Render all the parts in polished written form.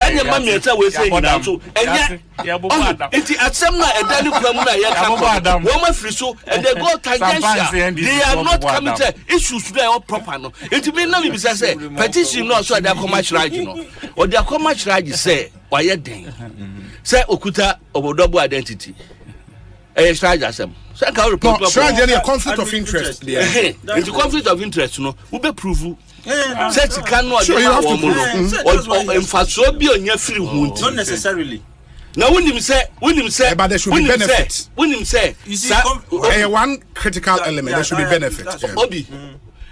Any mammy we say so and it's Asemna and Danny Kramna, woman free so and they go tangential. They are not committed issues there or proper. No, it may not be say petition no so they are commercial right, you know, or they are commercial right. Say why you dang say Okuta or double identity. Strike Asem. So strike any conflict of interest. It's a conflict of interest, you know. We be prove. Set cannot sure you have to prove. Not necessarily. Now when him say, but there should be benefits. When him say, you see, one critical element, there should be benefits. Obi,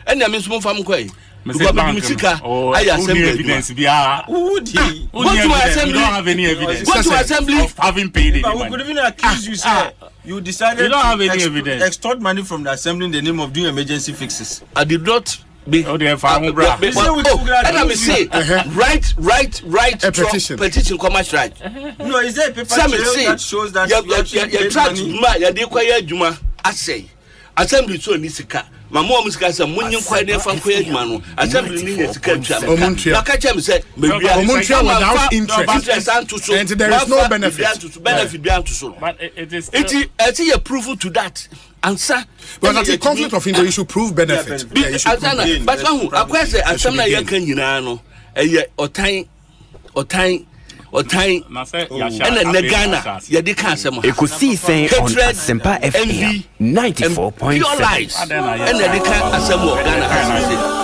and I mean, some farm quay. Mr. Bankham, I assembly evidence. We are. Go to assembly. Don't have any evidence. Go to assembly of having paid it. But we could even accuse you, sir. You decided you don't have any evidence. Extort money from the assembly in the name of doing emergency fixes. I did not. Oh, they have and let me say, right. Petition, commerce right. No, is there a paper trail that shows that you try to acquire Juma. I say, assembly so nisika. My mom is got some money quite there from Quayman. Assembly needs to capture. Nakacham said, without interest, and there is no benefit beyond to so. But it is. It's a proof to that. Answer. But at the conflict of interest, you should prove benefit. But I question Asemna Yakan Yinano, or time. And the Ghana, Yadikasam. Ekosiisen on Asempa FM 94.7. Pure lies. And the Ghana Ghana.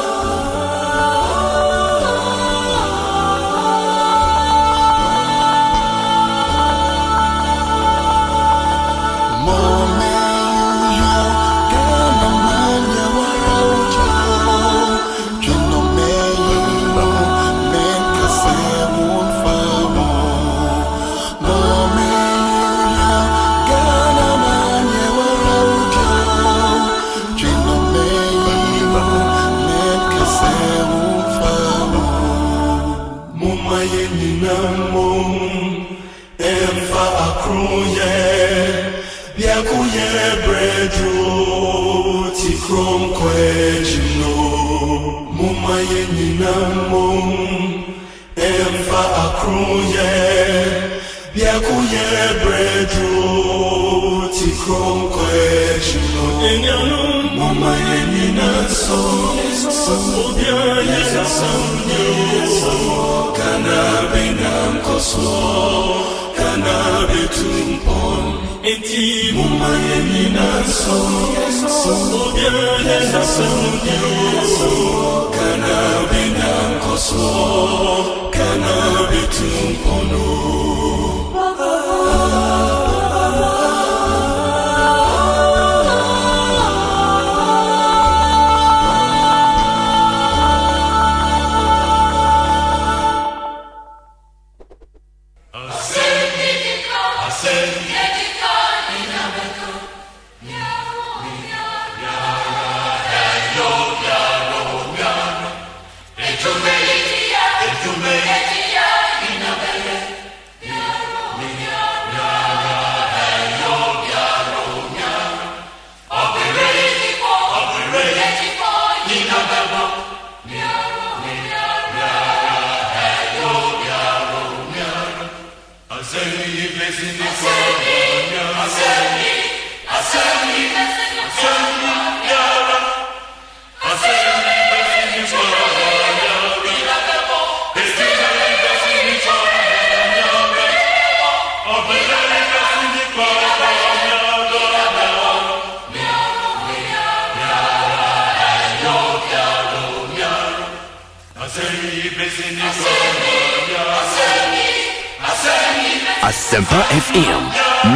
Asempa FM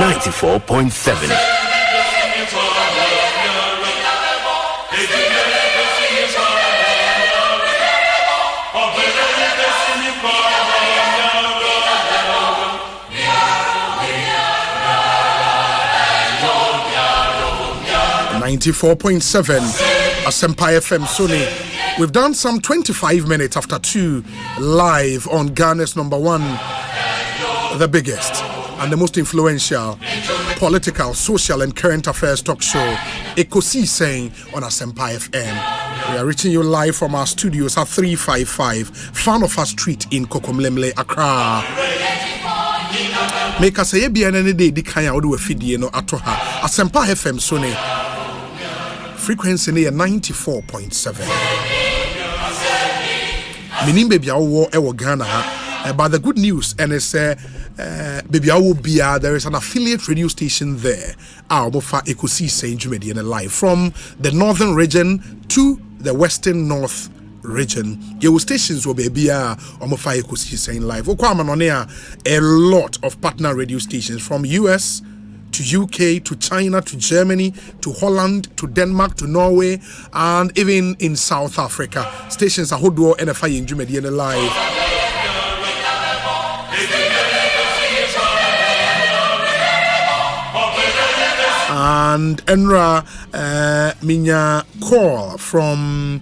94.7. Asempa FM Sony. We've done some 25 minutes after 2 live on Ghana's #1, the biggest and the most influential political, social, and current affairs talk show, Ekosiisen on Asempa FM. We are reaching you live from our studios at 355 Fanofa Street in Kokomlemle, Accra. Make us a any day, the kind of feed no atoha. Asempa FM Sony frequency near 94.7. Meaning baby our ewo Ghana. But the good news and it's baby there is an affiliate radio station there. Ekosiisen live from the northern region to the western north region. Your stations will be Ekosiisen live. A lot of partner radio stations from US to UK to China to Germany to Holland to Denmark to Norway and even in South Africa. Stations are Hodo NFI in Jumedian live. And Enra Minya call from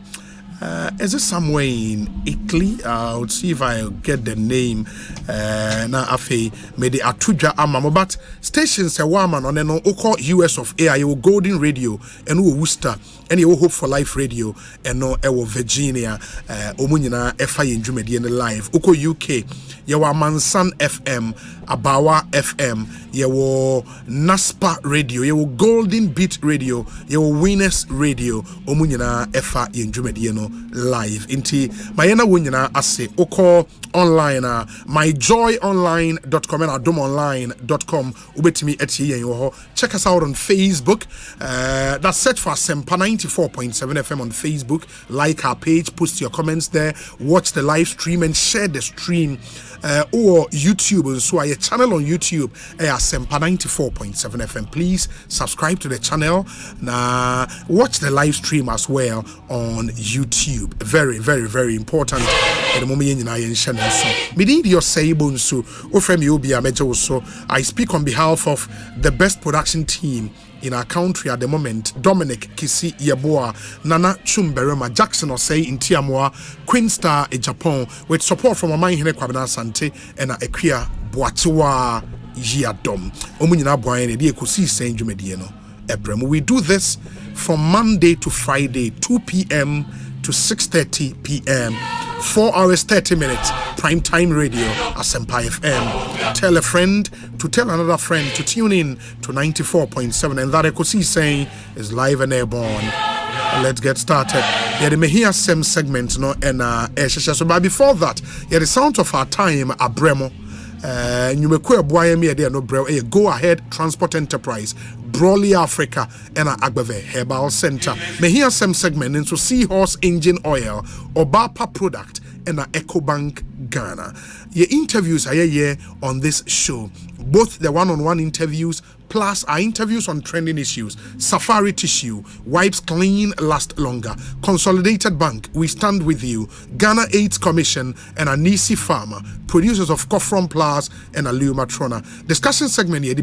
is it somewhere in Italy? I'll see if I'll get the name. Na afe made the Atuja Amamo, but stations a woman on an Oko US of AI Golden Radio and Worcester and Hope for Life Radio and no Virginia Omunina FI in Jumedian live Oko UK Yawa Mansan FM Abawa FM Yawo Naspa Radio Yawo Golden Beat Radio Yawo Winners Radio Omunina FI in Jumediano live inti mayena wunyina ase oko online myjoyonline.com and adomonline.com ubetimi etie yen ho. Check us out on Facebook. That's set for Asempa 94.7 FM on Facebook. Like our page, post your comments there, watch the live stream and share the stream. Or YouTube, and so a channel on YouTube, Asempa 94.7 FM. Please subscribe to the channel. Now watch the live stream as well on YouTube. Very, very, very important. Bonsu. I speak on behalf of the best production team in our country at the moment. Dominic Kisi Yeboah, Nana Chumberema, Jackson Osei in Tiamoa, Queen Star in Japan, with support from Amai Hene Kwabena Sante and Ekia Boatiwa Yiadom. Omunina Boyne, the Ekosiisen Jumediano. Ebrem. We do this from Monday to Friday, 2 p.m. to 6:30 p.m. 4 hours 30 minutes prime time radio Asempa FM. Tell a friend to tell another friend to tune in to 94.7 and that Ekosiisen is live and airborne. Let's get started. Yeah, the Mehia Sem segment no and so but before that, yeah, the sound of our time Abremo. Go Ahead Transport Enterprise, Brawley Africa, and Agbave Herbal Center. May hear some segment into Seahorse Engine Oil, Obapa Product, and EcoBank Ghana. Your interviews are here on this show, both the one-on-one interviews plus our interviews on trending issues. Safari Tissue, wipes clean, last longer. Consolidated Bank, we stand with you. Ghana AIDS Commission and Anisi Pharma, producers of Kofron Plus and Alumatrona. Discussion segment here,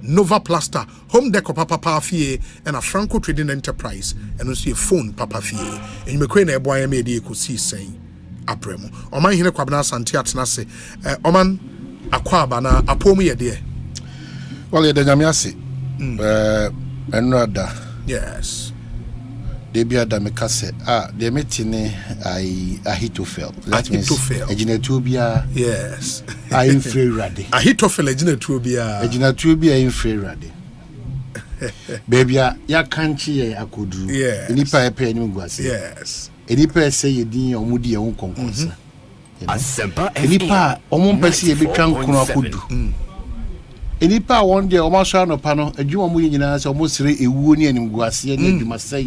Nova Plaster, Home Deco Papa Pafie, and a Franco Trading Enterprise, and also a phone Papa Fie. And you may queen a boy made the Ekosiisen Apremo. Oman Hine Kwabena Santi Atnase, Oman Akwaba na Apomi Yede. Well, the Jamiasi, and yes. They be at the Mekase. The meeting I hit to fail. That means a genetubia. Yes. I am free ready. I hit to fail a genetubia. A genetubia in free ready. Baby, ya country I could do. Yes. Nipa pay any was. Yes. Nipa say you did your moody own concourse. Asempa Nipa, Omon Pessi a big trunk could do. Enipa one day almost no pano a Juma Munina almost a woony and Guasi and you must say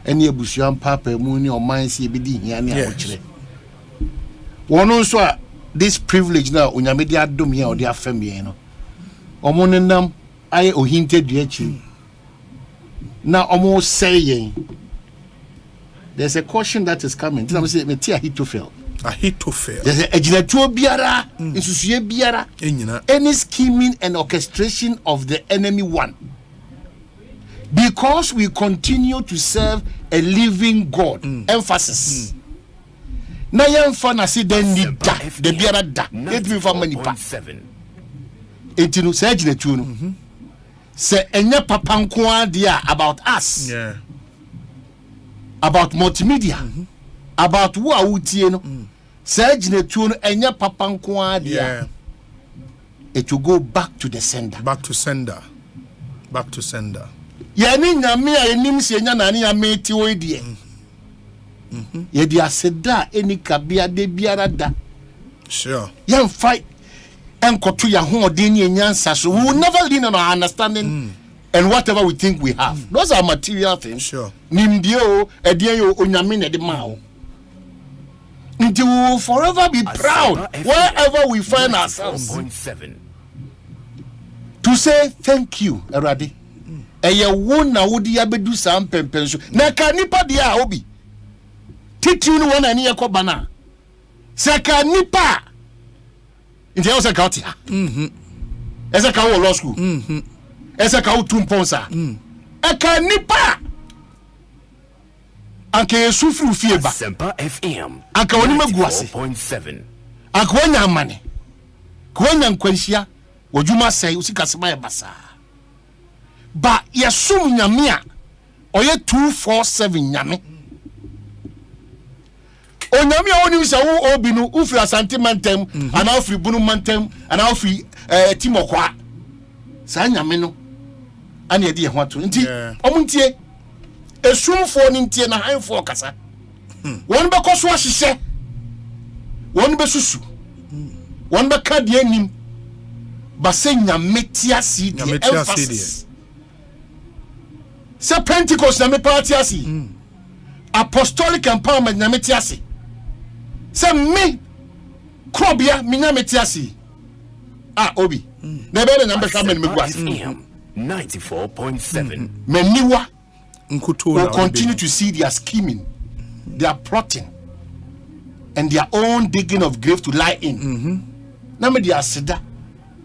any Bushian Papa Mooney or mine see bidi yani. One also this privilege now when you made the Adomia or the Afemiano. Omonenam I o hinted the now almost saying there's a caution that is coming. I'm saying me tia hit to fail. I hate to fail. There's a biara, biara. Any scheming and orchestration of the enemy one. Because we continue to serve a living God. Emphasis. Na yan fana si den ni da, the biara da. Let me for money pa. Etinu se say enye papa nko dia about us. Yeah. About multimedia. About who are utie no. Say ginetu no enye papa nko dia. Yeah. It will go back to the sender. Back to sender. Back to sender. Yani nyame a enim se nya na ne ya meti o die. Ye dia seda eni kabia de biara da. Sure. Yan fight enkoto ya ho odin ni nyansa so we will never lean on our understanding and whatever we think we have. Those are material things. Sure. Nimdie o edie yo onyame na de ma o. We will forever be proud wherever we find ourselves to say thank you, Eradi. Eye wo na wodi abedu sam pempenso na ka nipa dia obi titi no wona ne yakoba na saka nipa nti o saka otia esa ka wo law school esa ka wo tumponsa aka nipa anka yesufru fie ba Asempa FM anka woni maguase 94.7 anka wonya amane ko wonya nkwanhia wodwuma sai usika sema ya basa ba yesum nyame a oye 247 nyame onyame a woni sa wo obi no ufri asante mantem ana ufri bunu mantem ana ufri timokwa sa nyame no ana ye de ho ato nti omuntie esumfo ni ntie na hanfo kasa won be koso ahihye won be susu won be ka de anim ba se nyame tiasi de emphasis se Pentecost na me party asi apostolic empowerment na me tiasi se me krobia me nyame tiasi obi na be na be ka me guasi 94.7 meniwa Nkuto will continue to see their scheming, their plotting, and their own digging of grave to lie in. Na me dia seda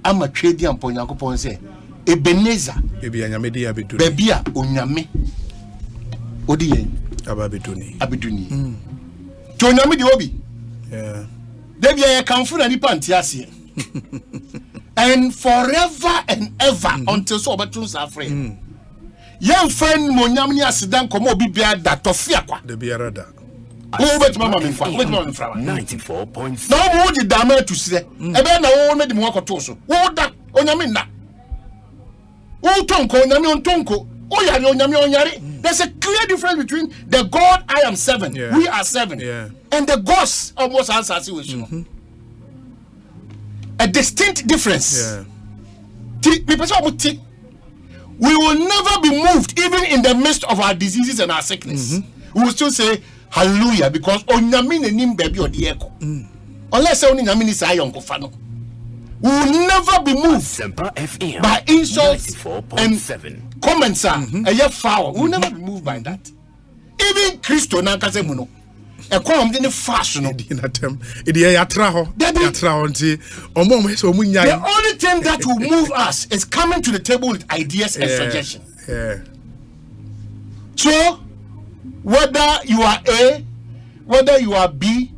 ama twedi ampo Nyankopon say Ebenezer baby anyame dia beduni baby a onyame odi yen abeduni to onyame di obi debi ya kanfu na nipa ntiase and forever and ever until so obetun sa free yan fan monyam ni asidan komo obi bia da tofia kwa de biara da wo bet mama me fa 94.7 na wo di dama tu sire ebe na wo me di mo akoto so wo da onyame na wo tonko onyame ontonko o yare onyame onyare. There's a clear difference between the God I am 7 we are 7 and the gods almost answers you a distinct difference. We will never be moved even in the midst of our diseases and our sickness. We will still say hallelujah because onyame nim baby odi eko. Unless onyame is ayonko fano. We will never be moved by insults and comments foul. We will never be moved by that. Even Christo nankase muno. The only thing that will move us is coming to the table with ideas and suggestions. So, whether you are A, whether you are B,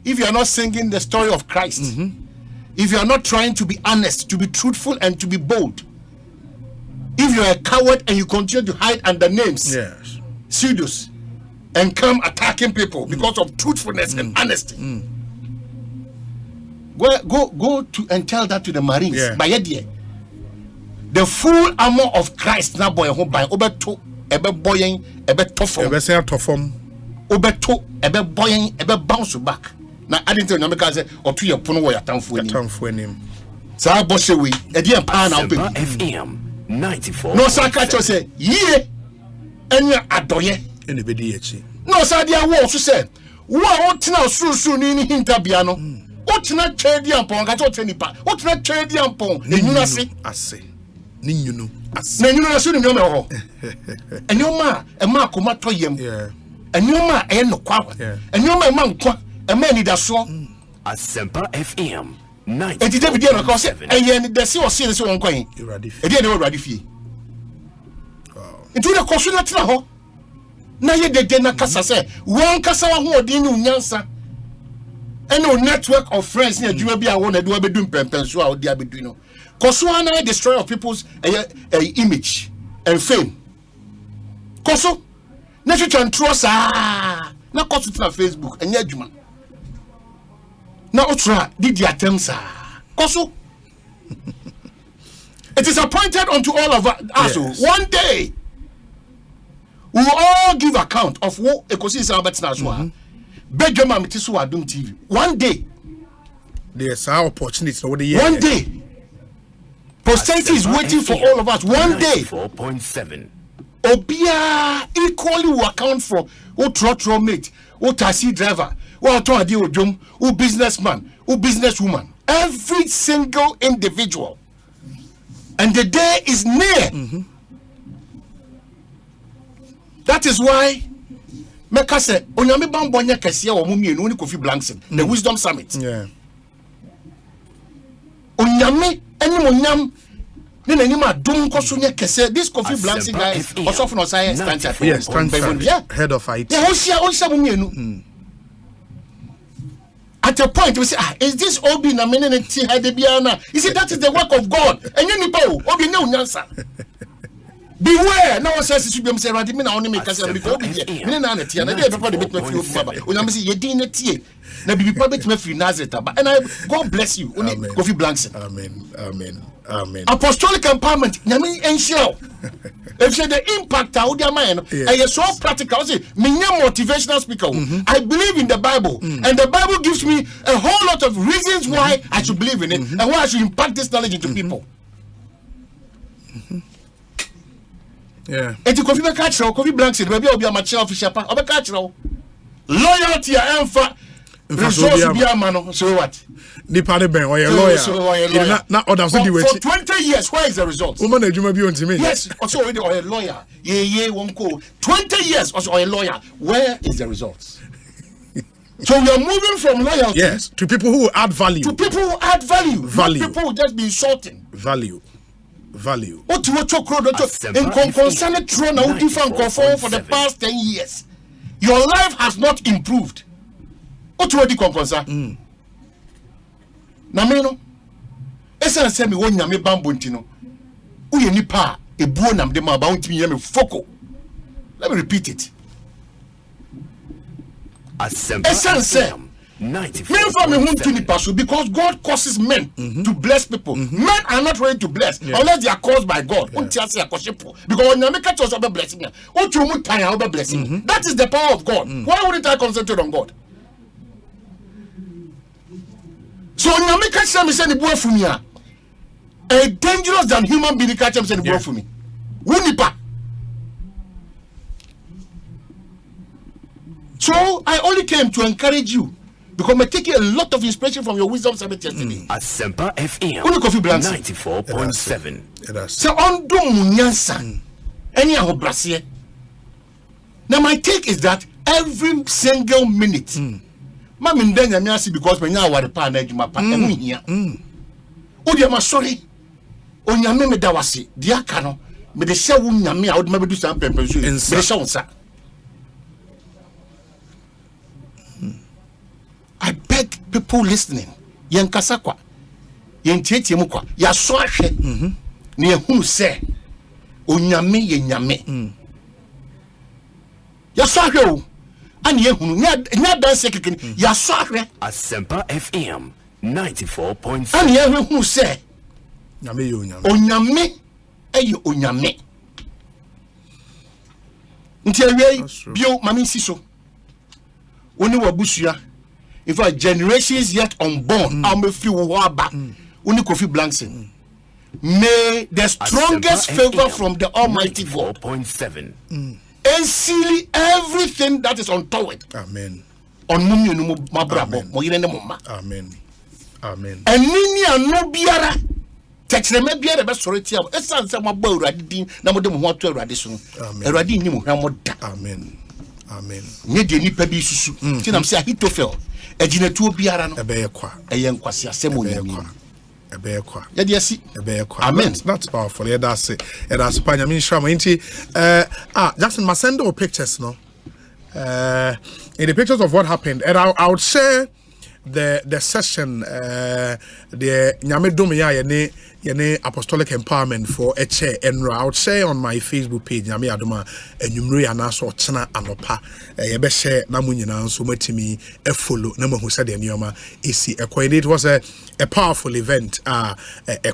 if you are not singing the story of Christ, if you are not trying to be honest, to be truthful, and to be bold, if you are a coward and you continue to hide under names, pseudos, and come attacking people because of truthfulness and honesty. Go to and tell that to the Marines. The full armor of Christ now boy by obeto ebe boying ebe tofom ebe say tofom obeto ebe boying ebe bounce back. Na I didn't tell you because otu ye pono wo yatamfo anim. Sa boshe we e dey empower na open FM 94. No saka cho say ye enya adoye no sadia wo so say wo a wotena osusu ni hinta bia no wotena twedi ampon ka to nipa wotena twedi ampon enyuna ase ni nyunu ase na nyunu ase ni me ho enyoma e ma akoma to yam enyoma e no kwa enyoma e ma nkwa e ma ni daso Asempa FM 94.7 eti David no ka say eye ni desi o se so won kwan e dey no urade fie nti na koso na tena ho na ye de na kasa say won kasa wa ho odin ni unyansa ene o network of friends na adwuma bi a won na de wa bedum pempen so a odi abedu no Koso ana destroy of people's image and fame. Koso na twetwa trust na koso na Facebook enya adwuma. Na otra did the attempts Koso. It is appointed unto all of us. Yes. One day we will all give account of what Ekosiisen Albert Naswa. Bedroom Mitisu Adum TV. One day. There's our opportunity. One day. Posterity is waiting for all of us. One day. 4.7. Obia equally will account for who trotro mate, who taxi driver, who authority ojum, who businessman, who businesswoman. Every single individual. And the day is near. That is why Meka say onyame bambonya kese wo mumienu ni Kofi Blankson the Wisdom Summit. Yeah. Onyame eni monyam ne nanim adom koso nya kese this Kofi Blankson guy also for Osei standard. Yes, standard. Yeah. Head of IT. Yeah, onsia mumienu. At a point we say is this obi na menene ti hade bia na. You see that is the work of God. Enye nipa o obi ne onyansa. Beware! No one says it should be say Radimi na only make us because me na na tia na dey papa dey make me feel baba. Onyam say ye din na tie. Na bibi papa bet me free Nazareth ba. And I God bless you. Only Kofi Blankson. Amen. Apostolic empowerment. Nyame enshire. If say the impact how their mind is so practical. Say me motivational speaker. I believe in the Bible and the Bible gives me a whole lot of reasons why I should believe in it and why I should impact this knowledge into people. Yeah. Eti Kofi be catch Kofi Blankson be obi amateur official pa obi catch loyalty emfa resource bi amano so what nipa de ben or your lawyer na order so di we for 20 years where is the result woman adwuma bi ontime yes also already or a lawyer ye won ko 20 years also or a lawyer where is the results. So we are moving from loyalty to people who add value people who just be insulting value. What you in concern throne now different for the past 10 years. Your life has not improved. What you concern? Na me no. Esa say me won nyame bambo ntino. Uye nipa ebuo nam de ma ba untimi nyame foko. Let me repeat it. Asempa 94.7 because God causes men to bless people. Men are not ready to bless unless they are caused by God. Because when you make a choice of a blessing, that is the power of God. Why wouldn't I concentrate on God? So when you make a choice of a for me, a dangerous than human being catch him saying for me. Wunipa. So I only came to encourage you. Because I'm taking a lot of inspiration from your Wisdom Summit yesterday. Asempa FM 94.7. So on do munyansa. Any of Brasil. Now my take is that every single minute. Mami ndenya mi asi because me nya ware pa na adwuma pa emu hia. O dia ma sorry. Onyame me da wase. Dia ka no me de hye wo nyame a wo de ma bedu san pempen so. Me de hye wo nsa. I beg people listening. Yen kasa kwa. Yen tietie mu kwa. Ya so ahwe. Ne ehunu se onyame ye nyame. Ya so ahwe o. Ani ehunu nya dance kekeni. Ya so ahwe. Asempa FM 94.7. Ani ehunu se nyame ye onyame. Onyame eye onyame. Nti awie bio mami siso. Oni wabusua. In fact, generations yet unborn, I'm a few waba. Uni Kofi Blankson. May the strongest favor from the Almighty God and seal everything that is untoward. Amen. On mummy no mabrabo, moyene mama. Amen. Amen. And nini no biara. Texreme biara be soroti am. Esan se mo ba urade din na mo de mo ho ato urade so. Urade ni mo hwa mo da. Amen. Amen. Nye de nipa bi susu. Ti nam se ahitofel. Ejinatu biara no ebeye kwa nkwasi asem onyame ebeye kwa yesi ebeye kwa. Amen. That's powerful. That's panya me shama inti Jackson masendo pictures no in the pictures of what happened, and I would share the session the nyame dom ya yene apostolic empowerment for a chair enra. I would say on my Facebook page nyame adoma enwumre anaso ochena anopa ye be share na munyina nso matimi e follow na mahu said enioma esi it was a powerful event a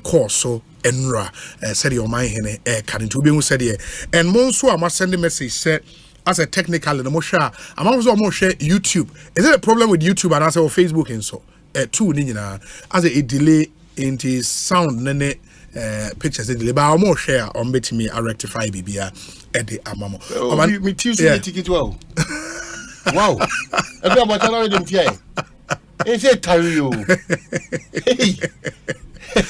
course so enra said your mind hene kan to be hu said and monso am send message said as a technical no share am also more share YouTube. Is it a problem with YouTube and also Facebook and so two ni nyina as a delay into sound nene pictures delay but I'm more share on betimi I rectify bibia at the amamo me Tuesday ticket wow wow I don't want to know them fear it's a tario hey we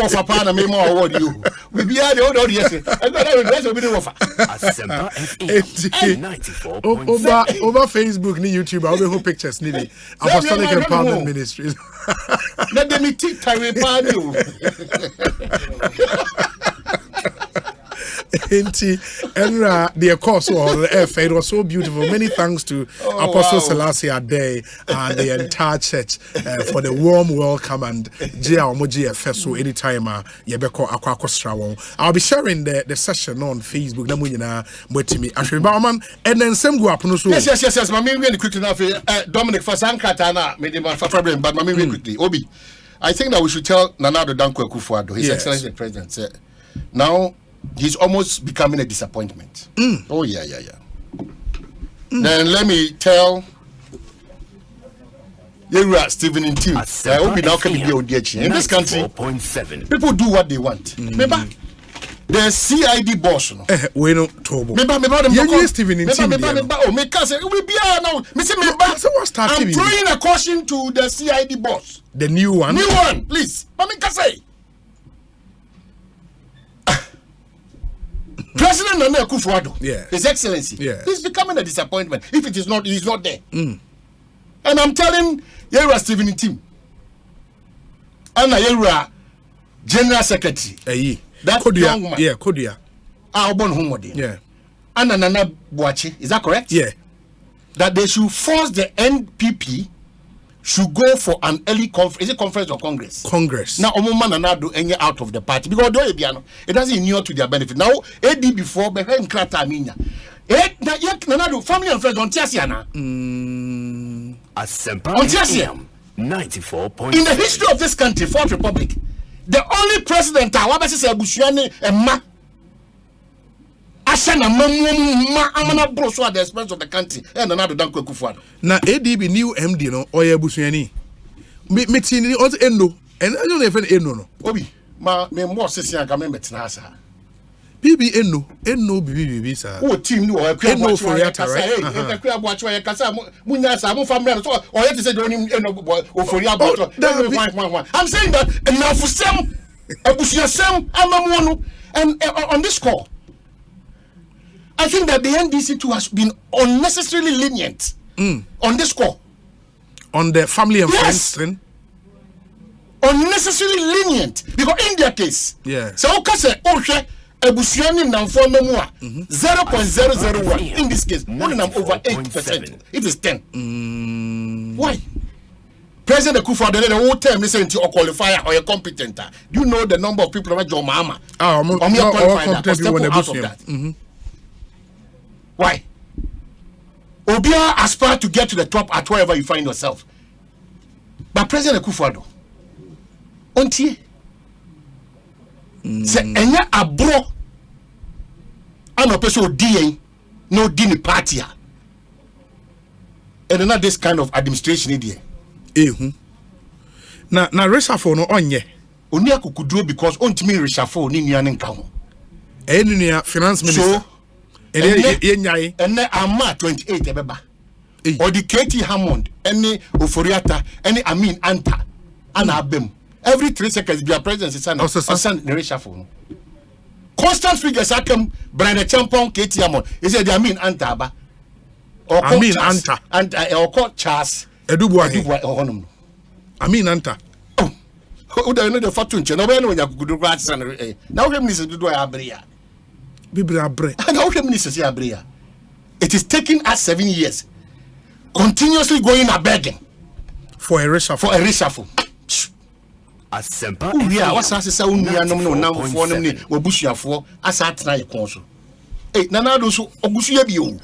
offer partner me more award you we be the old yes I got that we do offer Asempa FM 94.7 over Facebook ni YouTube I will hold pictures ni Apostolic Empowerment Ministries let them take tario party Enra the course or it was so beautiful. Many thanks to Apostle Selassie Ade and the entire church for the warm welcome and GFSO anytime Yebeko Aqua. I'll be sharing the session on Facebook. And then some go up. Yes. Mammy, really quickly enough. Dominic Fasankatana made him problem, but Mammy, really quickly. Obi, I think that we should tell Nanado Danko Kufuado, His Excellency the President, now. He's almost becoming a disappointment. Oh, yeah. Then let me tell you, Stephen and Tim. I hope you now can be in this country. People do what they want. Remember, the CID boss. We don't talk about you Stephen and Tim. Oh, make us we be now. I'm throwing a caution to the CID boss. The new one. Please. President Nana Akufo-Addo, His Excellency, he's becoming a disappointment. If it is not, he's not there. And I'm telling Yera Stephen and Tim, and Yera General Secretary, that young man, Kodia, Albon Humodi, and Nana Boachi, is that correct? Yeah, that they should force the NPP should go for an early conference. Is it conference or Congress? Congress. Now, Omoman and do any out of the party because it doesn't inure to their benefit. Now, AD before, but I'm glad I mean, family and friends on Tiasiana. Asempa FM 94.7. In the history of this country, Fourth Republic, the only president Wabasi Bushani and Ma Ashana Amana Broso at the expense of the country and another Danko Kufuado. Now ADB new MD no Oya Busuani. Meeting also endo and I don't even endo no. Obi, me more sissy come metinasa. BB endo BB sir. Oh team no endo for yata right. Ekwa watch where kasa munya sa mu family so or yet say don't endo for yaba. I'm saying that enough for some abusua amamu and on this call I think that the NDC too has been unnecessarily lenient on this score. On the family and friends thing? Unnecessarily lenient. Because in their case, so okay, Ebusiani Namfo Memua 0.001 in this case, more than over 8%. It is 10. Why? President Akufo-Addo the whole term listen to a qualifier or a competent. Do you know the number of people that join Mama? Out of that. Why? Obia aspire to get to the top at wherever you find yourself. But President Akufo-Addo, ontie, se enya abro, ano peso DA, no dini party. And not this kind of administration idea. Na reshuffle no onye. Oni akukuduro because ontimi reshuffle ni nua ne nka ho. Nua finance minister. So, and Ama 28 ebeba. Or the KT Hammond, any Oforiata, any Amin Anta, Anna Abem. Every 3 seconds, their presence is on the reshuffle. Constant figures are come, Brian Champon, KT Hammond. He said, Amin Anta, or Amin Anta, and or called Charles Edubwa Honum. Amin Anta. Oh, I know the fortune. No one when you could do rats and now him is to do a bria. It is taking us 7 years, continuously going a begging for a reshuffle. Asempa Yeah, what's that? Say unia no for no ni obusuafo asa atena ikon so. Eh, nana do so ogusu ye bi o.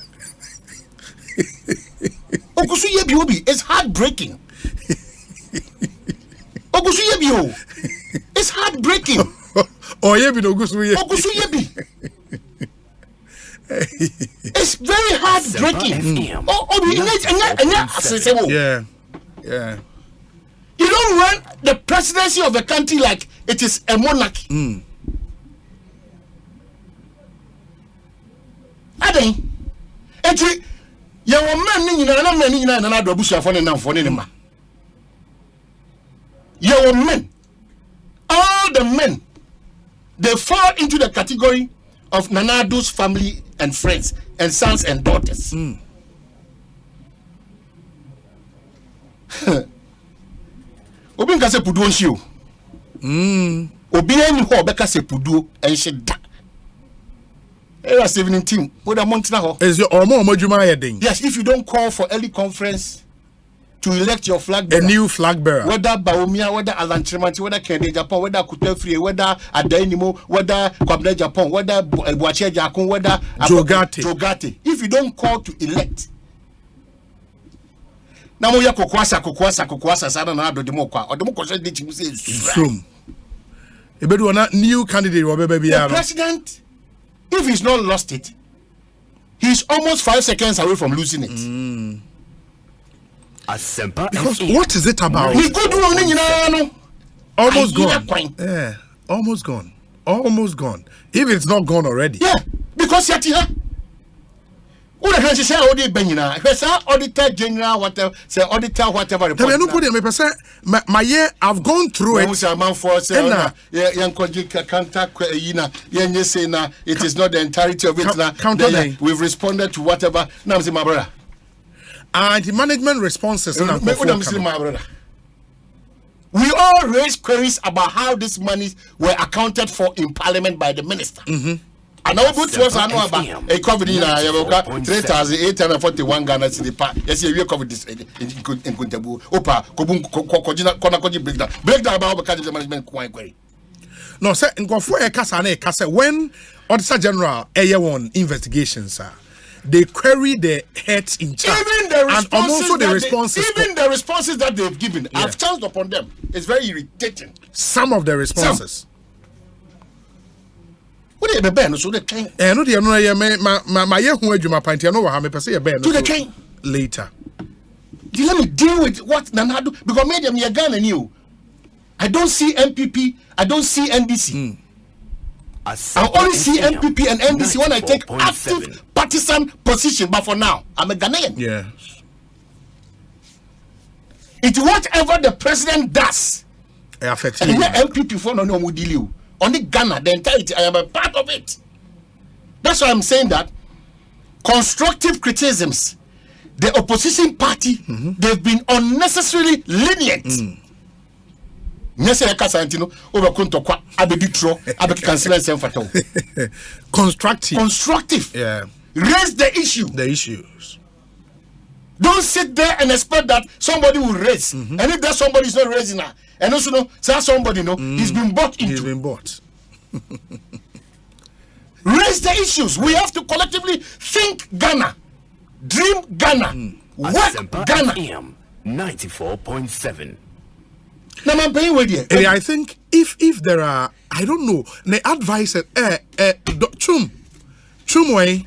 Ogusu ye bi obi. It's heartbreaking. Ogusu ye bi o. It's heartbreaking. Oh ye bi ogusu ye. Ogusu ye bi. It's very heartbreaking. Yeah. You don't run the presidency of the country like it is a monarchy. Ade. Enti ye wo man ni nyina na do abusuafo ne namfo ne ma. Ye wo men. All the men, they fall into the category of Nanado's family and friends and sons and daughters. Obi nka se puduo nshi o. Obi eni ho beka se puduo enshi da. Era 17 with a montina ho. Is your omo adwuma yedin? Yes, if you don't call for early conference to elect your flag bearer. A new flag bearer. Whether Baumia, whether Alantrimanti, whether Kennedy Japan, whether Kutefri, whether Adainimo, whether Kwabne Japan, whether Boache Jakun, whether Jogate. If you don't call to elect. Now we are kokwasa sana na do demokwa. Odemokwa dey chimu say zoom. Ebedu na new candidate wo bebe bia. The president, if he's not lost it, he's almost 5 seconds away from losing it. Asempa because what is it about? He could do no. Almost gone. Yeah, almost gone. If it's not gone already. Yeah, because yet here. Who the hell say audit benina? Say auditor general whatever, say auditor whatever report. No put me say my year I've gone through it. Man for say yan koji counter yina yan say na it is not the entirety of it na. We've responded to whatever. Now say my brother. And the management responses. My brother. We all raised queries about how these monies were accounted for in Parliament by the minister. And I would was I know about a COVID in 3,841 Ghana city park. Yes, we covered this in Kuntabu. Opa, Kona breakdown about the management query. No, sir, in Gofo Kasa, when Auditor General Ayer investigations, they query the heads in charge. Even the responses the responses that they've given, I've chanced upon them. It's very irritating. Some of the responses. What are the ben so the train? No, the my year who you my pint, I know how me say a ben to the train later. Let me deal with what Nanado because made them your gun and you. I don't see MPP, I don't see NDC. I only see MPP and NDC when I take active partisan position, but for now, I'm a Ghanaian. Yeah. It's whatever the president does. And MPP for no will deal you. Only Ghana, the entirety, I am a part of it. That's why I'm saying that constructive criticisms, the opposition party, they've been unnecessarily lenient. Constructive. Yeah. Raise the issue. The issues. Don't sit there and expect that somebody will raise. And if that somebody is not raising her, and also know, say somebody he's been bought into. He's been bought. Raise the issues. We have to collectively think Ghana, dream Ghana, work Asempa Ghana. 94.7. I think if there are, I don't know, the advisor Chumway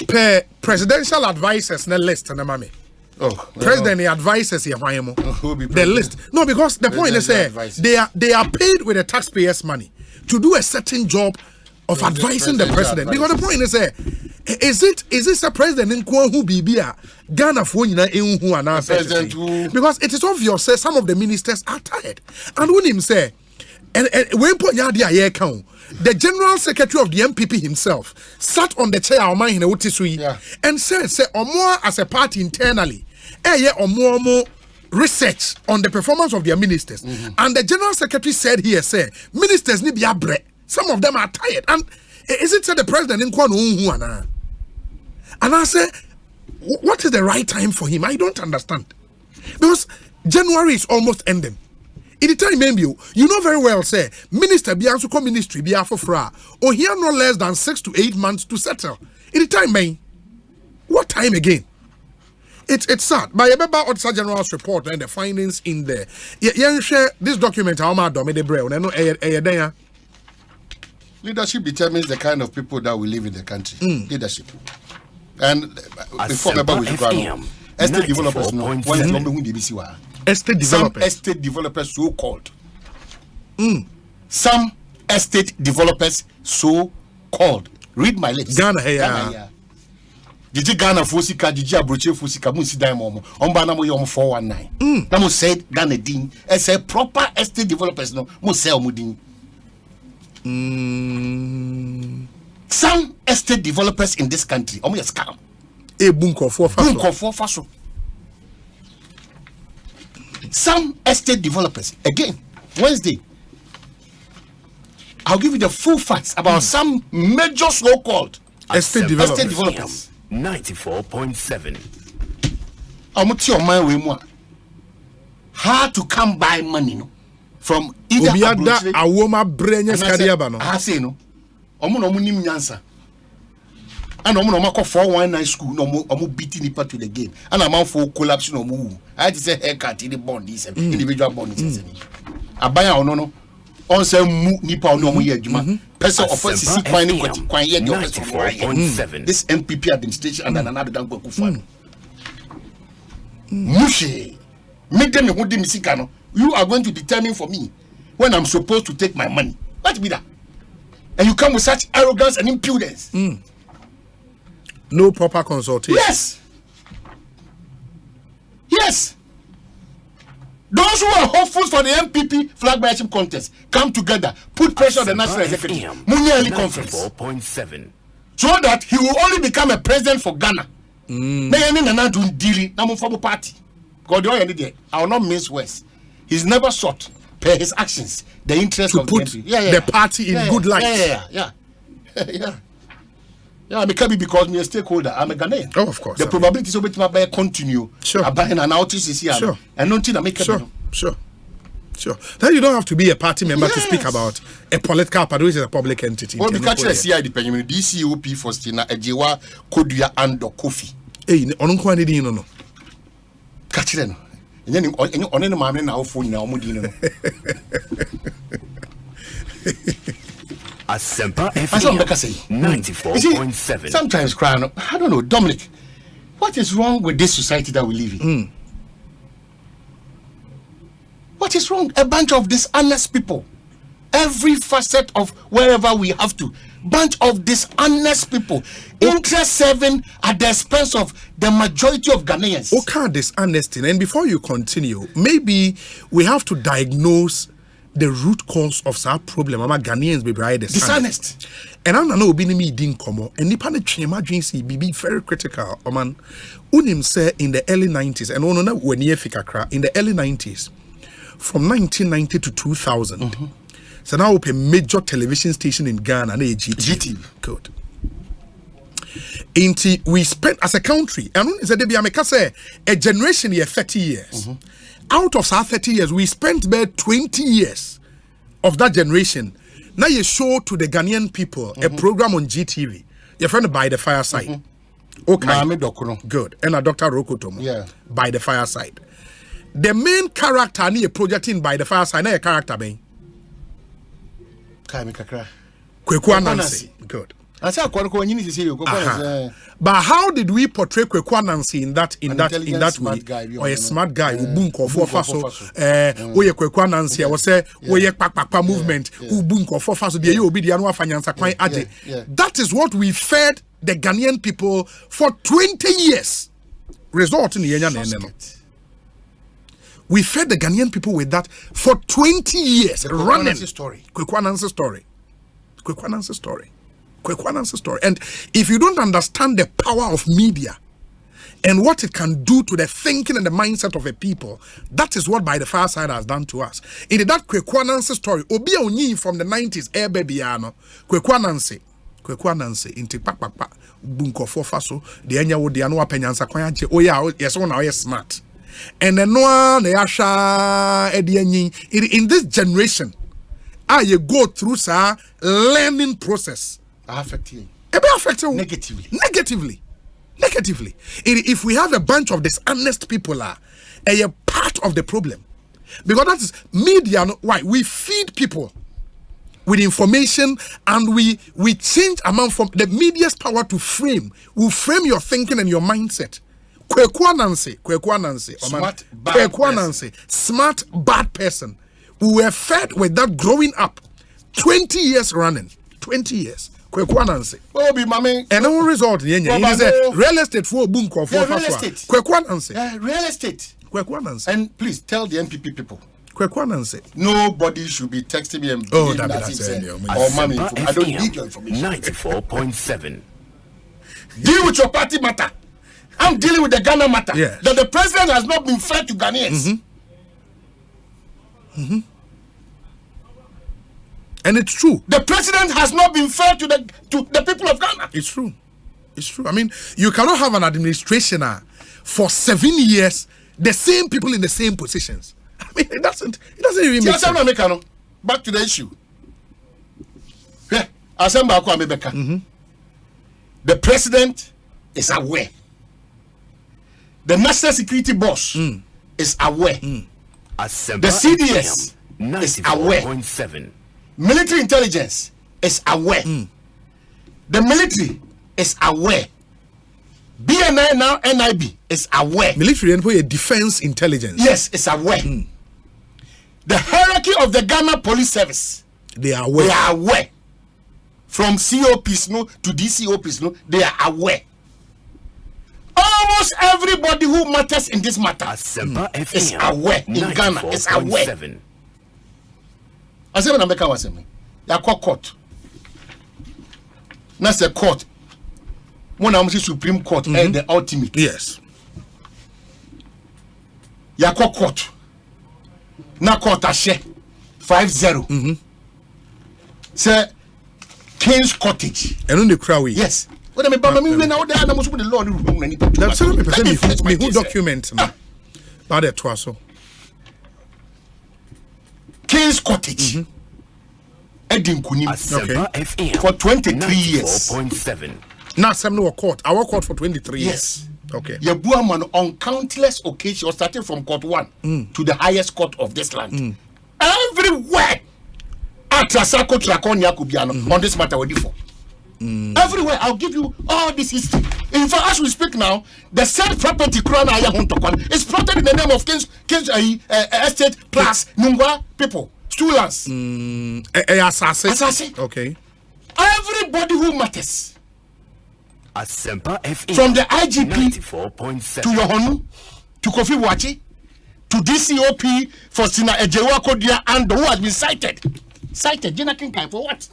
per presidential advisors na list na mami. President the advisors here the list. No, because the point is they are paid with the taxpayers' money to do a certain job of advising the president. Because the point is is this a president in who be Ghana for who because it is obvious some of the ministers are tired. And when him say and when the general secretary of the MPP himself sat on the chair and said or more as a party internally or more research on the performance of their ministers. And the general secretary said here ministers need be a break. Some of them are tired. And is it the president in Kwanu? And I say, what is the right time for him? I don't understand. Because January is almost ending. In the time, maybe you know very well, say, Minister Bianso come ministry be for fra, or here no less than 6 to 8 months to settle. In the time, man, what time again? It's sad. But I remember Auditor General's report and the findings in there. You share this document. How much the brain? Leadership determines the kind of people that will live in the country. Leadership. And before estate developers know estate developers. Some estate developers so called. Some estate developers so called. Read my lips. Ghana here. Did you Ghana Fusika, did you approach Fusika Musi Diamond? Banamo Yom 419. Namo said Ghana Dean as a proper estate developers no Musel Mudin. Some estate developers in this country, almost scam. A bunko for faso. Some estate developers, again, Wednesday, I'll give you the full facts about some major so-called estate developers. 94.7. I'm your mind with more. How to come by money no? From either a woman brain I say no. Omo nim nyansa. And omo 419 school no omo beating the part to the game. And I'm for collapse no move. I had to say haircut in the bond is individual bond is. Abaya no. On say mu nipa no mo ye adwuma. Person offense see kwan ni kwan ye the 94.7. This MPP administration and another dan Kufu. Mushi. Make them who dem sika no. You are going to determine for me when I'm supposed to take my money. What be that? And you come with such arrogance and impudence. No proper consultation. Yes. Those who are hopeful for the MPP flag bearership contest come together, put pressure on the national executive, Munyali conference, 94.7. so that he will only become a president for Ghana. Party. I will not mince words. He's never sought, per his actions, the interest to of put the party in good light. Yeah, I'm a Kabi because I'm a stakeholder. I'm a Ghanaian. Oh, of course. The probability of it may continue. Sure. Buying an outage is here. Sure. And not to make Sure. Then you don't have to be a party member to speak about a political party, which is a public entity. Well, because the CI depending DCOP for Stina Ejiwa Koduya and Kofi. Hey, on no. Catch them. And then on any man now phone now Mudino. Asempa FM 94.7. Sometimes crying. I don't know, Dominic. What is wrong with this society that we live in? What is wrong? A bunch of dishonest people. Every facet of wherever we have to. Bunch of dishonest people. Interest serving at the expense of the majority of Ghanaians. Okay, dishonesty. And before you continue, maybe we have to diagnose the root cause of that problem. Ama Ghanaians be dishonest. And I know be me din komo. And nipa ne chema dwinsi be very critical. Oman unim say in the early 90s and ono na when ye fikakra in the early 90s from 1990 to 2000. So now a major television station in Ghana, GTV. Good. We spent as a country, and a generation here 30 years. Out of our 30 years, we spent about 20 years of that generation. Now you show to the Ghanaian people a program on GTV. Your friend By the Fireside. Okay. Good. And a Dr. Rokotomo. Yeah. By the Fireside. The main character ni a projecting By the Fireside, na a character being Kwekwa Nancy. Good. But how did we portray Kwekwa Nancy in that way? Or a smart guy who bunko for faso oye Kwekwa Nancy was say oye pakpakpa movement who bunko for faso the you be the anwa finance kwan ade. That is what we fed the Ghanaian people for 20 years. Result in the we fed the Ghanaian people with that for 20 years. Running story. Kwekwa Nancy story. And if you don't understand the power of media and what it can do to the thinking and the mindset of a people, that is what By the Fireside has done to us. In that Kwekwa Nancy story, Obi Onyi from the 90s, Babyano, Kwekwa Nancy, into Pakpakpa, Bunko Fofaso, the Enya would the Anua Penyansa Kwayanche, oh yeah, yes, one now, yes, smart. and then one yasha in this generation you go through sa learning process affecting negatively. If we have a bunch of dishonest people a part of the problem, because that is media. Why we feed people with information and we change amount from the media's power to frame. We frame your thinking and your mindset. Smart bad person. We were fed with that growing up 20 years running. 20 years. Oh, be mommy. And no result. Real estate for bunko for real estate. Real estate. And please tell the NPP people. Nobody should be texting me and mommy. I don't need your information. 94.7. Deal with your party matter. I'm dealing with the Ghana matter. Yes. That the president has not been fair to Ghanaians. And it's true. The president has not been fair to the people of Ghana. It's true. I mean, you cannot have an administration for 7 years, the same people in the same positions. I mean, it doesn't even make sense. Back to the issue. Yeah, Asempa 94.7. The president is aware. The national security boss is aware. Asempa the CDS is aware. 94.7. Military intelligence is aware. The military is aware. BNI now NIB is aware. Military and defense intelligence. Yes, is aware. The hierarchy of the Ghana Police Service. They are aware. They are aware. From COPs to DCOPs they are aware. Almost everybody who matters in this matter is aware in Ghana. Is aware. I said when America was saying, you are court. That's a court. When I'm saying Supreme Court and the ultimate. Yes. You are court. Na court a share 5-0. Say King's Cottage. And on the crowd. Yes. What I mean, but me now there na most the law the that's 70% me who document na. Ba de to aso. King's Cottage. Edin Kunim. For 23 years. 94.7. Now some no court. Our court for 23 years. Yes. Okay. Yabuaman on countless occasions, starting from court 1 to the highest court of this land. Everywhere. Atrasako Trakonia Kubiano on this matter with you. Everywhere, I'll give you all this history. In fact, as we speak now, the said property crown is plotted in the name of King's Estate plus Nungwa people, students. Assassin. Okay. Everybody who matters. Asempa FM. From the IGP 94.7. to Yohonu, to Kofi Wachi, to DCOP for Sina Ejewa Kodia and who has been cited. Cited, Jena Kinkai for what?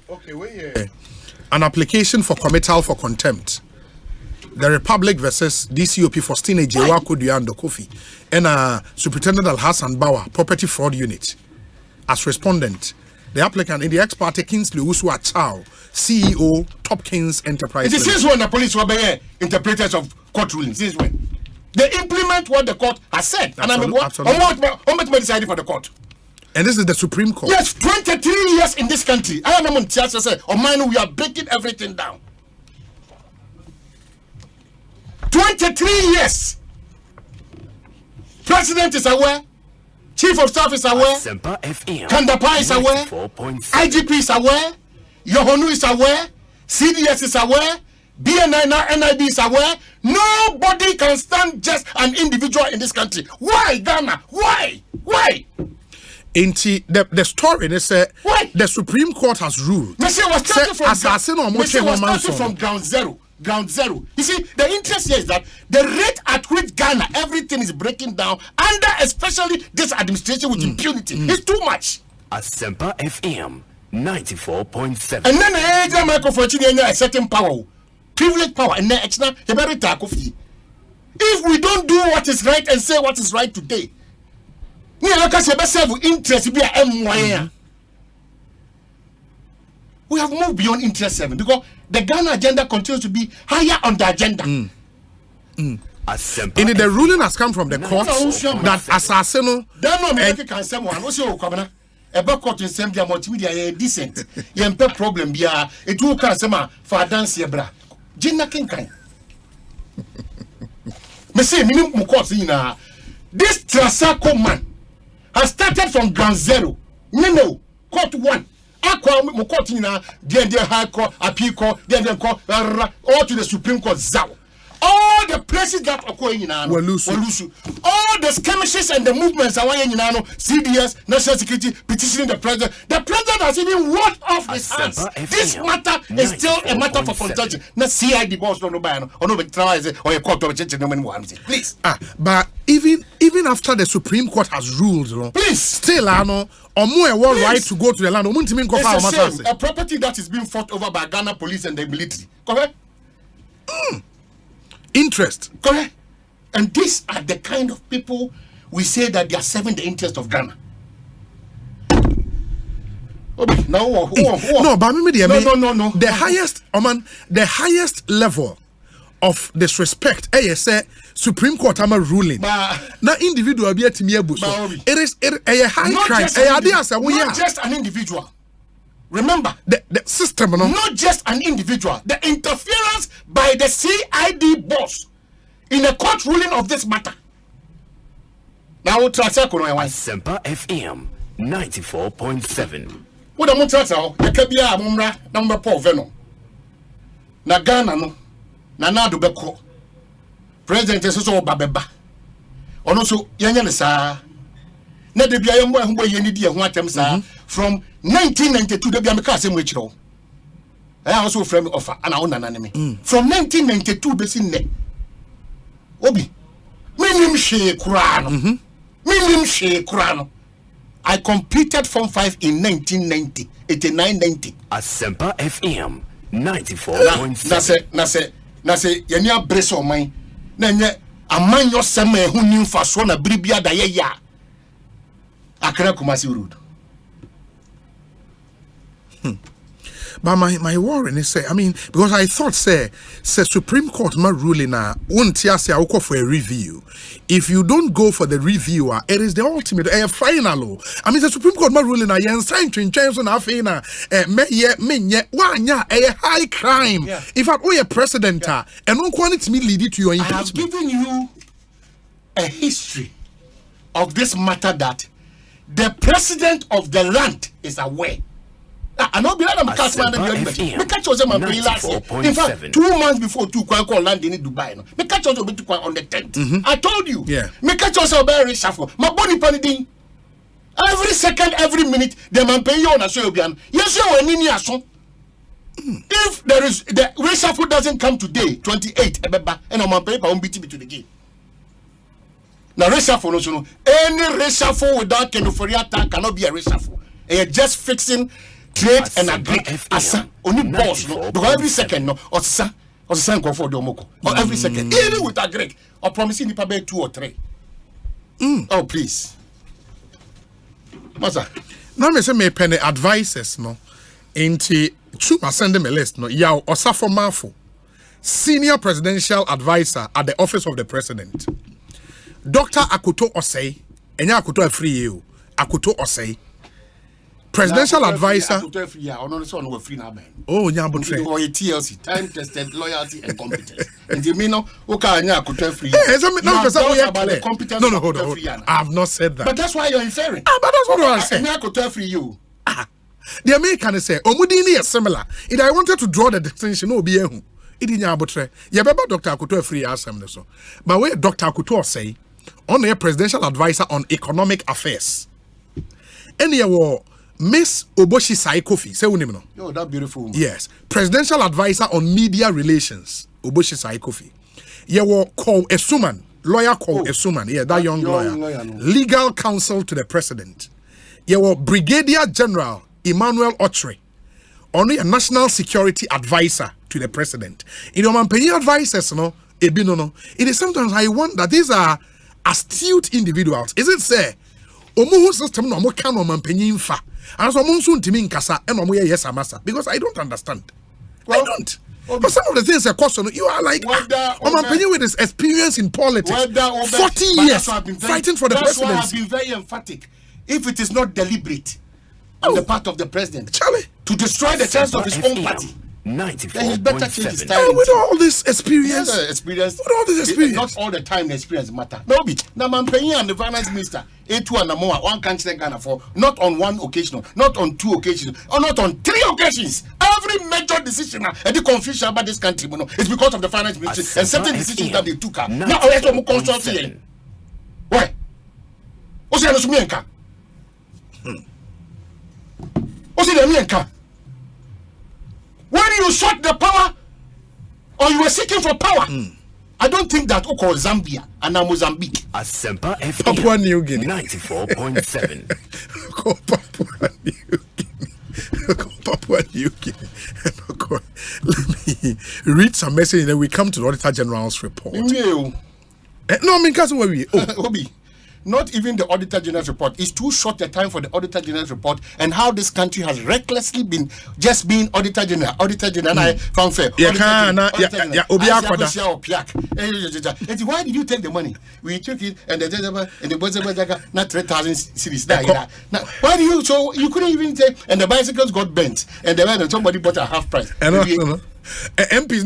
Okay, wait. An application for committal for contempt. The Republic versus DCOP for Stina Ejewa Kodia and Kofi. And Superintendent Al-Hassan Bawa, Property Fraud Unit. As respondent, the applicant in the ex parte Kingsley Usua Chow, CEO, Top Kings Enterprise. It is since when the police were interpreters of court rulings. Since when? They implement what the court has said. And I'm what decided for the court. And this is the Supreme Court. Yes, 23 years in this country. I am on Tiasa say, oh man, we are breaking everything down. 23 years. President is aware. Chief of Staff is aware. Kandapa is aware. IGP is aware. Yohonu is aware. CDS is aware. BNI now NIB is aware. Nobody can stand just an individual in this country. Why, Ghana? Why? The story they say the Supreme Court has ruled. Messi was starting from ground zero. You see, the interest here is that the rate at which Ghana everything is breaking down under especially this administration with impunity is too much. Asempa FM 94.7. And then the age microphone a certain power, privilege power, and then if we don't do what is right and say what is right today, interest be a we have moved beyond interest 7 because the Ghana agenda continues to be higher on the agenda. In the ruling has come from the court that assassin. Then no make can someone also come ebe court nsem dia multimedia decent. Yempe problem bia it will can sema for dance yebra. Jinna kinkan. Me say minimum court na this Trasako man has started from ground zero. No, court 1. Aqua mo court na the high court, appeal court, then court all to the Supreme Court zao. All the places that occur in Walusu. All the skirmishes and the movements are in CDS, National Security, petitioning the president. The president has even washed off his hands. This matter is still a matter for contention. Not CID boss no ban or no trials or a court of change no one. Please. But even after the Supreme Court has ruled, please still or more right to go to the land. It's a property that is being fought over by Ghana police and the military. Correct? Interest. Correct. And these are the kind of people we say that they are serving the interest of Ghana. Okay, no. The highest level of disrespect. Say Supreme Court ruling. Now individual be at me. It is a high crime. Not just an individual. Remember the system, not just an individual. The interference by the CID boss in a court ruling of this matter. Now we'll transfer Asempa FM 94.7. What the Montrasa, the Kabia Mumra, number 4 Venom. Nagana no, Nanado Beko. President is also Babeba. Or also Yanyanisa. Nedebia Mwa Yenidi and Watemsa from 1992 the Biamaka same which I also frame offer and our own enemy. From 1992 basin ne. Obi. Minim she Kurano. Minim she Kurano. I completed Form 5 in 1990, 89-90. Asempa FM 94.7. Nase yenya breso mine. Nanye aman yo seme hu nimfa so na bribia da ye ya. Akra Kumasi Road. But my worry is say, I mean, because I thought say Supreme Court ma ruling na untia say I for a review. If you don't go for the review, it is the ultimate final. I mean the Supreme Court ma ruling na yen sign to change on afei na me wanya a high crime. Yeah. In fact, we a president and no quantity me lead it to your impeachment. I have given you a history of this matter that the president of the land is aware. I know behind them catch man and catch us last year. In fact, 2 months before two call land in Dubai. No, me catch us on the 10th. I told you. Yeah. Me catch us very shuffle. My body panicking. Every second, every minute, the man pay you on a show. Yes, you are in your. If there is the reshuffle doesn't come today, 28, and on paper on BTB to the game. Now reshuffle no any reshuffle without Kenoforia cannot be a reshuffle. And just fixing trade and agree asa only boss no because every second no or sign go for the omoko or every second even with agree or promising the paper 2 or 3. Oh please. Masa. Now me say me pen advices no into Chuma send them a list no ya Osafo Mafo, senior presidential advisor at the office of the president. Dr. Akoto Osei, enya Akoto free you. Akoto Osei. Presidential advisor. Oh, yeah, but TLC, time tested loyalty and competence. And you mean no, okay, free. No, hold on. I have not said that. But that's why you're inferring. But that's what I said. Free you. The American say, Omudini is similar. If I wanted to draw the distinction, no be it didn't abutre. Yeah, but Dr. Akoto free asem so. But where Dr. Akoto say on a presidential advisor on economic affairs. Any Miss Oboshi Saikofi, say unimno. Oh, that beautiful woman. Yes, presidential advisor on media relations, Oboshi Saikofi. Yeah, call Esuman, lawyer call Esuman. Yeah, that young lawyer no. Legal counsel to the president. Yeah, Brigadier General Emmanuel Ochre, only a national security advisor to the president. In your penny advisors, no, it is sometimes I wonder these are astute individuals. Is it say? omo system no mo kan no mampanyin fa and so mo nso ntimi nkasa e no mo ye yes amasa because I don't understand. I don't. But some of the things that cost you are like mampanyin with his experience in politics 40 years fighting for the presidency. I have been very emphatic. If it is not deliberate on the part of the president to destroy the chance of his own party, 94.7. then he's better change his style. With all this experience, not all the time the experience matter. No, now I'm paying and the finance minister, A2 and more, one country Ghana for not on one occasion, not on two occasions, or not on three occasions. Every major decision and the confusion about this country, is because of the finance ministry and certain decisions that they took. Now, let's go consult here. Why? What's the Mienka? What's the Mienka? When you sought the power or you were seeking for power, I don't think that Oko Zambia and Mozambique. Asempa FM. Papua New Guinea. 94.7. Papua New Guinea. Papua New Guinea. Let me read some message and then we come to the Auditor General's report. No, I mean, because we Obi. Not even the Auditor General's report. It's too short a time for the Auditor General's report and how this country has recklessly been just being Auditor General. Auditor General, I found fair. Why did you take the money? We took it and the budget not 3,000 cities. Now, why do you? So you couldn't even say. And the bicycles got bent and somebody bought a half price. MPs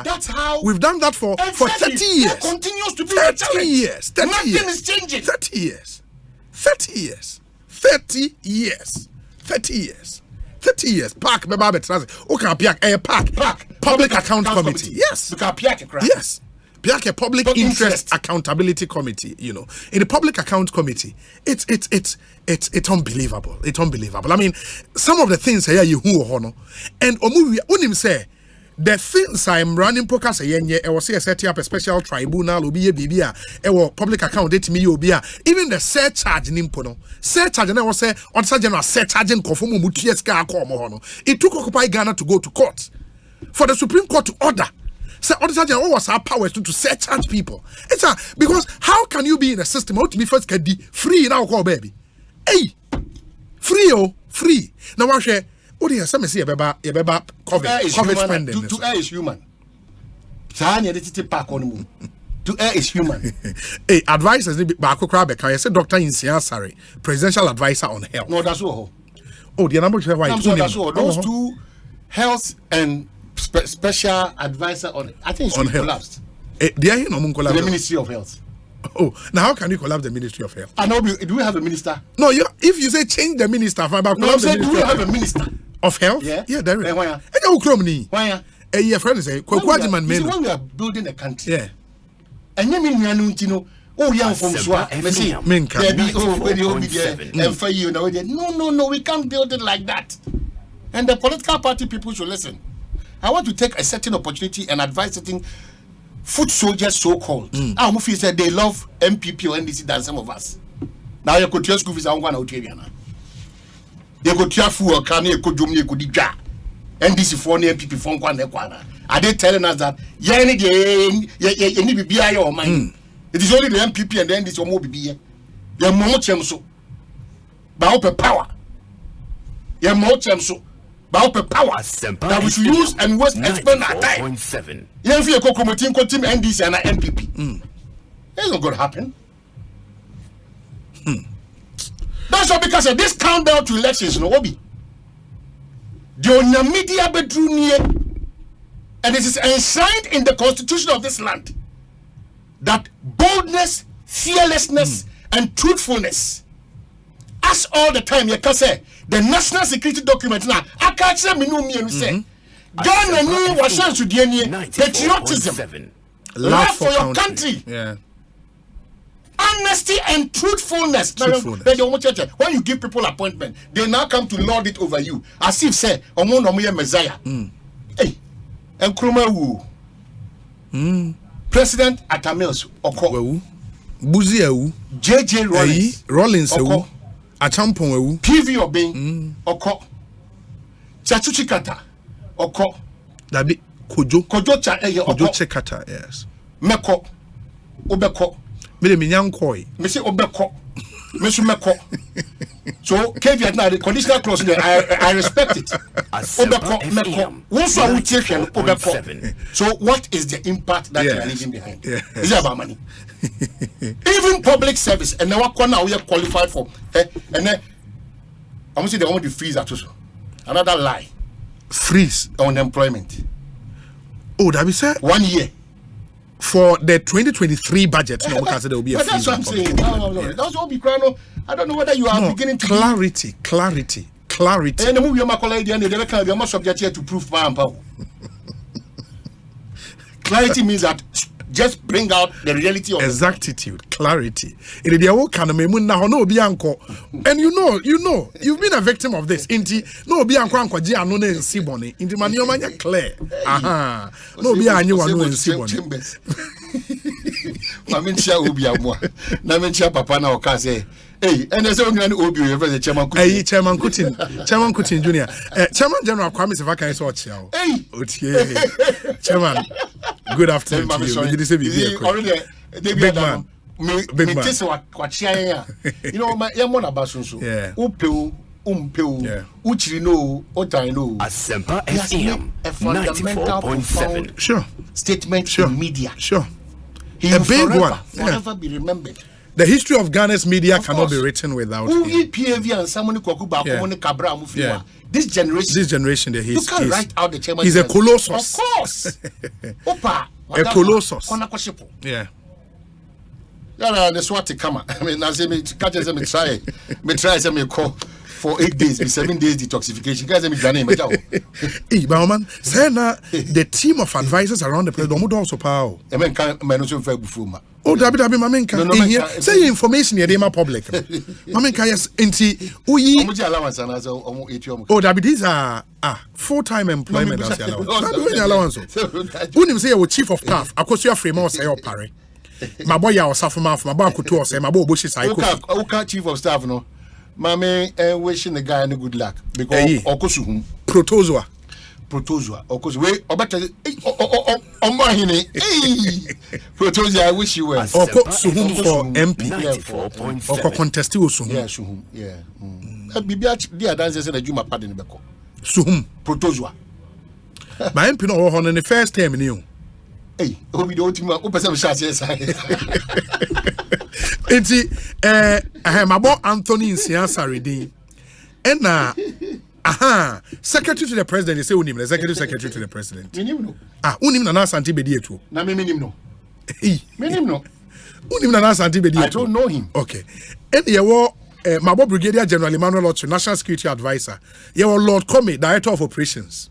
that's how we've done that for 30 years. That continues to be 30 years. 30 Nothing years. is changing. 30 years. 30 years. 30 years. 30 years. 30 years. Park Public Account Committee. Yes. Yes. PTA Public Interest Accountability Committee, in the Public Account Committee, it's unbelievable. It's unbelievable. I mean, some of the things here you who and unim say the things I'm running podcast I was set up a special tribunal obi bibia public account date me obia even the surcharge nimpono surcharge and I was say Auditor General surcharging conform mutueska call it took Occupy Ghana to go to court for the Supreme Court to order. So Auditor General was our powers to surcharge people. It's because how can you be in a system how to be first can be free now call baby? Hey, free. Now what share? What do you say? Me COVID spending. To air is human. To air is human. Hey, advisors ni baako kra be kan. I said Dr. Insia Sari, presidential advisor on health. No, that's all. Oh, the number is white. That's all. Those two health and special advisor on, I think it's collapsed. The Ministry of Health. Oh, now how can you collapse the Ministry of Health? I know. Do we have a minister? No, if you say change the minister, do we have a minister of health? Yeah, there is. Why? Your friend say, when we are building a country. Yeah. And you mean oh yeah, from No, we can't build it like that. And the political party people should listen. I want to take a certain opportunity and advise certain foot soldiers, so-called. Mufi said they love MPP or NDC than some of us. Now you could just go with someone out here. They could try for can you could do me could ja. NDC for MPP for one. Are they telling us that you need to be your mind? It is only the MPP and the NDC or more be you're more chemso. But power. You're more chemso. Power that we should use and waste expend our time. If you go team NDC and MPP, it's not going to happen. That's all because of this countdown to elections. No, Obi. The media bedroom near, and it is enshrined in the constitution of this land that boldness, fearlessness, and truthfulness. As all the time, you can say the national security document now. I can't say me no me say. Ghana ni was to the patriotism, love for your country, honesty and truthfulness. When you give people appointment, they now come to lord it over you, as if say omo no me Messiah. Hey, and Nkrumah wu. President Atamils Oko. Buzi ewu. JJ Rollins ewu. Achampon ewu. PV Obin Oko. Chachuchi Kata Oko. Dabi Kojo Chekata, yes. Meko Obeko. Me de minyankoi. Me say Obeko. Mesumeko. So caveat now the conditional clause there, I respect it. Obeko. So what is the impact that you are leaving behind? Is it about money? Even public service and now we are qualified for and then I'm say they want to freeze that also. Another lie. Freeze on employment. Oh, that be said 1 year. For the 2023 budget, no, because there will be a freeze. That's what I'm saying. No. That's what we cry. I don't know whether you are beginning to clarity. And the movie they can be subject here to prove clarity means that just bring out the reality of exactitude, clarity. It is your kind of no be anko. And you know, you've been a victim of this. Inti no be anko anko ji anu na nsiboni. Inti mani omanya clear. Aha. No be anyi wanu nsiboni. Mami ntia obi amwa. Na me ntia papa na oka say, "Hey, and there's only an obi we the chairman Kutin." Hey, Chairman Kutin Junior. Chairman General Kwame Sefaka is what you. Hey. Otie. Chairman. Good afternoon to you. Did you say big man? Big man. You know, my yamon abasunso. Yeah. Upeu, uchiri no, otai no. Asempa FM 94.7. Sure. Statement in media. Sure. He A big one. Forever be remembered. The history of Ghana's media cannot be written without him. PAV and someone Kabra. This generation, you can't write out the chairman. He's a colossus. Of course. Opa. A colossus. Yeah. Yeah, that's what to come. I mean, I say me try. Me try say me call for 8 days, 7 days detoxification. Guys, me done Hey, Bauman, say na the team of advisors around the place don't also power. I mean, can also fair before. Oh, Dabi, Mamenka. Say information here, they are public. Mamenka, yes, inti uyi. Oh, Dabi, these are full-time employment as allowance. Unim say you chief of staff. Akosua you frame say you pare. My boy ya osafuma, my boy kutu say my boy oboshi say. Okay, chief of staff no. Mame wishing the guy any good luck because okosuhum protozoa. Okosu we obata omahine protozoa I wish you well. Okosuhum for MP. Oko contest osuhum. Yeah, suhum. Yeah. Bibia dia dance say na juma pade ne beko. Suhum Protozoa. My MP no ho on the first term ni o. Hey, obi do ultima o pese me share say. Enti mabo Anthony Nsiansaredi ena secretary to the president you say unim the executive secretary to the president Minim no unim na Asante bedi etu na minim no unim na Asante bedi etu I don't know him. Okay, and ye wo mabo Brigadier General Emmanuel Ocho, National Security Advisor. Ye wo Lord Comey, Director of Operations.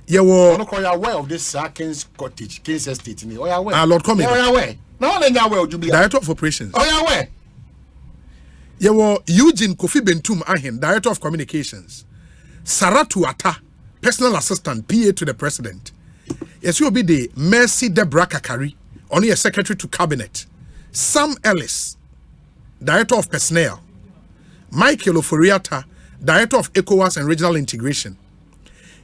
Ye wo no call aware of this King's Cottage, King's Estate ni. Oya aware. Lord Comey. Oya aware. No one aware Jubilee. Director of Operations. Oya aware. Ye wo Eugene Kofi Bentum Ahin, Director of Communications. Saratu Ata, Personal Assistant, PA to the President. Yes, you will be the Mercy Deborah Kakari, only a Secretary to Cabinet. Sam Ellis, Director of Personnel. Michael Oforiata, Director of ECOWAS and Regional Integration.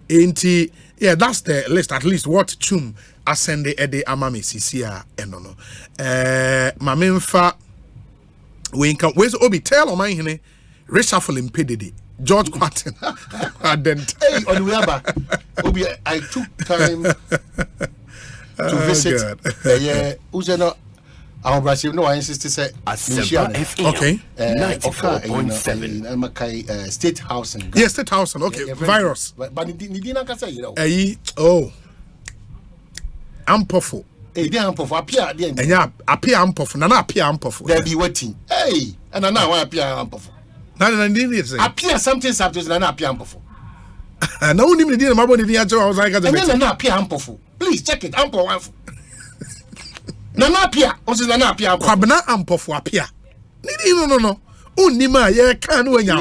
Yeah, that's the list, at least what Chum Ascende Ede Amami Sisia Enono. Mamemfa Winka, where's Obi? Tell on my hene, reshuffle impeded. George Quatten. Hey, on the other, Obi, I took time to visit. Yeah, Uzeno. Our Brazil, no, I insist to say, okay, 94.7. State House and yes, State House and okay, virus. But Nidina can say, you know, Ampofo. They Ampofo appear, and yeah, appear Ampofo, Nana appear Ampofo. They be waiting. Hey, and I now appear Ampofo. Appear something subject and appear Ampofo. I know him did my body the answer. I was like, and then appear Ampofo. Please check it, Ampofo. Nana appear, also Nana appear. Kwabena Ampofo appear. No. Unima ye can when you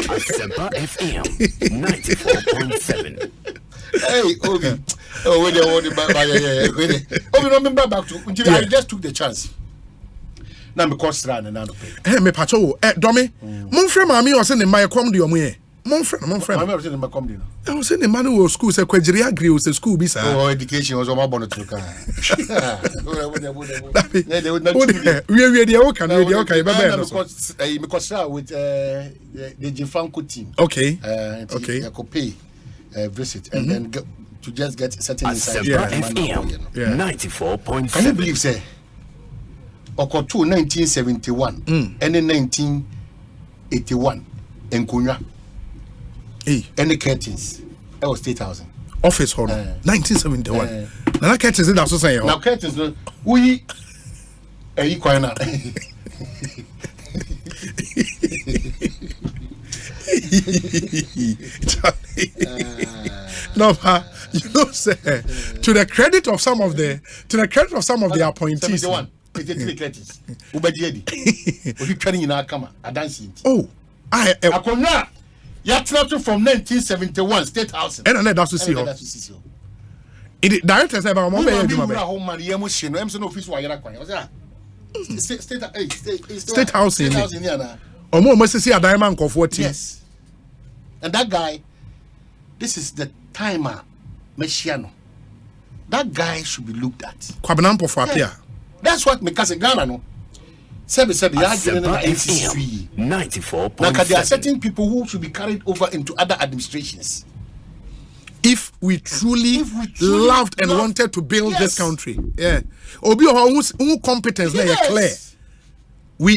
Asempa FM 94.7. Hey, Obi. Oh, when they want to buy, Obi, remember back to I just took the chance. Now because run and now pay. Hey, me pacho, Domi. Mon frère mami was in my come do your way. Mon friend. I'm saying my company. I was saying the man who was school say Kwejiri agree with the school be sir. Oh, education was my bonnet to car. We the okay because with the Jifanko team. Okay. Okay. I could pay visit and then to just get certain Asempa FM 94.7. Can you believe say Okoto 1971 and then 1981 in Kunya. And the curtains. That was State Housing. Office hall. 1971. Now that curtains is also saying. Now curtains we equal. No, you know, sir, to the credit of some of the appointees. 71. It's the curtains. Ubadiedi. We training in our camera. I dancing. Oh, Akona. You traveled from 1971 State House. And that's to see her. It director said, "I'm State House in almost see a diamond of 40. Yes. And that guy, this is the timer, Messiano. That guy should be looked at. Kwabanampo for appear. That's what Mikasa Ghana no. Sabi Asempa FM 94.7. Now, there are certain people who should be carried over into other administrations. If we truly loved and wanted to build this country, Obi whose competence is clear.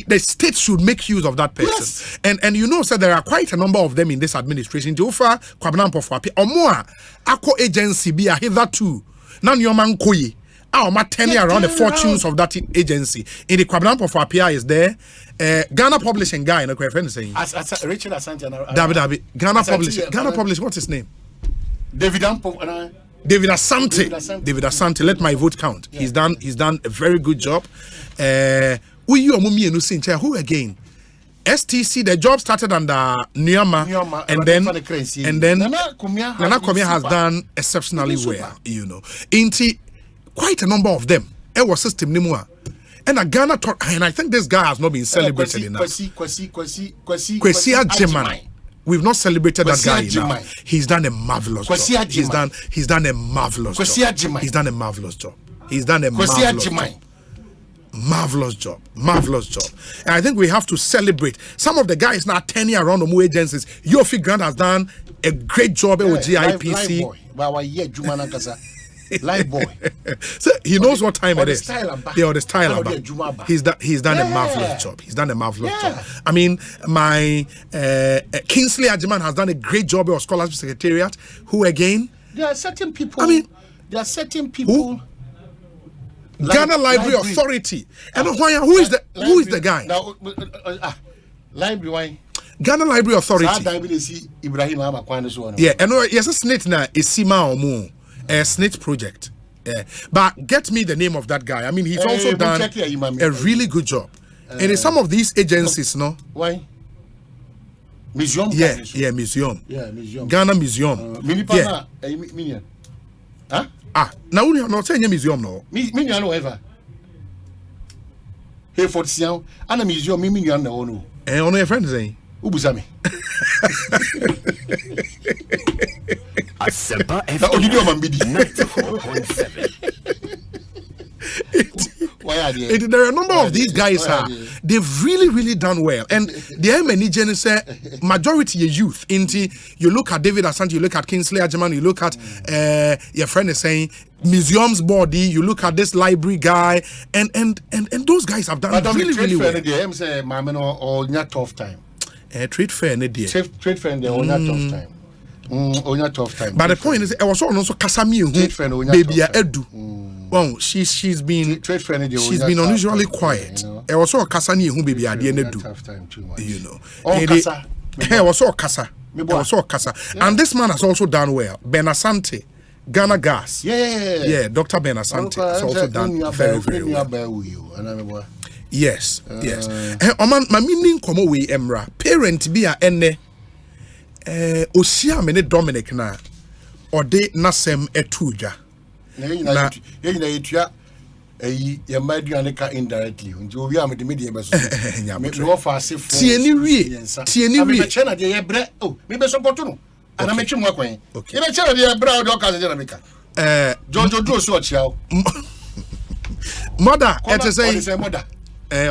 The state should make use of that person. Yes. And you know, so there are quite a number of them in this administration. Jofa Kwabanampo for appear or more. Ako agency be a hitherto. Now your man koyi. Telling around the fortunes of that agency. In the Kwabanampo for Apia is there. Ghana Publishing guy, no friend saying. Richard Asante. David. Ghana Publishing. What's his name? David Asante. David Asante. Let my vote count. Yeah. He's done a very good job. Who again? STC, the job started under Nyama, and then Nana Kumia has done exceptionally well, you know. Quite a number of them. It was system Nimua. And a Ghana and I think this guy has not been celebrated enough. Kwesi Ajeman. We've not celebrated that guy enough. He's done a marvelous job. He's done a marvelous job. He's done a marvelous job. He's done a marvelous job. Marvelous job. And I think we have to celebrate. Some of the guys now turning around the more agencies. Yofi Grant has done a great job with GIPC. Live boy. So he knows what time it is. The style He's done a marvelous job. He's done a marvelous job. I mean, my Kingsley Ajiman has done a great job of Scholarship Secretariat. Who again? There are certain people. Who? Ghana Library Authority. And who is the guy? Library. Ghana Library Authority. Yeah, and yes, a snitch na Isima Omo. A snitch project. But get me the name of that guy. I mean, he's also done a really good job. And in some of these agencies, no? Why? Museum? Yeah, museum. Ghana Museum. Huh? Now we are not saying museum, no. Minion, however. Hey, for Sian, and a museum, Minion, no. And only a friend saying, Ubusami. Asempa FM 94.7. There are a number of these guys they've really done well, and the MNE say majority is youth. You look at David Asante, you look at Kingsley Ajiman, you look at your friend is saying museums body, you look at this library guy, and those guys have done really well. Tough time. Trade fair, trade fair, tough time. Tough time. But the point is, I was also Kasami baby Edu. Well, she's been unusually quiet. I was also Kasani who baby Edu. You know, I was so Kasa. And this man has also done well. Ben Asante, Ghana Gas. Yeah. Dr. Ben Asante has also done very well. Yes. My meaning come away, Emra. Parent be a ene. Osia mene Dominic na. Or de nasem etuja. yɛma aduane ka indirectly nti owi a mede media bɛso me offer ase for tieni wie me kyɛ na de yɛbrɛ me bɛ support no ana me twem akwan me bɛ kyɛ na de yɛbrɛ o de ɔka se na meka Jojo do so ɔkyia o mother it say mother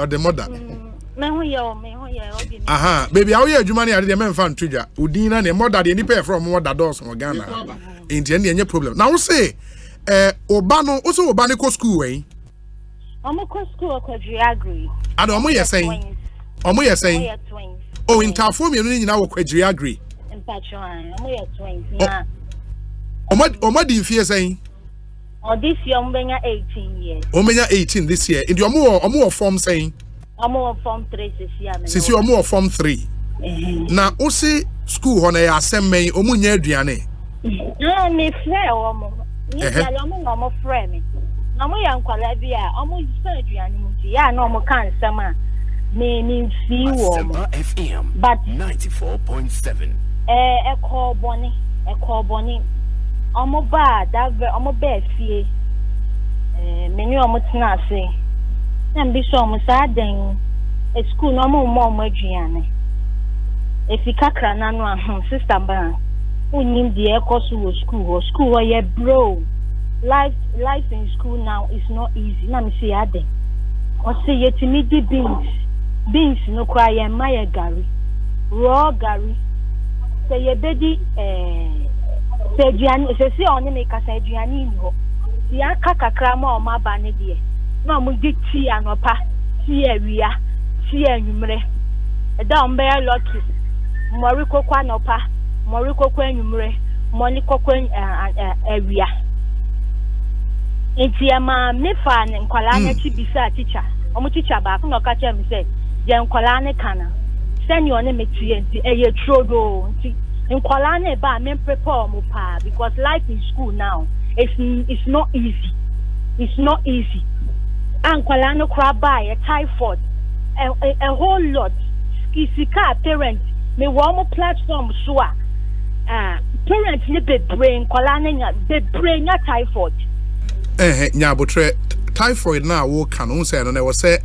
or the mother me ho ye obi aha baby how you adwuma na de me mfa ntwja udin na ne mother de nipa from mother doors mo Ghana enti any problem now say oba no o so oba ne ko school wen Omoko school Akwadri agree. And omo ye saying. Oh, in Tafo me no nyina wo Akwadri agree. In Patron, omo ye twins. Omo di fie saying. Oh, this year ombenya 18 years. Ombenya 18 this year. Ndi omo form saying. Omo form 3 this year. Sisi omo form 3. Na o se school ho na ya asemme omo nya aduane. No, me frɛ omo. Ni ya omo no omo frɛ me. Na mo ya nkwala bia omo sa aduane mu ti ya na omo kan sama me fi wo Asempa FM but 94.7 ekoboni omo ba da omo ba fie me ni omo tena ase na mbi so omo sa den school no omo aduane efika kra na no ahom sister ba unim die ekoso school ye bro. Life in school now is not easy. Na me say ade. O say yetimi di beans no kwa ye maye gari. Raw gari. Say ye bedi say aduane say oni me ka say aduane ni ho. Ya kakakra ma o ma ba ne de. Na mo di tea anopa, tea awia, tea anwumre. E da on be lucky. Mori kokwa anopa, mori kokwa anwumre, moni kokwa awia. Enti ama me fa ne nkwala na chi bisa teacher omo teacher ba ko no ka che me say je nkwala ne kana send you ne metie enti eye trodo enti nkwala ne ba me prepare mo pa because life in school now it's not easy nkwala no kra ba ye typhoid a whole lot skisika parents me wo mo platform so parents ne be brain nkwala ne nya be brain nya typhoid nyabotre typhoid na wo kan on say no na wo say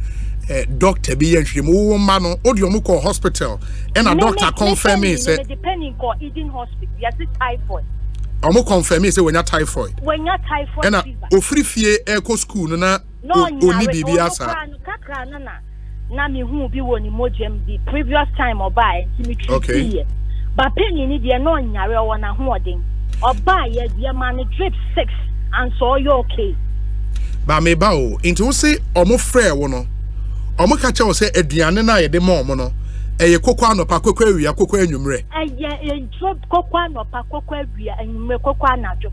doctor bi yanhwem wo ma no odi omo call hospital and a doctor confirm me say depending on Eden hospital yes it's typhoid omo confirm me say when you typhoid and ofri fie eko school no na oni bibia sa kakra na me hu bi woni mojem the previous time obai okay but penny ni de no nyare wo na hoden obai ye de man drip 6 and so you okay ba me ba o into say omo frɛ wo no omo ka che wo say aduane na ye de ma omo no eye kokwa anopa kokwa awia kokwa anwumre eye drop kokwa anopa kokwa awia anwumre kokwa anajo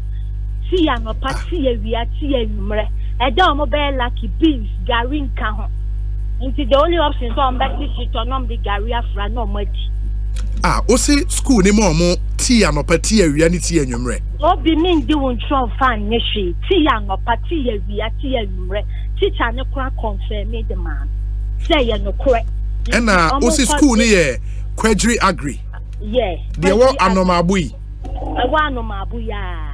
ti anopa ti awia ti anwumre e da omo be lucky beans gari nka ho into the only option so omo be sit on omo the gari afra no omo adi o say school ni mo omo ti anopa ti awia ni ti anwumre obi min di won tron fan nyehwe ti anopa ti awia ti anwumre teacher ne kra confirm me the man say ye no kre ena o say school ni ye Kwadri agree yeah de wo anomabu yi wo anomabu ya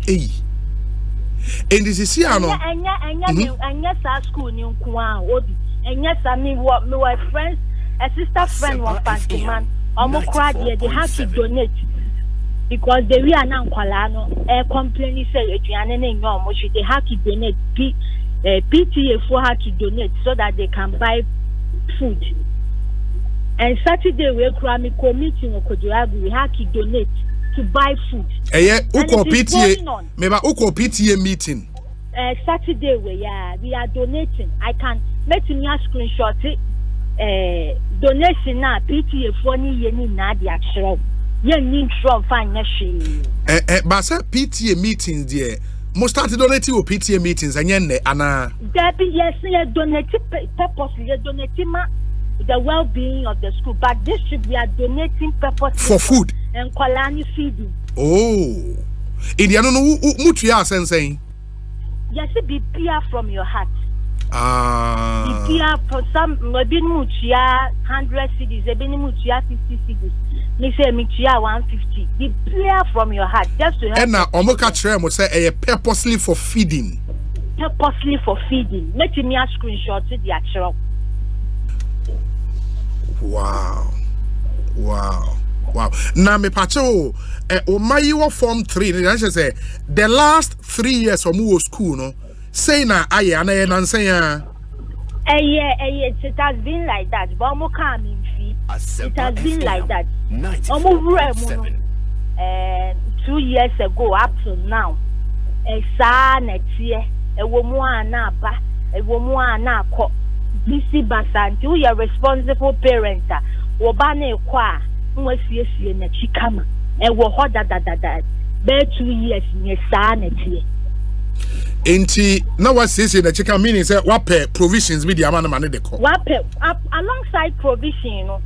and this is here no anya sa school ni nko a obi anya sa me my friends a sister friend one fancy man omo kra they have to donate because the we are now kwala no complain say aduane na nyo omo they have to donate PTA for her to donate so that they can buy food and Saturday we kra me committee Okojoagu we have to donate to buy food uko PTA meba uko PTA meeting Saturday we are donating I can make me a screenshot donation na PTA for ni ye ni na dia kire ye ni tro fan nya hwe ba say PTA meetings there mo start donating with PTA meetings anya ne ana there be yes ye donate purposely ye donate ma the well-being of the school but this should we are donating purposely for food and kwalani feeding Indiano no mutu ya sensei yes be beer from your heart Here for some maybe mutia 100 cedis, maybe mutia 50 cedis. Me say mutia 150. The prayer from your heart just to help. And now omoka chere mo say purposely for feeding. Purposely for feeding. Make me a screenshot to the actual. Wow. Now me pacho o mayiwo form 3 I say the last 3 years of mu school no say na aye na ye nan say ya it has been like that but mo come in fee it has been like that omo wura mu 2 years ago up to now sa na tie ewo mu ana ba ewo mu ana akọ bisi basanti we are responsible parent wo ba na ekọ a nwa siesie na chikama ewo ho da be 2 years nye sa na tie enti na wa siesie na chikama meaning say wape provisions be the amana man de call wape alongside provision no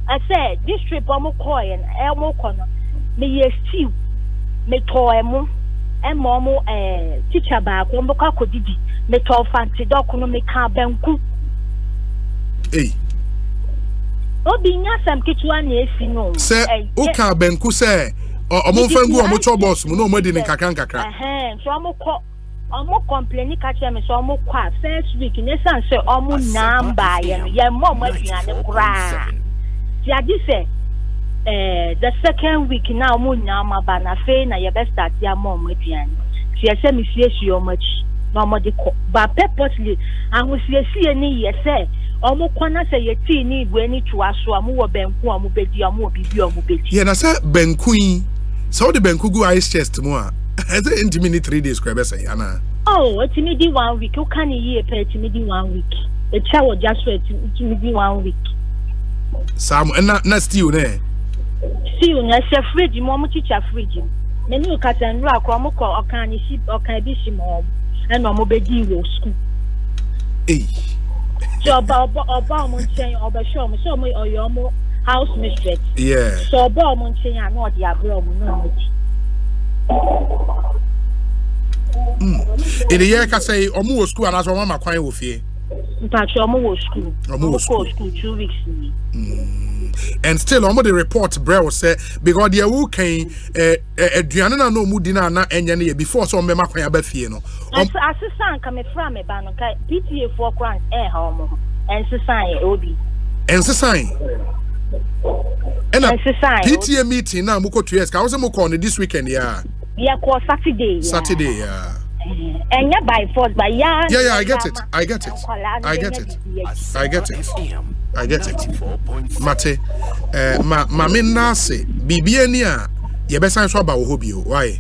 I said this trip omo call en elmo kono me ye stew me to emo mo teacher ba ko mbo ka kodidi me to fanti dok no me ka banku obi nya sam kitua na esi no say o ka banku say omo fangu omo chobos mu no mo di ni kakra so omo complain ka che me so omo kwa first week ne san say omo number ye mo aduane kura ti adi say the second week now omo nyama ba na fe na ye be start ya mo aduane ti ye say me siesie omo chi na omo de ko ba purposely ahu siesie ni ye say omo kwana say ye ti ni ibu ani tuwa so amu wo benku amu bedi amu obibi amu bedi ye na say benku yi so the benku go ice chest mu a is it intimi 3 days kwa be say ana intimi di 1 week you can ye pay intimi di 1 week e chawo just wait intimi di 1 week sam na still ne se fridge mo mo chicha fridge me ni ka tan ru akwa mo ko okan ni ship okan bi shi mo e no mo bedi wo school so oba mo chen oba show mo oyo mo house mistress so oba mo chen ya no di abro mo no mo in the year ka say omo wo school anaso mama kwan wo fie mpacho omo wo school 2 weeks and still omo the report bro say because the who can aduane na no mu di na enye na before so omo makwan aba fie no assistant ka me fra me ba no ka PTA for grant ha omo ensisan obi ensisan PTA meeting na muko 2 years ka wo say muko on this weekend call Saturday and by force by I get it mate ma nase bibia ni a ye besan so aba wo hobio why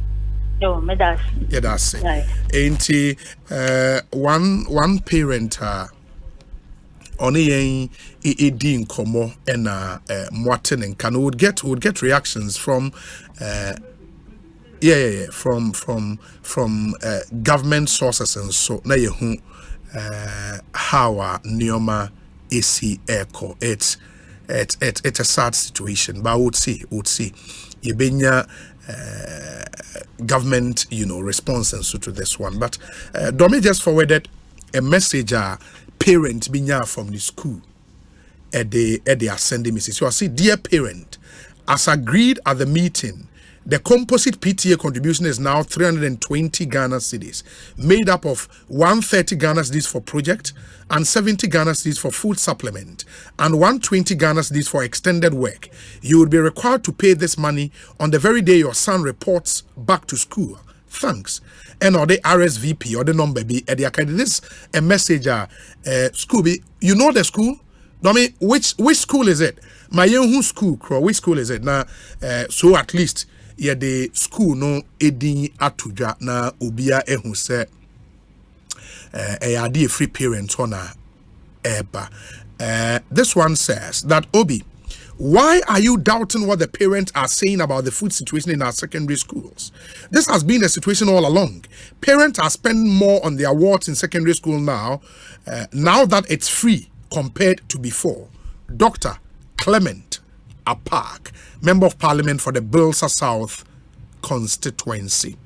no me das yeah that's enti one parent on yen edi nkomo na mwate nka no would get reactions from from government sources and so na yehu how Neoma AC echo it's a sad situation but would see yebenya government response and so to this one but Domi just forwarded a message parent binya from the school at the sending message. So I see, dear parent, as agreed at the meeting, the composite PTA contribution is now 320 Ghana cedis, made up of 130 Ghana cedis for project and 70 Ghana cedis for food supplement and 120 Ghana cedis for extended work. You will be required to pay this money on the very day your son reports back to school. Thanks. And or the RSVP or the number be at the academy. This a message school be you know the school? Domi, which school is it? My young school, which school is it? Now so at least yeah the school no edin atuja na obia ehu se ade free parents hona eba. This one says that Obi, why are you doubting what the parents are saying about the food situation in our secondary schools? This has been a situation all along. Parents are spending more on their wards in secondary school now that it's free compared to before. Dr. Clement Apark, Member of Parliament for the Bilsa South constituency,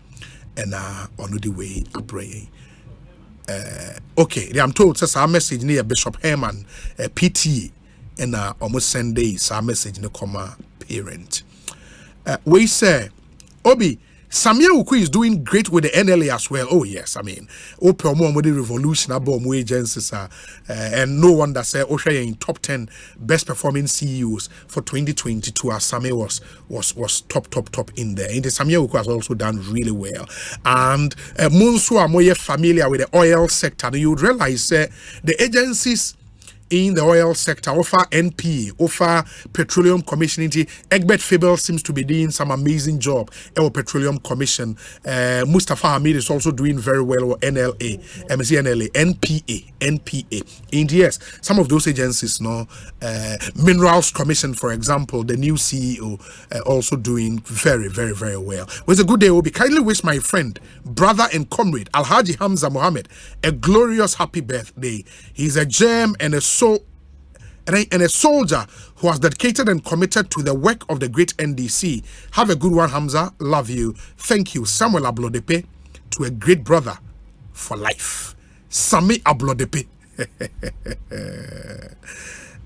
and on the way a praying. okay, I'm told says our message near Bishop Herman PTA and almost send days our message no comma parent. We say Obi Samuel Uku is doing great with the NLA as well. Oh yes, I mean, open more with the revolution about more agencies, and no wonder say Osei in top 10 best performing CEOs for 2022. As Samuel was top in there. And the Samuel Uku has also done really well. And Bonsu are more familiar with the oil sector. You would realize the agencies in the oil sector offer NPA, offer Petroleum Commission. Egbert Fable seems to be doing some amazing job at Petroleum Commission. Mustafa Hamid is also doing very well with NLA, NPA. And yes, some of those agencies, Minerals Commission, for example, the new CEO also doing very well. It was a good day, Obi. Kindly wish my friend, brother and comrade, Alhaji Hamza Mohammed, a glorious happy birthday. He's a gem and a soldier who has dedicated and committed to the work of the great NDC. Have a good one, Hamza. Love you. Thank you, Samuel Ablodepe, to a great brother for life. Sami Ablodepe.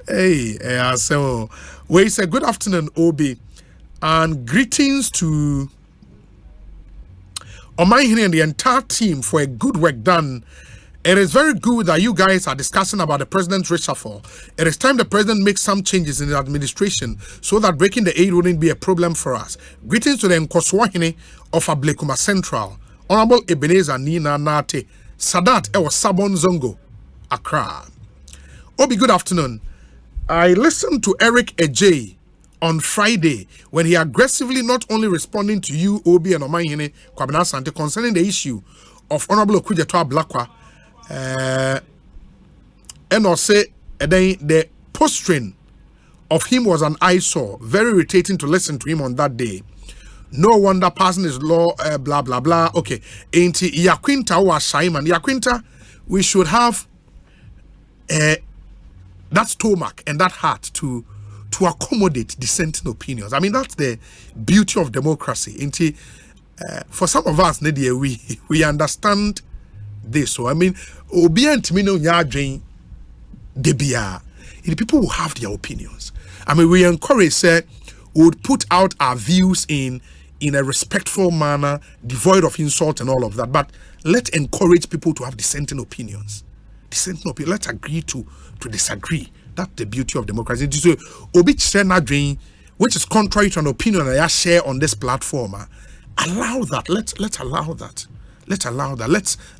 Hey, so we say good afternoon, Obi, and greetings to Omaihini and the entire team for a good work done. It is very good that you guys are discussing about the president's reshuffle. It is time the president makes some changes in the administration so that breaking the aid wouldn't be a problem for us. Greetings to the Nkoswahini of Ablekuma Central, Honorable Ebenezer Nina Nate, Sadat Ewa Sabon Zongo, Accra. Obi, good afternoon. I listened to Eric Ejay on Friday when he aggressively not only responding to you, Obi, and Omaihini Kwabena Sante concerning the issue of Honorable Okudzeto Ablakwa. And also the posturing of him was an eyesore, very irritating to listen to him on that day. No wonder passing his law, blah blah blah. Okay, ain't Yaquinta or Simon Yaquinta? We should have that stomach and that heart to accommodate dissenting opinions. I mean, that's the beauty of democracy. Ain't for some of us, Nadia, we understand this. So I mean, the people will have their opinions. I mean, we encourage we would put out our views in a respectful manner, devoid of insult and all of that. But let's encourage people to have dissenting opinions. Let's agree to disagree. That's the beauty of democracy. So, which is contrary to an opinion that I share on this platform. Allow that. Let's allow that. Let's allow that.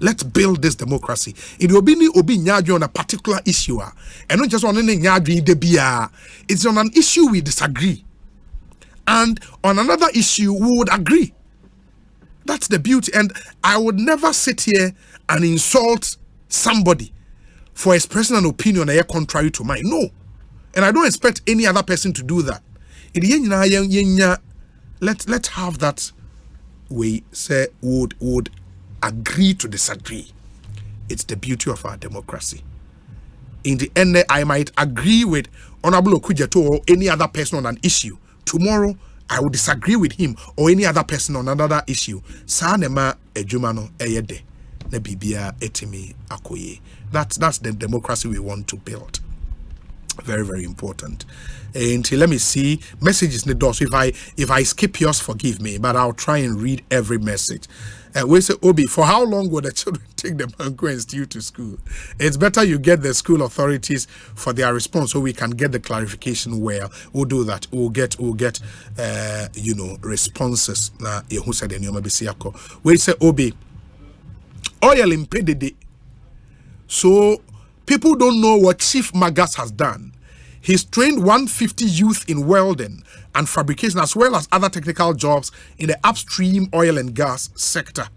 Let's build this democracy. It will be nyadwi on a particular issue, and not just on any nyadwi debia. It's on an issue we disagree, and on another issue we would agree. That's the beauty. And I would never sit here and insult somebody for expressing an opinion that is contrary to mine. No, and I don't expect any other person to do that. Let's have that. We say would agree to disagree. It's the beauty of our democracy. In the end, I might agree with Honorable Okudzeto or any other person on an issue. Tomorrow, I will disagree with him or any other person on another issue. Sanema ejumano eyede ne bibia etimi akoye. That's the democracy we want to build. Very, very important. And let me see messages in the door. So if I skip yours, forgive me, but I'll try and read every message. We say, Obi, for how long will the children take the mango and stew to school? It's better you get the school authorities for their response so we can get the clarification where we'll do that. We'll get responses. Na who said we say, Obi, oil impeded. So people don't know what Chief Magas has done. He's trained 150 youth in welding and fabrication as well as other technical jobs in the upstream oil and gas sector.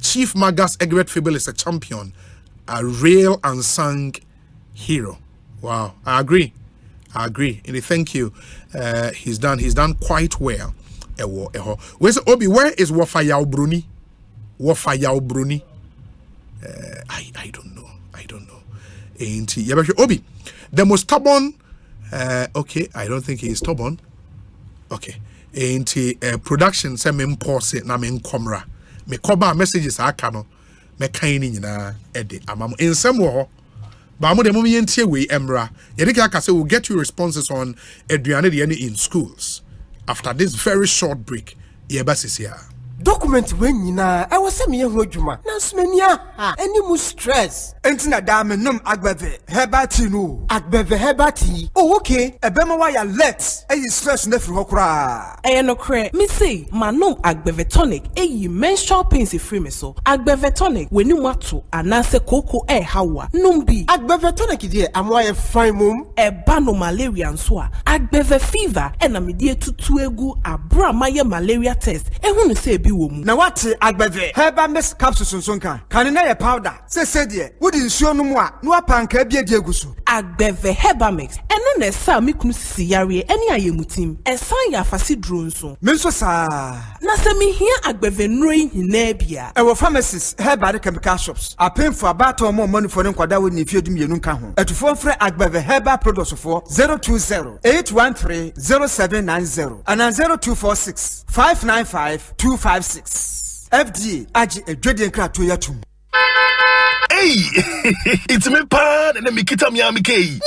Chief Magas Egbert Fable is a champion, a real unsung hero. Wow, I agree. And thank you. He's done quite well. Where's Obi? Where is Wafayao Bruni? I don't know. Ain't he? Obi, the most stubborn. Okay, I don't think he is stubborn. Okay, ain't he? Production say me pause na me komra. Me koba messages akano. mɛkan ni nyinaa ɛde amam nsɛm wɔ hɔ ba mo de mo yentie we emra yɛde ka say we'll get you responses on aduane de any in schools after this very short break yɛba sisia document when nyina I was me ho adwuma na smania any mu stress entina da me nom agbeve hebati no agbeve hebati oh okay ebema wa ya let stress na firi ho kra no kre me say manom agbeve tonic menstrual pains free me so agbeve tonic weni mu ato anase koko hawa nom bi agbeve tonic de amwa ye fine mum eba no malaria nso a agbeve fever na me de tutu egu abra maye malaria test ehunu say na wate agbeve heba miss capsules nso nka kan na ye powder se de wodi nsuo no mu a no apanka bia de eguso agbeve heba mix eno na sa me kunu sisi yare eni ayemutim esan ya afasi duro nso me nso sa na se me hia agbeve nroi hina bia ewo pharmacies heba chemical shops apenfo abato mo manufo ne nkwada wo ne fiedum yenu nka ho etufo mfre agbeve heba products for 020-813-0790 and 0246-595-256 FDA agi edwede nkrato yatum. Hey, it's me pan and me kita mi amike.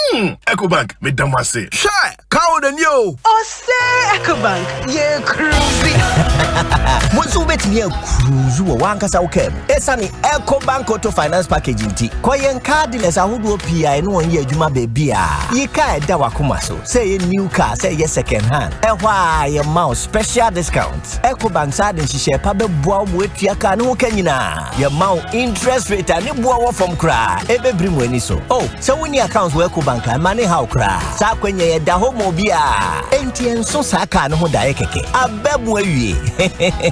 Ecobank me damase. Shy, cow the new. Osei Ecobank, ye cruisy. Bonsu bet me cruise wo wankasa ukem. Esani Ecobank auto finance package nti. Koyen cardless ahudu PI no won ye adwuma baby a. Ye ka eda wakoma so. Say ye new car, say ye second hand. Ehwa ye mouse special discount. Ecobank sa den hihye pa be boa mo etua ka no kanyina. Ye mouse interest rate ani boa from cry, ebe brim weni so. Oh, so when your accounts work bank and money how cry. Sa kwenye ye da homo bia. NTN so sa ka no ho da ekeke. Abemu awie.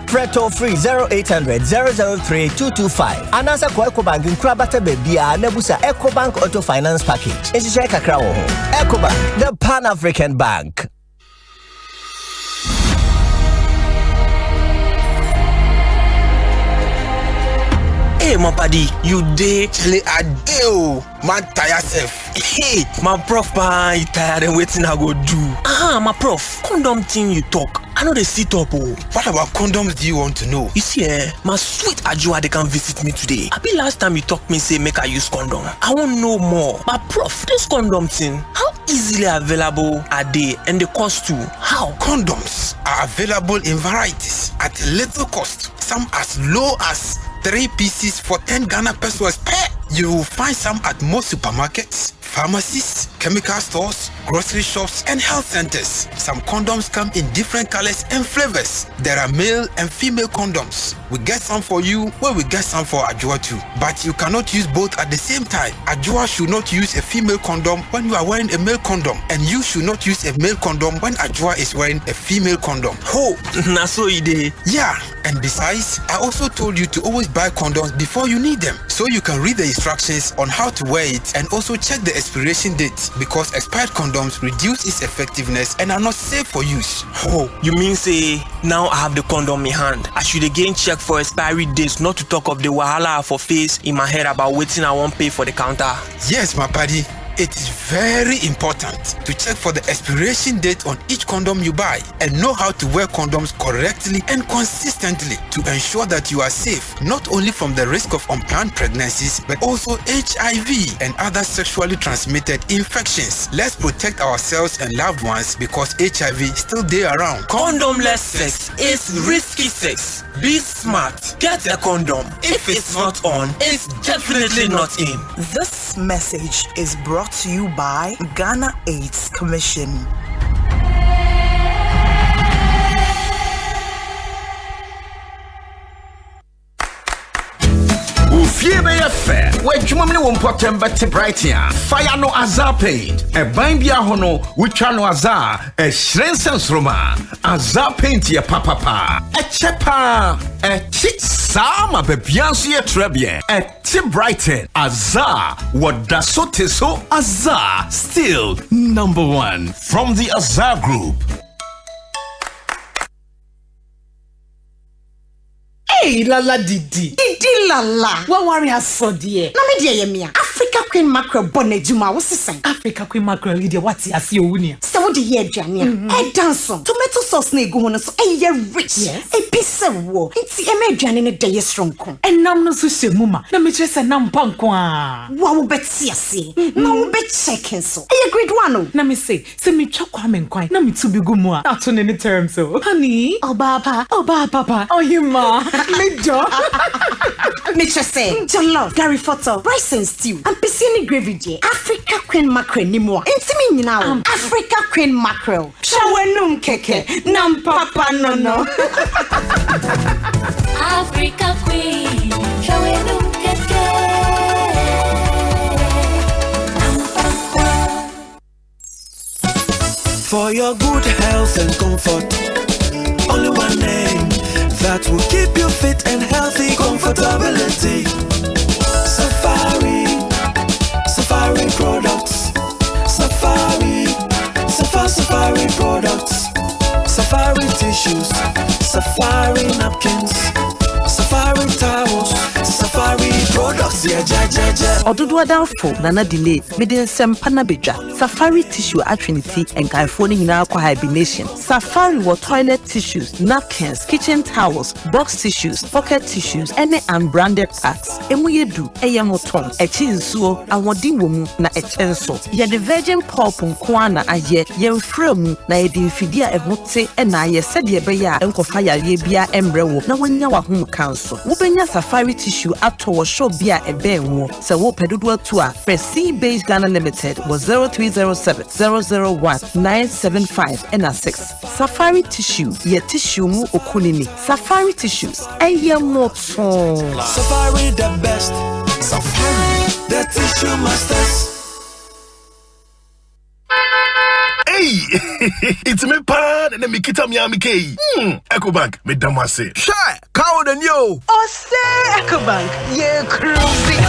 Preto free 0800-003-225. Anasa kwa Ecobank nkra bata bebia na busa Ecobank Auto Finance Package. Enshisha kakra wo ho. Ecobank, the Pan-African Bank. Hey, my buddy, you dey? Chile, I dey. Man, tire self. Hey, my prof, man, tired and waiting I go do. My prof, condom thing you talk. I know they sit up. Oh. What about condoms do you want to know? You see, my sweet Ajua, they can visit me today. I be last time you talk me say make I use condom. I want know more. But prof, this condom thing, how easily available are they and the cost too? How? Condoms are available in varieties at little cost. Some as low as 3 pieces for 10 Ghana pesos per. You will find some at most supermarkets, pharmacies, chemical stores, grocery shops, and health centers. Some condoms come in different colors and flavors. There are male and female condoms. We get some for you, well, we get some for Ajua too. But you cannot use both at the same time. Ajua should not use a female condom when you are wearing a male condom. And you should not use a male condom when Ajua is wearing a female condom. Oh, na so ide. Yeah, and besides, I also told you to always buy condoms before you need them. So you can read the instructions on how to wear it and also check the expiration date, because expired condoms reduce its effectiveness and are not safe for use. Oh, you mean say now I have the condom in hand, I should again check for expiry dates, not to talk of the wahala for face in my head about waiting I won't pay for the counter? Yes, my buddy. It is very important to check for the expiration date on each condom you buy and know how to wear condoms correctly and consistently to ensure that you are safe, not only from the risk of unplanned pregnancies, but also HIV and other sexually transmitted infections. Let's protect ourselves and loved ones, because HIV still there around. Condomless sex is risky sex. Be smart. Get a condom. If it's not on, it's definitely not in. This message is brought to you by Ghana AIDS Commission. Fie be ye fair. We dwuma me won potem bet bright here. Fire no azar paint. E ban bia ho no we twa no azar. E hyiren sensroma. Azar paint ye papa. E chepa. E chi sama be bianso ye trebie. E ti brighten. Azar wada so te so azar still #1 from the Azar Group. Hey, lala didi lala. What worry has so dear? Na me dear yemia. Africa Queen Mackerel Bonejuma was the same. Africa Queen Mackerel, Lydia, what's your Sionia? So the year, Jania. Danson, tomato sauce, nego, so a year rich. Yes. A piece of war. It's a major in a day strong. And nam no sushi, mumma. No, me just a nam punkwa. Wow, bet see. No bet second so. A great one. Let me say me chokwam and quite. No, me to be good more. Not on any term so. Honey, oh, papa, oh, you ma. Me jaw. Me just say, Jollof, Gary Photo, rice and stew, and piscine gravy. Africa Queen Mackerel ni more. Intimate now. Africa Queen Mackerel. Shawenum keke. Nam papa no. Africa Queen. Shawenum keke. For your good health and comfort, only one name that will keep you fit and healthy. Comfortability. Safari products. Safari products. Safari tissues. Safari napkins. Safari towels. Safari products. Yeah. Odudu Adamfo Nana delay. Midin Sempana Beja. Safari tissue at Trinity and California in our hibernation. Safari were toilet tissues, napkins, kitchen towels, box tissues, pocket tissues, any unbranded packs. Emuyedu, Eyamoton, Echinsuo, Awodimu, na Echenso. Ya the virgin pulp Kwana aye, ye fremu, na edinfidia emote, and na ye said ye beya, Enkofaya yebia embrewo, na wenya wahum council. Wubenya Safari tissue at to show bia a benwo, so wo pedudwa tua, Presi Base Ghana Limited was 0307 001 975 and 6. Safari tissue, ye tissue mu okunini. Safari tissues, eye moton. Safari the best. Safari the tissue masters. Hey, it's me pan and me kita Miami K. Ecobank, me damase. Shy, cow than you. Osei Ecobank, ye cruising.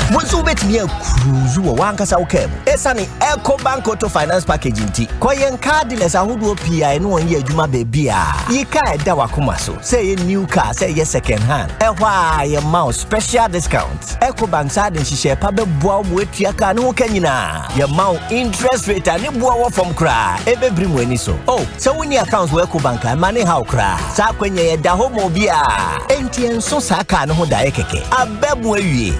Bonsu bet me a cruise wanka sa ukem. Esani Ecobank Auto Finance Package inti. Koyen card dealers ahudu PI no one year juma baby ah. Ye ka da wakuma so. Say new car, say ye second hand. Ehwa ye mouse special discount. Ecobank side shishe pa be boa wetua ka no kenyina. Ye mount interest rate ani boa from cry. Ebe bring weni so. Oh, so when your accounts work bank money how cry. Sa kwenye ye da homo bia. Enti enso sa ka no ho da ekeke. Abebu ewie.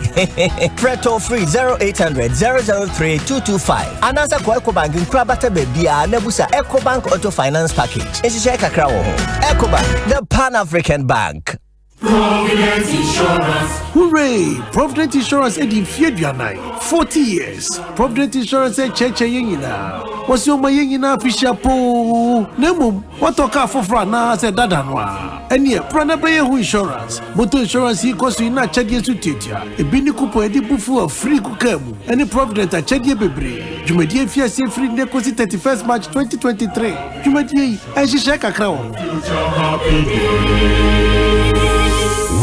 Preto free 0800 003 225. Anasa kwa Ecobank nkrabata bebia nebusa Ecobank Auto Finance Package. Enshishe kakra wo ho. Ecobank, the Pan-African Bank. Provident Insurance. Hooray! Provident Insurance edi Fiedwanai. 40 years. Provident Insurance cheche yengina. Was your mayengina fisher po. Nemum, what oka for frana said dadanwa. And ye, Pranabe insurance. Motor insurance he cost you not check to teacher. A bini kupo edi bufu of free kukemu. Any Provident a check ye bebre. Jumedie Fiasi free necosi 31st March 2023. Jumedie, and she shake a crown.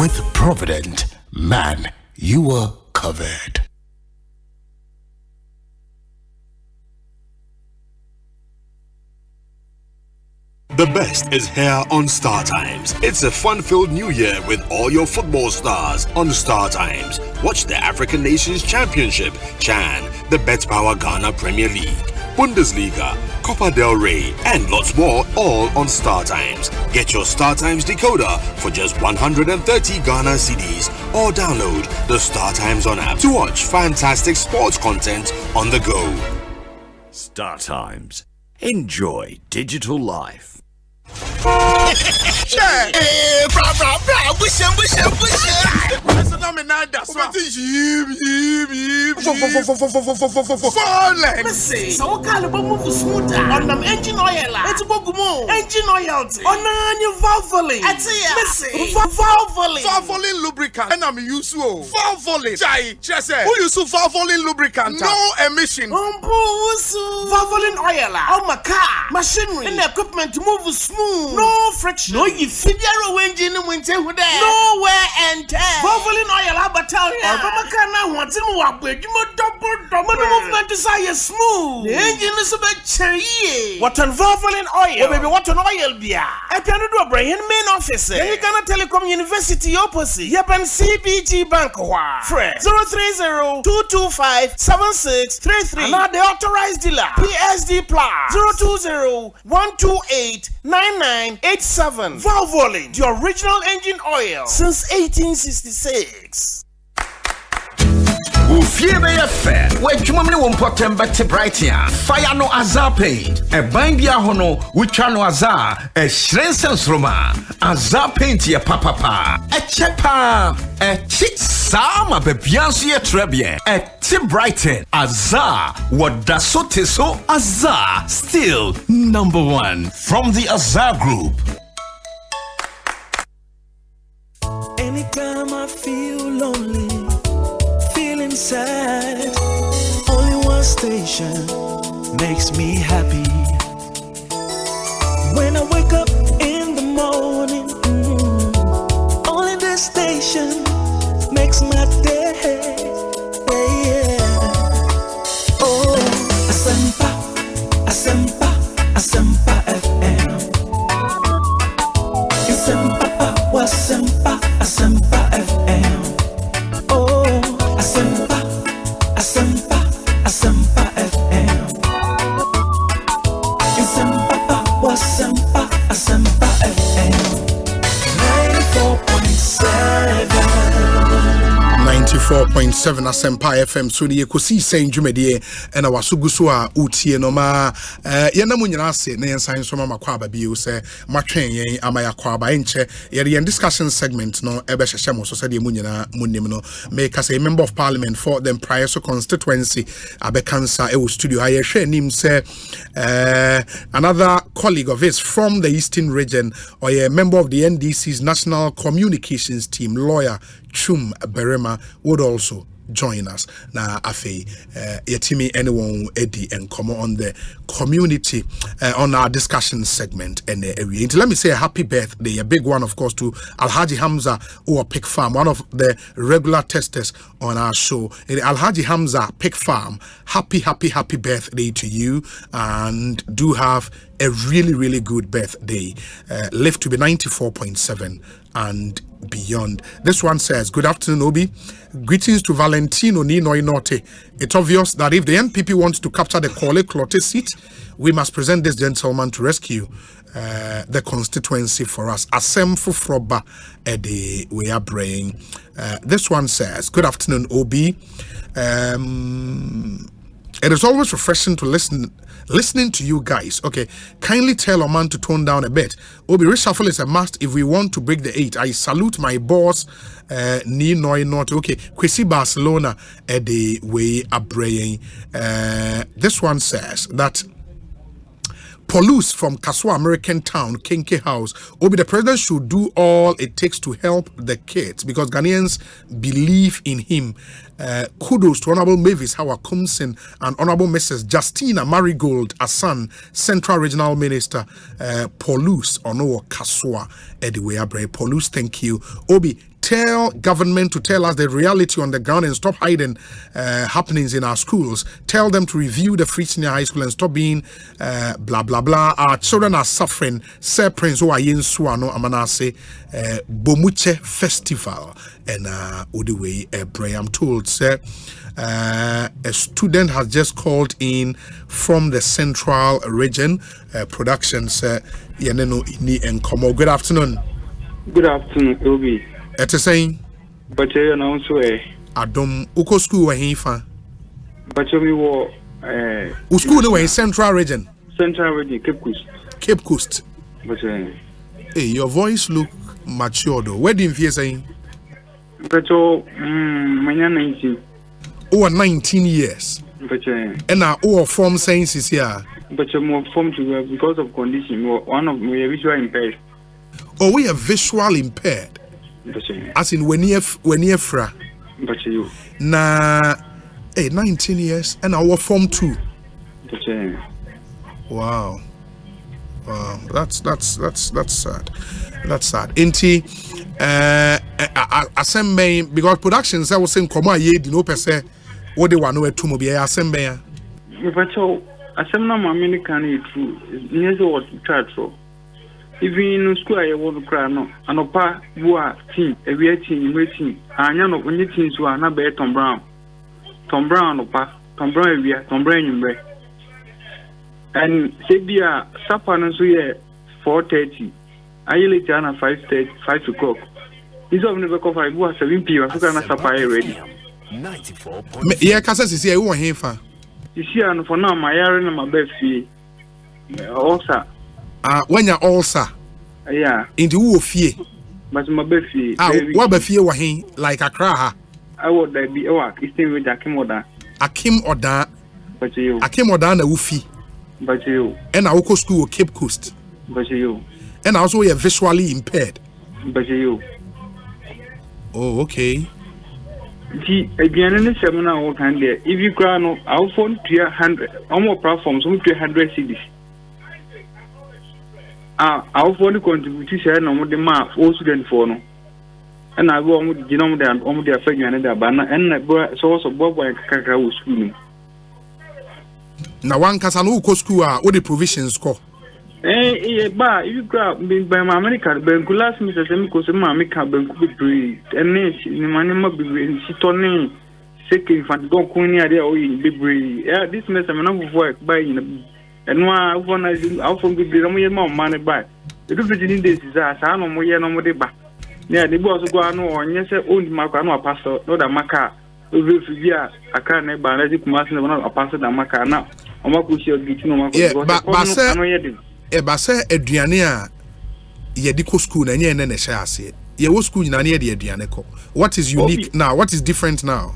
With Provident, man, you were covered. The best is here on Star Times. It's a fun-filled new year with all your football stars on Star Times. Watch the African Nations Championship, CHAN, the Bet Power Ghana Premier League, Bundesliga, Copa del Rey, and lots more, all on Star Times. Get your Star Times decoder for just 130 Ghana cedis or download the Star Times on app to watch fantastic sports content on the go. Star Times. Enjoy digital life. So what kind of move smoother on them engine oil? It's a book engine oil on new Valvoline. Valvoline lubricant. And I'm used to Valvoline. Chai, Chese. Who use Valvoline lubricant? No emission. Valvoline oil. Oh my car, machinery, and equipment to move smooth. No friction. No you figure engine when say who there nowhere and Valvoline oil Abatalia Bamakana wants him up with you double movement to say smooth. The engine is a bit cherry. What on Valvoline oil? Baby, what on oil beer? I can do a brain main office. Then you gonna Telecom University opposite. Yep, and CBG Bank. Fred 030-225-7633. Now the authorized dealer. PSD Plus 020-128-9987. Valvoline, the original engine oil since 1866. Ufiebe ya fair. We chumamni wompotem bete bright ya. Fire no azar paint. E bambia hono. Wicha no azar. E shrensens roma. Azar paint ya papa. E chepa. E chik sama bebiansu ye trebien. E ti brighten. Azar. Wada sote so. Azar. Still number one. From the Azar Group. Anytime I feel lonely, sad, only one station makes me happy. When I wake up in the morning, only this station makes my day. Yeah. Oh, Asempa, Asempa, Asempa FM. Asempa, Asempa, Asempa FM. Oh, Asempa, Asempa, Asempa FM. Asempa, Asempa FM. 94.7 Asempa FM. So the Ekosiisen dwumedie and our suguso a utie no ma yena mu nyina ase na yensan so ma kwaba bio se matwen yen amaya kwaba enche ye discussion segment no ebe hyehye mo so se de mu nyina munim no make as a member of parliament for them prior so constituency abekansa e studio ha ye hwe nim se another colleague of his from the eastern region or a member of the NDC's national communications team, lawyer Chum Berema, would also join us. Now, Afe, yetimi anyone Eddie and come on the community on our discussion segment and area. Let me say a happy birthday, a big one, of course, to Alhaji Hamza or Pig Farm, one of the regular testers on our show. Alhaji Hamza Pig Farm, happy birthday to you, and do have a really good birthday. Live to be 94.7 and beyond. This one says, good afternoon, Obi. Greetings to Valentino Nino Inote. It's obvious that if the NPP wants to capture the Kole Klote seat, we must present this gentleman to rescue the constituency for us. Asemfo Froba Ede we are praying. This one says, good afternoon, Obi. It is always refreshing to listening to you guys. Okay, kindly tell Oman to tone down a bit. Obi, reshuffle is a must if we want to break the 8. I salute my boss, Ni Noi Not. Okay, Kwesi Barcelona, the way abraying. This one says that Paulus from Kaswa American Town, Kinky House. Obi, the president should do all it takes to help the kids because Ghanaians believe in him. Kudos to Honorable Mavis Howard Kumsin and Honorable Mrs. Justina Marigold Asan, Central Regional Minister, Paulus Ono Kaswa Ediwe. Paulus, thank you. Obi, tell government to tell us the reality on the ground and stop hiding happenings in our schools. Tell them to review the Free Senior High School and stop being blah blah blah. Our children are suffering. Sir Prince Owayen Suano Amanase Bomuche Festival and Udiwe Bray. I'm told, sir, a student has just called in from the Central Region Productions. Yeneno Ini and Komo. Good afternoon. Good afternoon, Obi. Ete saying, but you know, so Adom Uko school where he fa. But you were school no way Central Region. Central Region, Cape Coast. Cape Coast. But hey, your voice look mature though. Where do you feel saying? But you, 19. Oh, 19 years. But and now all form saying is here. But you're more form to because of condition. One of me visual impaired. Oh, we are visual impaired. As in when you fra. But you. Na 19 years and our form 2. But wow. That's sad. That's sad. Inti Asemba because productions I was saying come on ye di no pese what they want no etu mo bia Asemba. If I tell Asemna mamini can it true near the what church so. Even in school I want to cry no anopa boa team every team waiting anya no only teams who are na be Tom Brown opa Tom Brown we Tom Brown nyumbe and say bia sapa no so ye 4:30 ayi later na 5:30 5 o'clock this of never go 5 boa 7 p.m. so na sapa ready 94. Yeah kasa sisi e wo hefa sisi an for now my yare na my be fie also when you ulcer. Yeah. Into who fie. But my baby. What be fie wahin like Accra? I would be work. It's still with Akim Oda. Akim Oda. But you. Akim Oda na ufi. But you. And I go school Cape Coast. But you. And also you're visually impaired. But you. Oh, okay. See, again in the seminar what can there. If you cry no, I'll phone 300 more platforms, 300 cities. Our phone contribution no the map all student for no. And I go on with the number and on the affair and the banner and source of Bob and Kakao school. Now one Casano co school what the provisions call. If you grab by my America, Bengulas, Mr. Semicos, Mamma, Benku, and in Manima, she told me, second, if go Kunia, they are in Bibri. This mess of enough work by and one I from the money back. The difference this is a son of Moya no more back. Yeah, the boss go on, yes, own Macano pastor, not a maca. Via a can never let it master a pastor than Macana. Or Macushio Gitino. Yeah, but say aduane a ye diko school na nye ne hye ase ye wo school na ne ye aduane ko what is unique now what is different now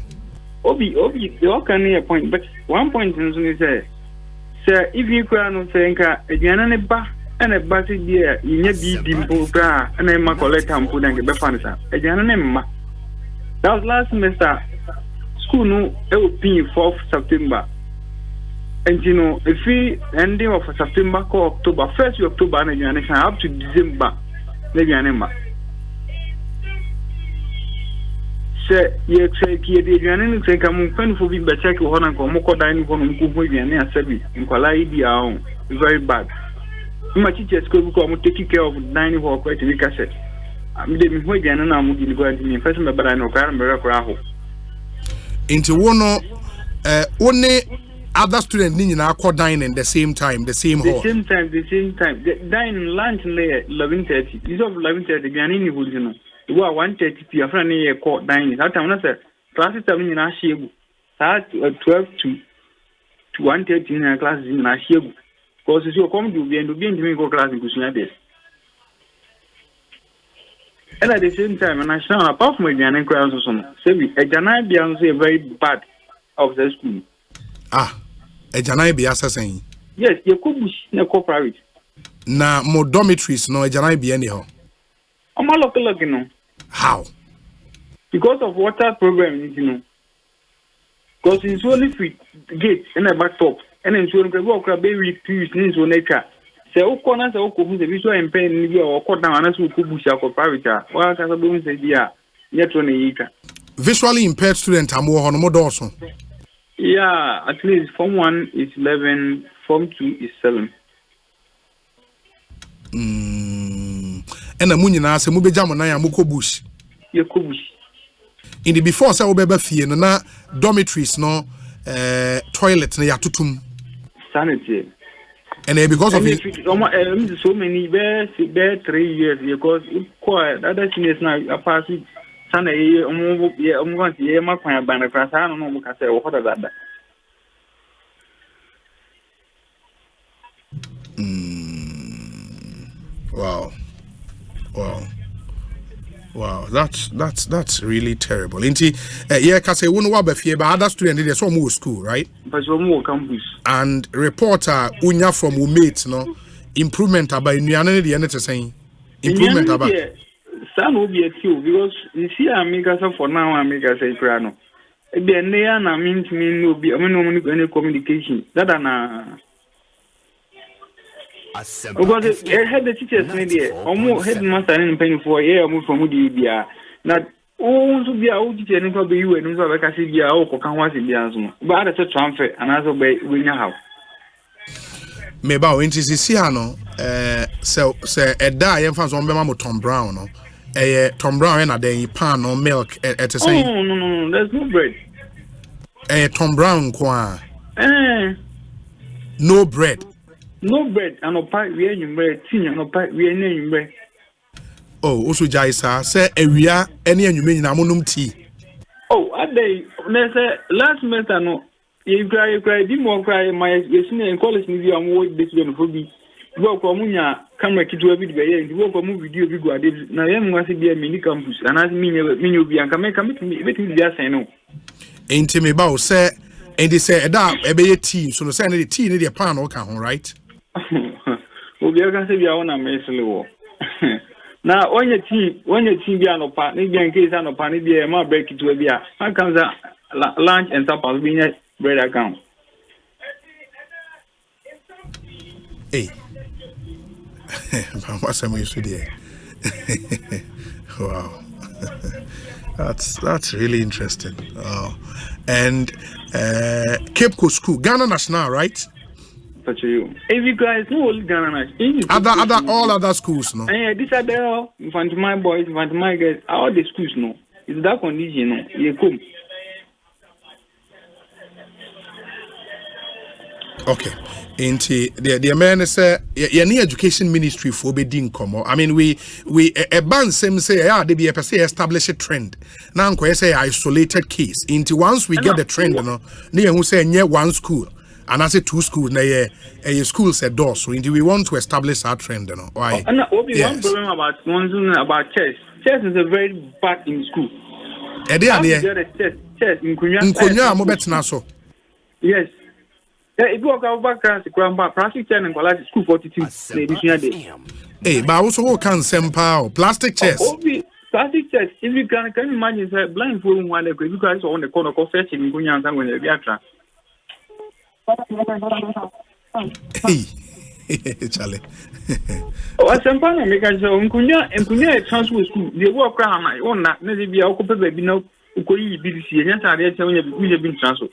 obi you can hear point but one point is say if you can no say nka aduane ne ba na ba se dia ye bi mpo bra na ma collect ampo na be fan sa aduane ne mma that was last semester school no e open 4th September. And you know, if we ending of September or October, 1st October, and up to December, maybe an emma. Say, you say, you say, come for being better to Honor Comoko dining from Kubu and Sebi in Kuala very bad. My teachers could come taking care of dining for quite a week. I said, I'm the Miguel and I'm going to be first, but I know Karam into one only. Other students need to dining the same time, the same hall. The same time. Dining lunch late 11:30. This of 11:30. We are in the you are 1:30 p.m. Friend here call dining. That time I said classes are in Ashiegu. Start 12 to 1:30 in classes in Ashiegu. Because you come to be in go class in Kusunya days. And at the same time, and I saw apart from the dining crowds or something. Say a Janai Beyonce very bad of the school. A janai be assassin. Yes, you could be private. Na more dormitories no a janai be anyhow. I'm a local, you know. How? Because of water program, you know. Because it's only free gate and a back top, and then you can walk a baby to use in nature. Say, oh, corners or the visual and pen or cut down as we could push out for private. Well, as a boom said, yeah, yet on a year. Visually impaired student are more on more also. Yeah, at least Form 1 is 11, Form 2 is 7. And the moon na se mube jam na ya muko bush. In the before say obeba fie no na dormitories no toilet na yatutum. Sanity. And because of it so many there 3 years because quite other seniors now are passing. Sana ye omo ye makwan ban na krasa no mo ka say wo hoda dada. Wow, that's really terrible. Inti yeah ka say wonu wa ba fie ba other student dey so mo school, right? But so mo campus. And reporter unya from wo mate no improvement about nuane dey na te saying improvement about That will be a few because you see, Amiga for now, Amiga say, Prano. Again, they are not mean to me, no be any communication. That Because head the teachers media almost headmaster and penny for a year move from Mudia. Not all to be out teacher and probably you and like I said, yeah, or can once in the answer. But that's a transfer and as obey we know. Maybe our interest is here, no. So, a die and fans on Bema Tom Brown, no. Tom Brown and a day pan or milk at the same. Oh, no, there's no bread. Tom Brown, qua. No bread. No bread, and no pie, we ain't bread, tea, and no pie, we ain't bread. Oh, also, Jaisa, say, we are any and you mean ammonium tea. Oh, a day, there's a last semester, no. You cry, did more cry, my senior in college, maybe I'm working this one for me. Work on Munya, camera kit to a video, and work on movie video, you go at it. Now, I am going to be a mini campus, and as me, you be and come make me, just say no. Ain't me about, say, and they say, a be a team, so no send the tea in the pan or can, right? Well, we are going to be on a mess. Now, when your team be on a part, maybe in case I'm a pan, be a more break it to a beer. How comes that lunch and supper being a bread account? Hey, what's the way today? Wow, that's really interesting. Oh, and Cape Coast School, Ghana National, right? But you, if you guys know all Ghana National, all other schools, no. This are there. In front of my boys, in front of my girls, all the schools, no. It's that condition, no. You come. Okay. Into the man say any education ministry for be dinkomo. I mean we a ban same say they be a per se establish a trend. Now I say isolated case. Into once we get the trend, no, near who say near one school and I say two schools na a school said door. So into we want to establish our trend, no. Why? And one problem about chess. Chess is a very bad in school. Chess in Kunya mo betina so. Yes. If you walk out back class, grandpa, plastic chair and college school 42 day. Hey, but also can Asempa plastic chairs. Plastic chairs. If you can imagine, say blindfold one day, you guys on the corner of fetching in Gunya and when they get Hey, Charlie. Oh, Asempa, make us on Gunya and Gunya transfer school. They walk around my own, not maybe I'll copy baby no Ukoi BDC, and yes, I did tell you we have been transferred.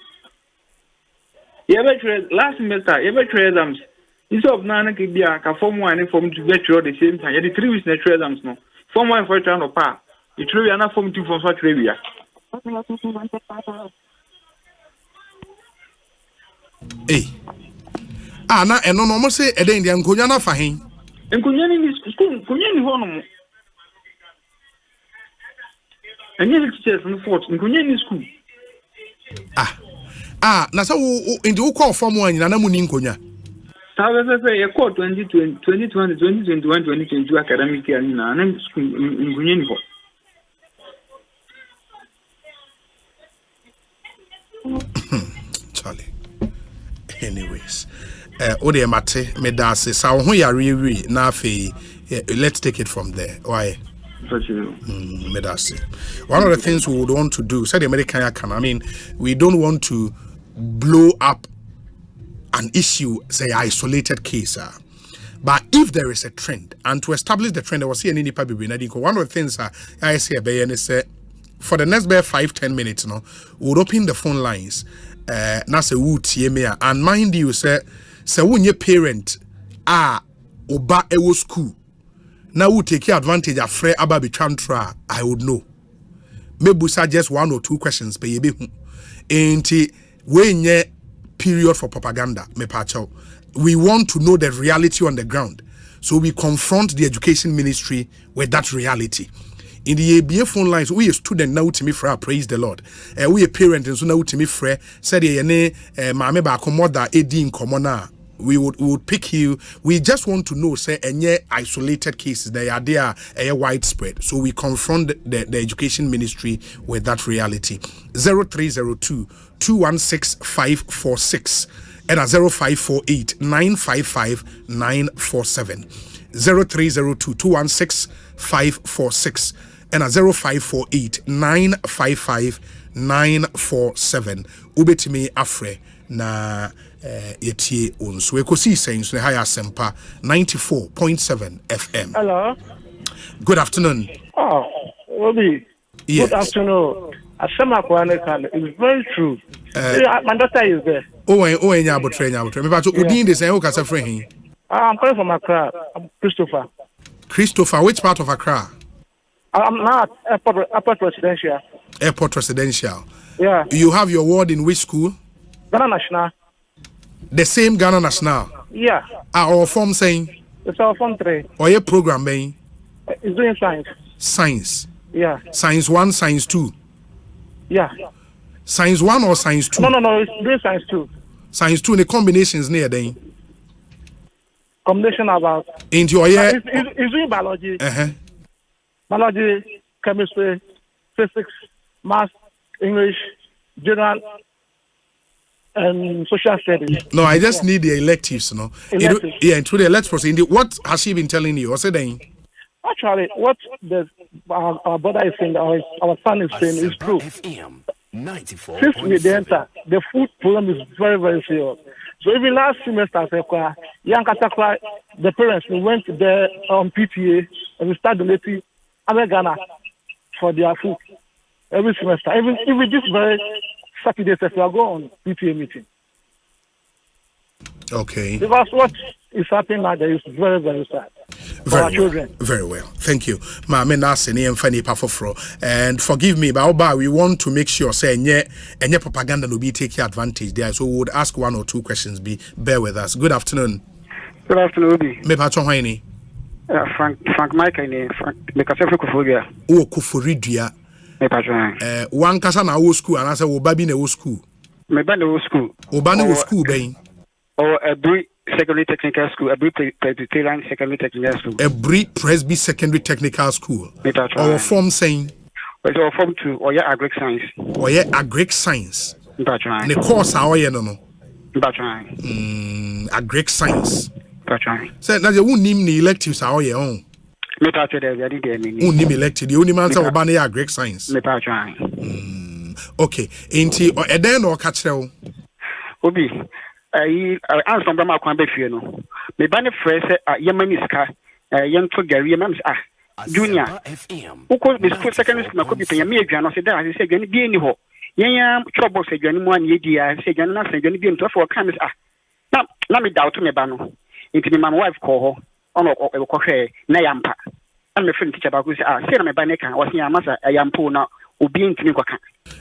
Last semester, exams. Instead of Nana Kibia, form 1 and form 2 get through the same time. You had 3 weeks natural exams, no. Form 1 for a round of par. You threw another form 2 from such area. Hey. Now, and no more say a day in the Anguana for him. And Kunyani is school, Kunyani Honor. And yes, teachers and forts in Kunyani school. Na so in the call form 1 na mu ninkonya. Say a call 2020, 2020, 2021, 2022 academic year na school in Kunyani ho. Charlie. Anyways, ode mate me da se sa ho ya rewi na afi let's take it from there. Why? One of the things we would want to do, said the American can. I mean, we don't want to blow up an issue, say isolated case. But if there is a trend, and to establish the trend, I was seeing one of the things I say is for the next 5-10 minutes, we'll open the phone lines. And mind you, say when your parent oba ewo school. Now we take advantage of Frey Ababi Chantra, I would know. Maybe just 1 or 2 questions, baby. Ain't when ye period for propaganda, me pacho. We want to know the reality on the ground. So we confront the education ministry with that reality. In the ABA phone lines, we a student now to me for praise the Lord. We a parent and so now to me for said ye mame ba komoda edi in commona. We would pick you. We just want to know, say, any isolated cases, they are there, widespread. So we confront the education ministry with that reality. 0302-216-546 and 0548-955-947. 0302-216-546 and 0548-955-947. Ubetimi afre na Yetie Onsu Ekosiisen so high Asempa 94.7 FM. Hello. Good afternoon. Oh, Obi. Yes. Good afternoon. Asempa 94.7 is very true. My daughter is there. Nyabotre. Me bacho udin de say o kasa frɛ hin. I'm calling from Accra. I'm Christopher. Christopher, which part of Accra? I'm not Airport Residential. Airport Residential. Yeah. You have your ward in which school? Ghana National. The same Ghana National? Yeah. Our form saying? It's our form 3. Or your program being? It's doing science. Science? Yeah. Science 1, Science 2? Yeah. Science 1 or Science 2? No, it's doing Science 2. Science 2, the combinations near then? Combination about... Into your year? It's doing biology. Uh-huh. Biology, chemistry, physics, math, English, general, and social studies. No, I just need the electives, no? Electives. Into the let's what has she been telling you? What's it saying? Actually, what our brother is saying, our son is saying is true. Since we enter, the food problem is very, very serious. So even last semester, the parents went there on PTA and we started donating other Ghana for their food every semester. Even this very Saturday, we are going on PTA meeting. Okay. Because what is happening now there is very, very sad for our children. Very well. Thank you. And forgive me, but we want to make sure say any propaganda will be taking advantage there. So we would ask 1 or 2 questions. Bear with us. Good afternoon. Good afternoon, Obi. Me patron hwani? Frank Mike and Frank Mekasefo Kufuria. Oh, Kufuridua. Me patron. One kasa na wo school and I say wo baby na wo school. Me ba na wo school. Wo ba na wo school ben? Or Ebri Secondary Technical School, Ebri Presbyterian Secondary Technical School. Ebri Presby Secondary Technical School. Our form saying? It's our form 2, or yeah, Agric Science. Or yeah, Agric Science. And the course how you know? Agric Science. Say now you won't name the electives how you own. Me patron there, we did won't name elected. The only man say obana ya Agric Science. Me patron. Okay. Ain't or eden or catch them? Obi. I answer from my conversation. No, me ban fresh Yemeniska, young to Gary Yemens. Junior, who could be school secondary school, could be paying me a journal. Said that I said, going to be any ho. Yam trouble said, Johnny 1 year, I said, Johnny, going to be into for cameras. Now, let me doubt to me, Bano. Into my wife call her on a coche, Nayampa. I'm a friend teacher about who said, my baneka was near Massa, a yam pool now, who being to me.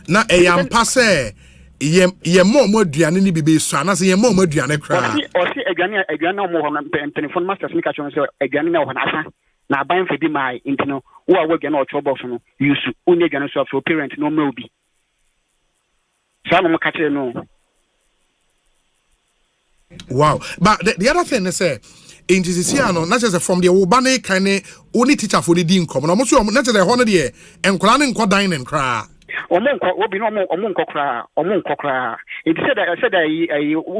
Now, a yam passe. Ye more duane ni bibe so na se ye more duane kra o si aduane mo ho na telephone masters ni ka chon so aduane na ho na asa na ban fa bi mai intino wo a wo aduane o chobo so no yusu uni aduane so for parent no ma obi so no mo ka kire no. Wow, but the other thing is say in this year no na just from the obane kan only teacher for the din come no mo so na just the hono de enkola ne nko dan ne nkra Obi no omo nkokra. It said I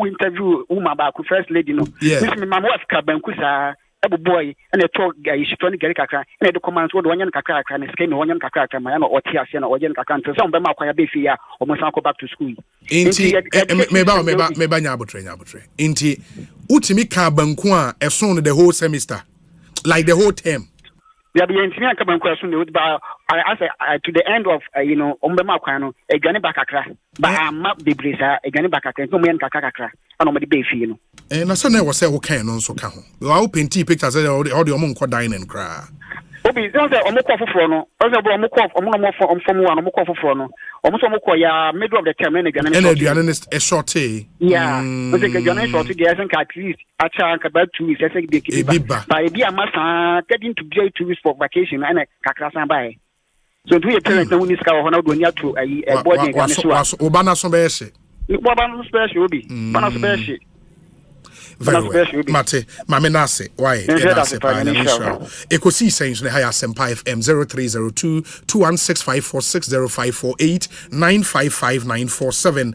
interview woman back first lady no. This me mama wife ka banku sa ebo boy and a talk she trying to get kakra and the commands what wanyan kakra and scheme wanyan kakra my no oti ase na wanyan kakra so some be ma kwaya be fia o mo san go back to school. Inti me ba nya abotre. Inti utimi ka banku a eson the whole semester like the whole term. Yeah, be intimi aka banku aso no but I say to the end of ombema kwan no aduane ba kakra ba ama bebresa aduane ba kakra no mo yan kakra ana mo de be fie no na so na wo say wo kan no nso ka ho wa painting pictures all the omo nko dining kra obi don't say omo ko foforo no o say omo ko omo no mo fom wa no mo ko foforo no omo so mo ko ya middle of the term na aduane a short yeah o say aduane short dey I think at least acha ka ba 2 weeks I think dey kiba ba e bi amasa getting to be 2 weeks for vacation and kakra san bai. So do your parents know when this car or do to a body and so Obana so be she. Obana special be. Obana special. Very well. Mate, mame nase. Why? Ekosiisen so high Asempa FM 0302 216546054 955947.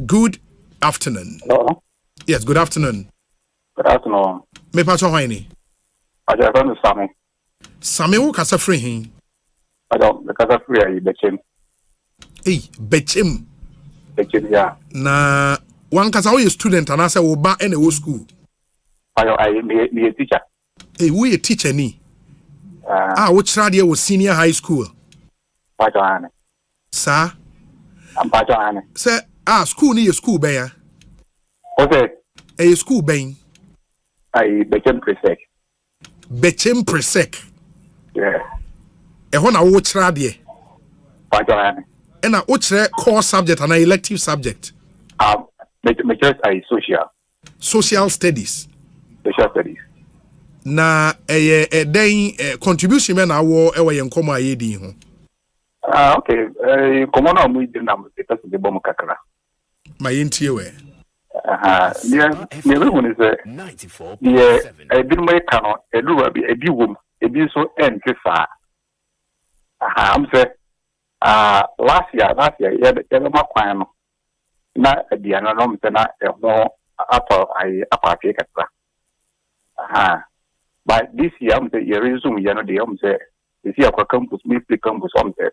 Good afternoon. Hello. Yes, good afternoon. Good afternoon. Me patron hwani? I just want to Sammy. Sammy wo kasa free hin? I don't because of free Bechem. Bechem. Bechem, yeah. Na One kasa wo student and I say wo ba any school. I me a teacher. Hey, we a teacher ni. Which radio was senior high school? Pajoane. Sir? I'm Pajoane. Sir, school ni a school bear. Okay. A school bang. I became presec. Became presec. Yeah. E hona which radio? Pajoane. And which core subject and an elective subject? My choice is social studies. Social studies. Na then contribution men awo ewe yenkomo ayedi ho. Okay. Komo na mu di na mo te pese de bom kakra. Ma yentie we. Me we woni se 94.7. Ebi mo ka no eduwa bi ebi wom ebi so ente fa. Am say last year yeah ma kwan no na abiana no mte na ho ato ai apate kakra. But this year I'm say you resume you know the say this year kwa campus me play campus say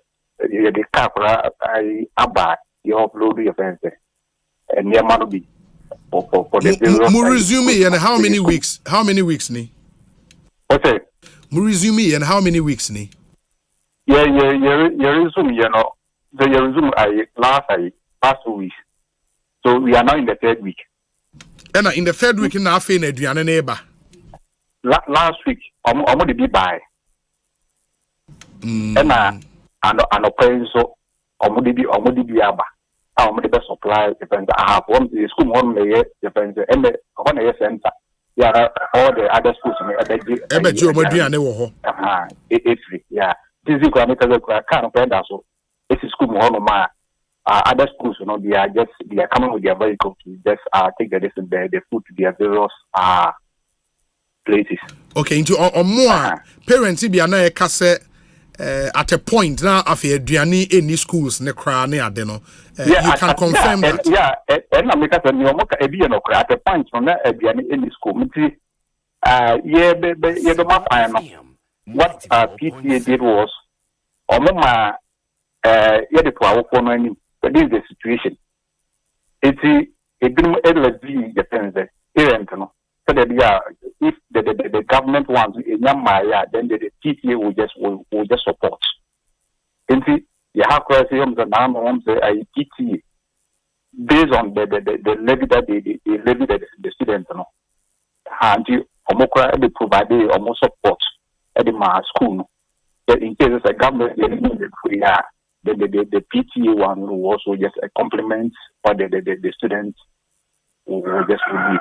you the capra I aba you upload your fence and near man be for the period mu resume and how many weeks ni okay mu resume and how many weeks ni yeah resume you know the resume last week so we are now in the third week and in the third week na afi na aduane na eba last week omo de bi buy and so omo de bi aba omo de be supply depends I have one the school one lay depends and the one lay center yeah all the other schools me ebeji omo aduane wo ho it's free yeah this is go make a kind of so it's school one ma other schools you know they are coming with their vehicle to just take the food to their various places. Okay, into more parents be na e kase at a point now after aduane any schools ne kra ne ade no you can confirm that. Yeah, and I make us no mo ka e be no kra at a point from na aduane any school mti what PTA did was omoma the to for no any but this is the situation. It's it depends parent no so that if the government wants then the PTA will just support. And see, you have to say PTA based on the levy that they levy the students, you know. And they provide almost support at the school. In case it's a government, then the PTA one will also just complement what the students will just need.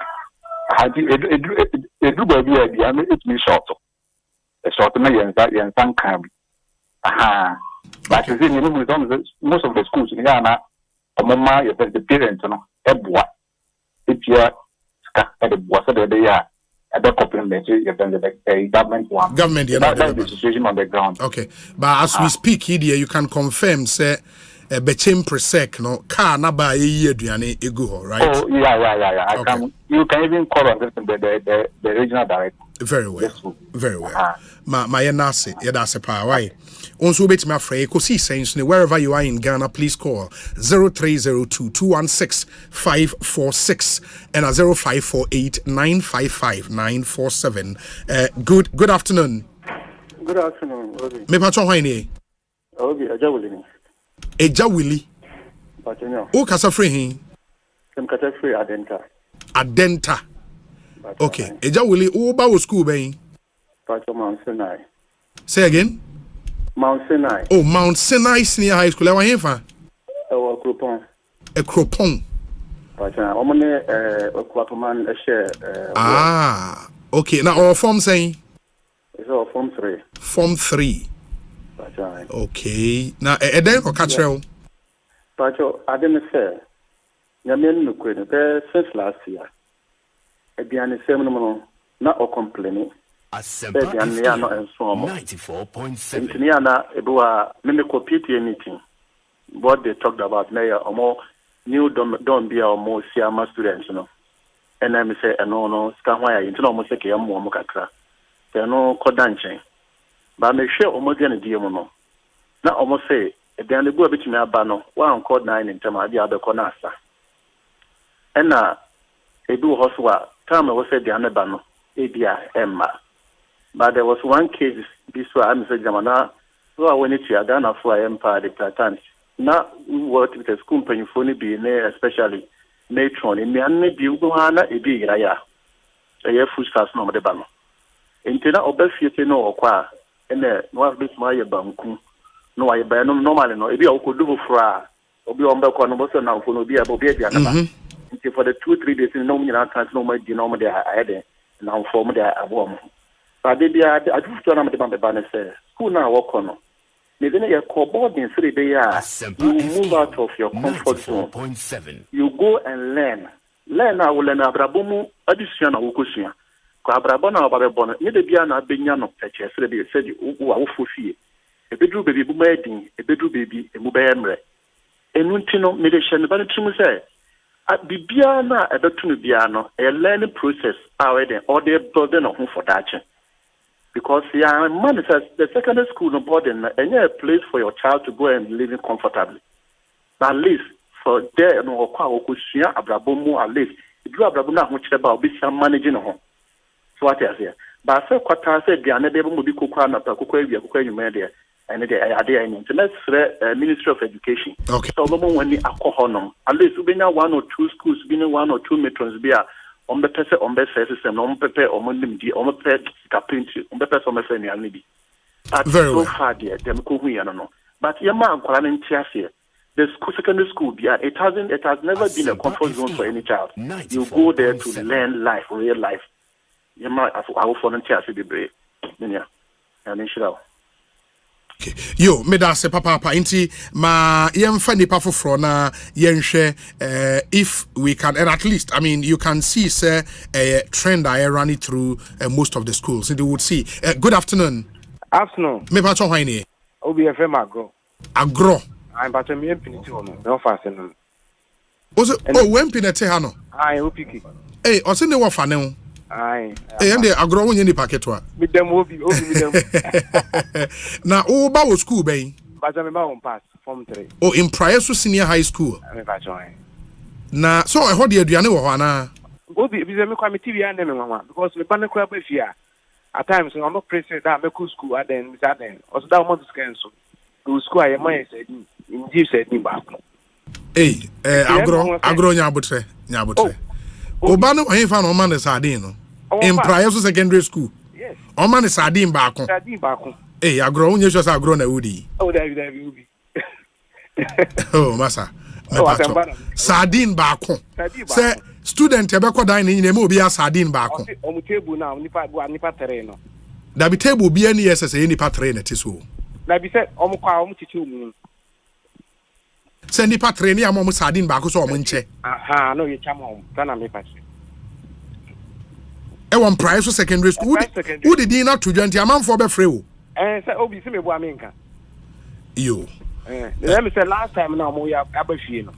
It do baby idea it me short. A short na yen san kan bi. But you see most of the schools in Ghana omoma your the parents no eboa. If you ska the boss so they are at the complement the government one. Government that's the situation on the ground. Okay. But as we speak here you can confirm say bechem presec no car na ba ye aduane egu right? Oh yeah. Okay. You can even call on the regional director. Very well. Very well. My nase yedase pa why? Also bet me afraid Ekosiisen wherever you are in Ghana please call 0302 216 546 and 0548 955 947. Good afternoon. Good afternoon, Rosie. Me patron hwan ni? Obi Ajawili. Eja Willie. O kasa free hin? Sem kasa free Adenta. Okay. Eja Willie o ba wo school ben? Pacho Mount Sinai. Say again? Mount Sinai. Oh, Mount Sinai Senior High School. Ewa hefa? Ewa Kropon. Kropon. Pacho na omone Kwapoman share okay. Now our form saying? It's all form 3. Form 3. Okay. Now, then or catch you? Pacho, I didn't say. Yamin Nuquin, since last year. Again, the same no, not all complaining. Asempa 94.7. Niana, Ebua, Mimico PTA meeting. What they talked about, Mayor, or more new don't be our more Siama students, you know. And I say, no, Scanway, into almost like a more Mokatra. There are no Kodanche. But make sure almost any demono. Now almost say, if they are the boy between our banner, 1 code 9 in Tama, the other Conasta. and do also time I was said the Anabano, ABA, Emma. But there was one case, this was I'm saying, Jamana, so I went to Ghana for Empire, the Platans. Now, we worked with a school penny phone, especially matron, in the Anne Buguana, a big raya, a year food starts no the banner. Intina obefie no okwa, and no bit my banku, no I buy no normally no, if you could do for obi ombe kwa no boso na for no be abo be dia na. For the 2-3 days, no me na trans no my denominator I had now form there abom. But they are I just to na the banner say, school now work on. Even your board in 3 days, you move out of your comfort zone. You go and learn. Learn now, learn abrabomu addition of ukusia. Abrabona ababona, ye de bia na benya no peche, said you are fufie. A bedroom baby booming, a bedroom baby, a mubemre. A nuntino medicine, but it's say. At Bibiana, a betunu biano, a learning process already, or they're building a home for that. Because the secondary school no boarding and a place for your child to go and live in comfortably. At least for there no okusia abrabomu at least if you abrabona much about be managing home. So what is here? But so kwata say the anebe mu bi kokwa na kokwa wi kokwa nyuma there and there ade any. So let's Ministry of Education. Okay. So no when the alcohol at least we been 1 or 2 schools, been 1 or 2 metrons be on the person on best system, on prepare on Monday, on prepare capinty, on the person on the maybe. Very so well. far, dear, them cool I don't know. But your man, the school, secondary school, it has never been a comfort zone for any child. You go there to learn life, real life. Your man, I will volunteer to be brave. Yeah, and inshallah. Okay. Yo, me da se papa inti ma yemfa nipa foforo na yenhwe if we can, and at least I mean you can see say a trend I run it through most of the schools. And you would see. Good afternoon. Afternoon. Me pa chon hwan Obi FM agro. Agro. I'm but me empinity ono. No fast no. Was it oh wempinete ha no? Ai opiki. Eh, o se ne wo fa ne ho. Ai. Eh, ende agro wonye ni paketwa. With them obi with them. Na o ba wo school ben? But me ba on pass form 3. Oh, in Prayesu Senior High School. Me ba join. Na so e ho de aduane wo ho ana? Obi bi me kwa me TV and me mama because me ban kwa ba fia. At times I'm not pressing that me school and then also that want to cancel. Go school I my said in give said ni ba. Agro nyabotre. Oba no hefa no man sardine no. In Prayesu Secondary School. Yes. O man sardine ba ko. Sardine ba ko. Agro unye so agro na wudi. Oh, there will be. Oh, massa. Sardine ba ko. Say student ebe ko dan ni nyina obi a sardine ba ko. On table now nipa terrain. Da bi table bi ani yes say nipa terrain na tiso. Na bi say omo chichi mu. Say nipa terrain ya mo sardine ba ko so omo nche. Aha, no ye chama na me pa. E won Prayesu Secondary School. Who did you not to join the amount for be free o? Say obi se me bo amenka. Yo. Let me say last time now mo ya abafie no.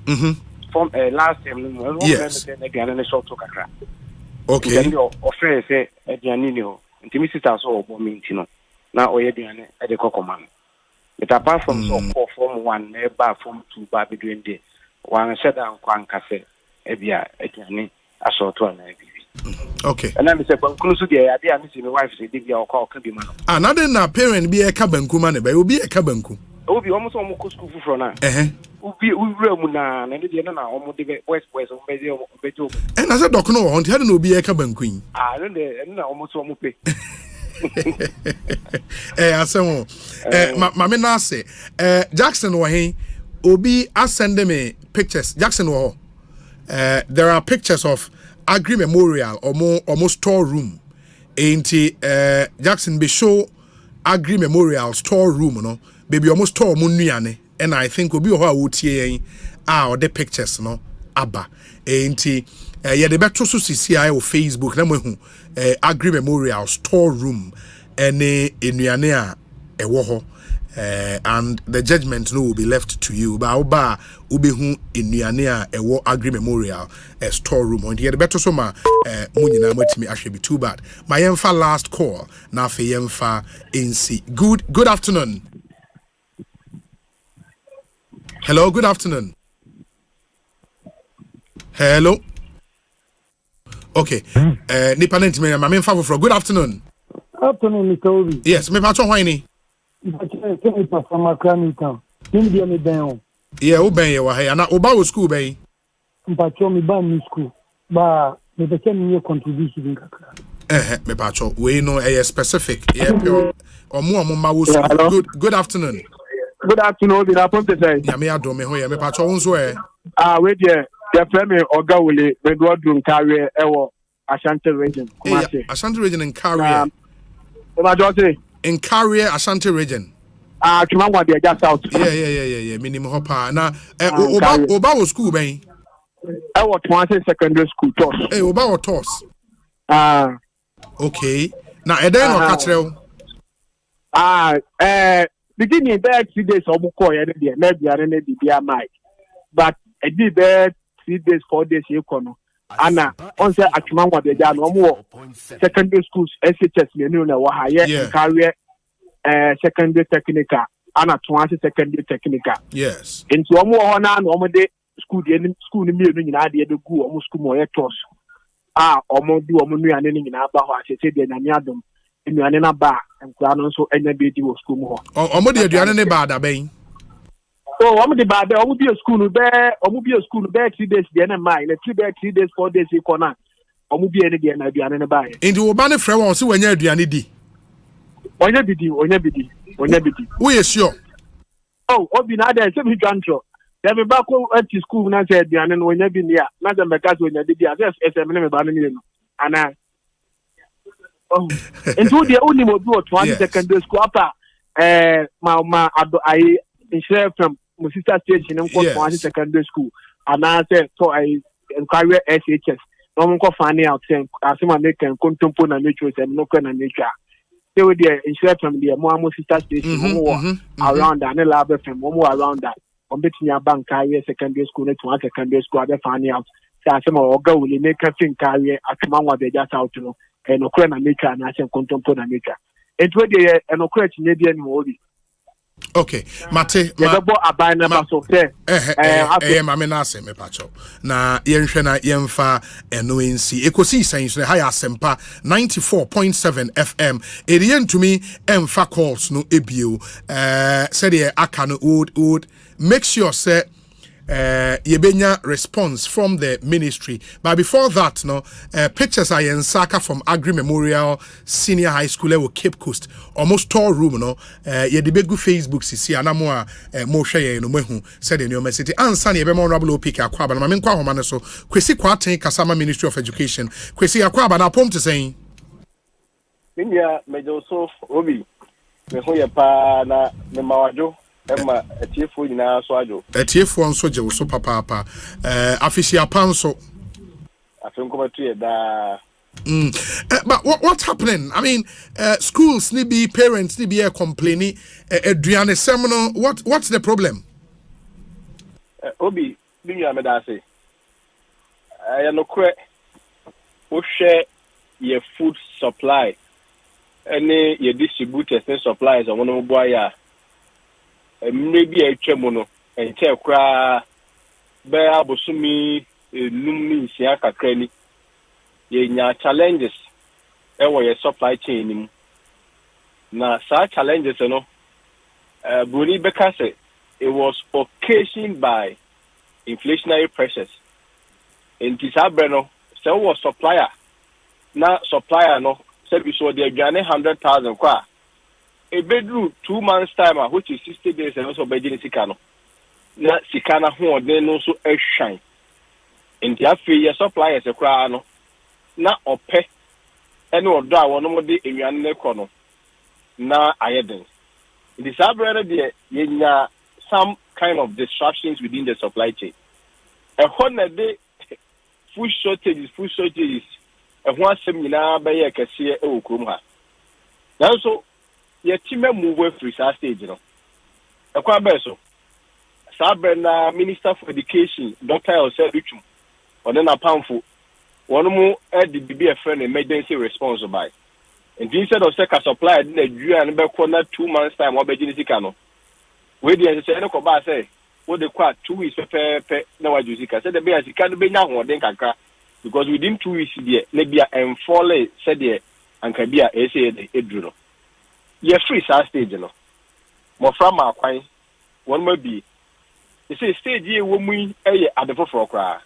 From last time no. Yes. Aduane short to kakra. Okay. Then offer say aduane ni ho. Ntimi sister so obo me nti no. Na oye aduane e de kokoma. But apart from so form 1 na ba form 2 ba be doing there. Wan sheda nkwa nkase e bia aduane asorto na e okay. And I'm saying, "Conclude the idea. I see my wife say, "Did you call can be man?" Another na parent be a kabanku man, but will be a kabanku. Will be almost almost school for now. We room na and the na almost the west on bejo. And as a doc no on no be a kabanku. Ah, then almost almost pay. Asemo. Mama na say, Jackson wa he obi send me pictures. Jackson wa there are pictures of Agri Memorial or storeroom. Jackson be show Agri Memorial storeroom, no baby almost store munuane, and I think will be how would or the pictures no abba. Yeah, the better so CCI or Facebook na Agri Memorial storeroom and enuane a woho. And the judgment no will be left to you. Ba oba ubehu enuane a ewo Agri Memorial storeroom. On here the better so ma munyina matimi ahwe be too bad. My yemfa last call na fe yemfa NC. Good afternoon. Hello, good afternoon. Hello. Okay. Nipa nentime ma me fa for good afternoon. Afternoon, Mr. Obi. Yes, me pa cho hwan ni? Mr. from Accra town. India me ben. Yeah, o ben ye wa ha na oba wo school ben. Mpacho me ban ni school. Ba me be ken me contribution kakra. Me pa cho we no specific. Yeah, pure. Omo ma wo school. Good afternoon. Good afternoon, Obi. Na pon say. Ya me adom me ho ye me pa cho won so we there. The premier Ogawule, we go drum carry ewo Ashanti region. Ashanti region in Carrier. In Carrier, Ashanti region. Chumangwa de just south. Yeah. Minimum hopa. Na Oba was school ben. I was one secondary school toss. Oba was toss. Okay. Now Eden or Catrell. Beginning there 3 days of Bukoya, maybe I don't know but I did there 3 days, 4 days, Anna, on the Achimangwa de Jan, or more secondary schools, SHS, were higher career secondary technical, Anna Twancy secondary technical. Yes. Into one more on day school, the school in the idea to go almost school more toss. Almost do a money and anything in our bar, I said, and Yadam in your bar, and also NBD was school more. Almost the other bar, Bay. Oh, I'm the bad. I will be a school there. I will be a school there 3 days. The end of mine. 3 days, 4 days. You can. I will be any again. I be an buy. Into Obana friend wants to when you're doing it. Onyebidi. We are sure. Oh, Obi na there. Say me control. Then me back home at school. Na say the and when you be near. Na say me cast when you did. I say SM me ba me and oh, into the only mo do 20 secondary school after ma I share from my sister station and go to secondary school. And I said, so I inquire SHS. No one can find out saying, as someone make and contemporary nature and no kind of nature. They were there in share from the more sister station around that, and lab from more around that. On between your bank career, secondary school, to one secondary school, they find out. So some of go will make a thing career at Mama, they just out to know, and no kind of nature and I say contemporary nature. It would be an occurrence in the movie. Okay, Mate, mame na ase me pacho. Na yenhwe na yemfa NONC. Ekosiisen so high Asempa 94.7 FM. Eriyen to me emfa calls no ebio. Said ye aka no would make sure say yebenya response from the ministry. But before that, no pictures are in Saka from Agri Memorial Senior High School at Cape Coast. Almost tall room, no. Ye the big Facebook sisi anamwa mo share no mehu said in your message. Ansa ye be more honorable opika akwaba na mamenkwa homa so kwesi kwaten kasama Ministry of Education. Kwesi akwaba na pom to saying. Minya mejo so obi me ho ye pa na me mawajo Emma etiefo nyina so ajo. Etiefo nso je wo so papa official panso. Afenkomatu ye da. But what's happening? I mean, schools need be parents need be complaining. Adriane Semono, what's the problem? Obi, binya me da say. Ya no kwe wo share your food supply. Any your distributors and suppliers on one boy ya. Maybe a chemono and check cry bear bosumi numi siaka crani. Ye challenges your supply chain. Now, such challenges, Bruni Bekase, it was occasioned by inflationary pressures. In Tisabreno, so was supplier. Now, supplier, no, said we saw the 100,000 kwa. A bedroom 2 months' time, which is 60 days, and also Beijing Sikano. Now, Sikana, who are then also a shine. In the affair, suppliers, a crown. Na ope ene odo a wono mo de enwane ne kono na ayeden it is abroad there yenya some kind of disruptions within the supply chain e hona de food shortages e ho asem nyina ba ye kase e wokrom ha now so ye time move free stage no e kwa be so sabena Minister for Education Dr. Osei Bichum one na pamfo one more at the BBF emergency response by. And instead of second supply, the and back 2 months' time, what Beijing Cano. Where the say, what the quad 2 weeks per no Jessica said the bears can't be now or then can crack. because within 2 weeks there maybe and fall said there and can be a say edruno ye free sa stage no mo from akwan one may be you say stage ye wo mu eye adefo for kra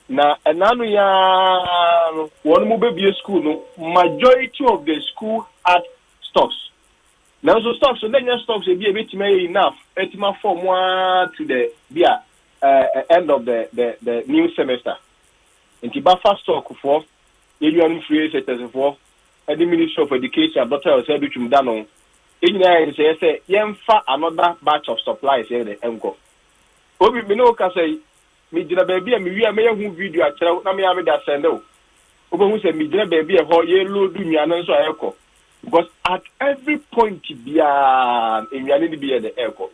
na enanu ya one mo be school no majority of the school had stocks. Now so stocks so then stocks be a bit enough etima form one to the end of the new semester. Inti buffer stock for you free sectors for the Ministry of Education Dr. Osei bitum dano. In say yemfa another batch of supplies here the enko. Obi me no ka say me gina baby me wi me hu video a kire na me ame da send o. Obi hu say me gina baby e ho ye load nnuane so ayeko. Because at every point bia nnuane ni bia the enko.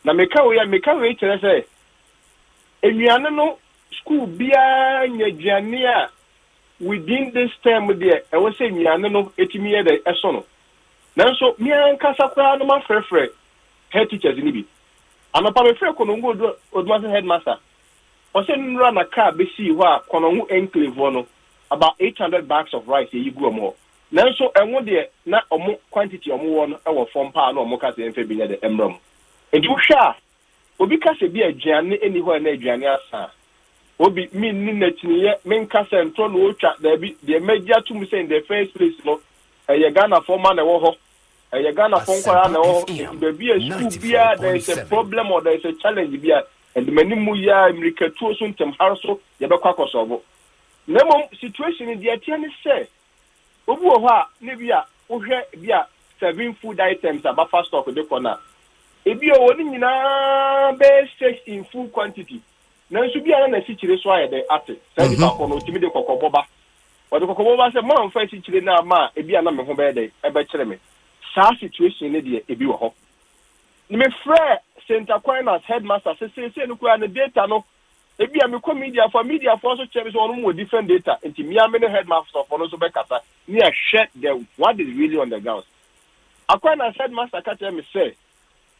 Na me ka we kire say nnuane no school bia nyaduane a within this term there I was saying nnuane no etimi ye the eso no. Nanso me ankasa kwa no ma frefre head teachers ni bi. Anopa me frɛ konongo oduma headmaster. O say nra na car be see ho a konongo enclave no about 800 bags of rice e yigu omo. Nanso enwo de na omo quantity omo wo no e wo form pa na omo ka se enfe bi nya de emram. Enti wo hwa obi ka se bi aduane eni ho na aduane asa. Obi mi ni na tiniye men ka se ntro no otwa da bi de megia to me say in the first place no e Ghana former na wo ho. You Ghana phone call now. There be a school bia, there is a problem or there is a challenge bia, and the many muya America too soon tem harso yabakwa kosovo. Nemo situation in the atiani say. Obu ha nebia ohwe bia 7 food items about fast stock de corner. Ebi o ni nyina be 6 in full quantity. Na nso bia na sichire so aye de ate. Say ba ko no timi de kokoboba. O de kokoboba say man fa sichire na ma ebia na me ho be de e be kire me. Sa situation ne de ebi wo ho ni me frɛ center coiners headmaster say no kwa na data no ebi am ko media for so chere so no different data enti me am headmaster for no so be kasa ni a share the what is really on the ground akwana headmaster ka tell me say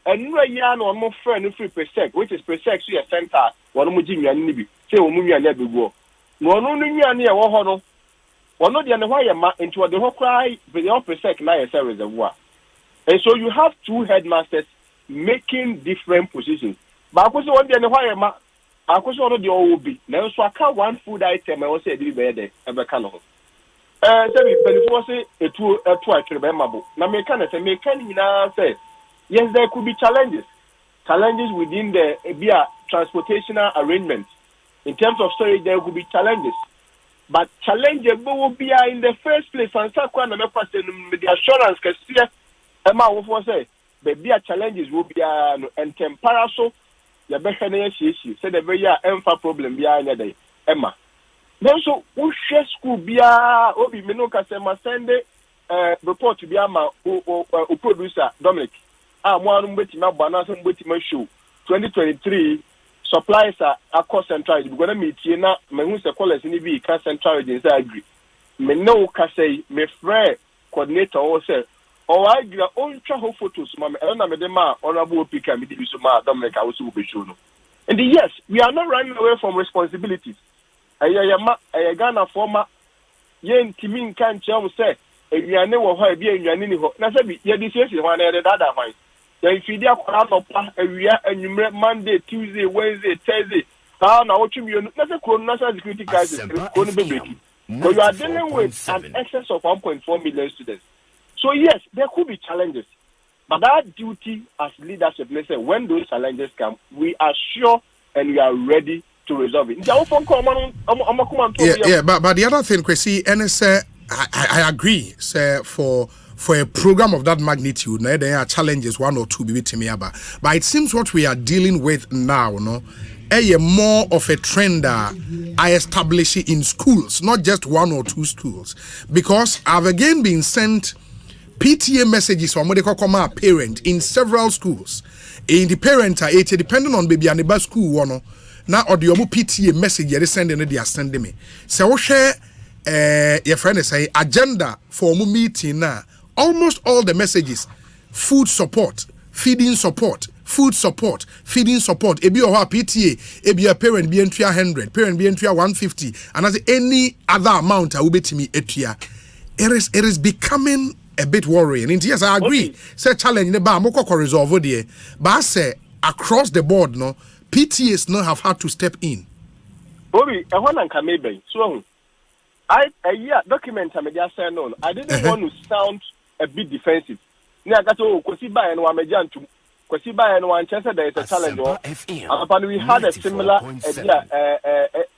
enura ya na no frɛ no free presec which is presec so your center wono mo ginwane ni bi say wo mu nwane abeguo no no nwane e wo ho no wono de ne ho ye ma enti wo de ho krai be the presec na ye say reservoir. And so you have two headmasters making different positions. But I could say one day, I could say one of the OB. Now, so I can't one food item. I was say, "Did be there?" I be cano. Tell me, but if you say a two actually be mabo. Now, me can say yes, there could be challenges within the transportational arrangements. In terms of storage, there could be challenges. But challenges will be in the first place. And so, when the assurance can see. Emma wo say be challenges will be and temperature ya be hwe na issue say the be ya emfa problem bia nya dey Emma then so wo share school bia obi me no ka say ma send report bia ma o producer Dominic mo anu mbeti ma bana so mbeti ma show 2023 supplies are across central we gonna meet here na me hu say college ni bi ka central agency agree me no ka say me friend coordinator o say or I get on travel photos, Mamma, and I'm a dema, honorable picker, Midisuma, Dominic, I was be shown. And yes, we are not running away from responsibilities. A Ghana former Yen Timin can't tell say, if you are never be in your nini ho, Nasabi, your decision one at the other one. Then feed your crowd every year and you make Monday, Tuesday, Wednesday, Thursday. Now, what you mean, that's a national security crisis. So you are dealing with an excess of 1.4 million students. So yes, there could be challenges, but our duty as leadership, let's say, when those challenges come, we are sure and we are ready to resolve it. Yeah, but the other thing, Kwesi, and I agree, sir, for a program of that magnitude, there are challenges, one or two, but it seems what we are dealing with now, more of a trend I establish in schools, not just one or two schools, because I've again been sent PTA messages from what they call a parent in several schools. In the parent, it's depending on baby and the school one. Now, or the PTA message they sending they are sending me. So share your friend say agenda for meeting now. Almost all the messages: food support, feeding support, food support, feeding support. Ebi or PTA, ebi a parent be entry 100, parent be entry 150, and as any other amount I will be to me etia. It is becoming a bit worrying. And yes, I agree. Okay. Say challenge in the bar, moko resolve there. But I say across the board, no PTAs now have had to step in. Bobby, I want to come maybe. So document I media say no. I didn't want to sound a bit defensive. Nia kato kwesiba and wa mejantu. Kwesiba and one chance there is a challenge. And we had a similar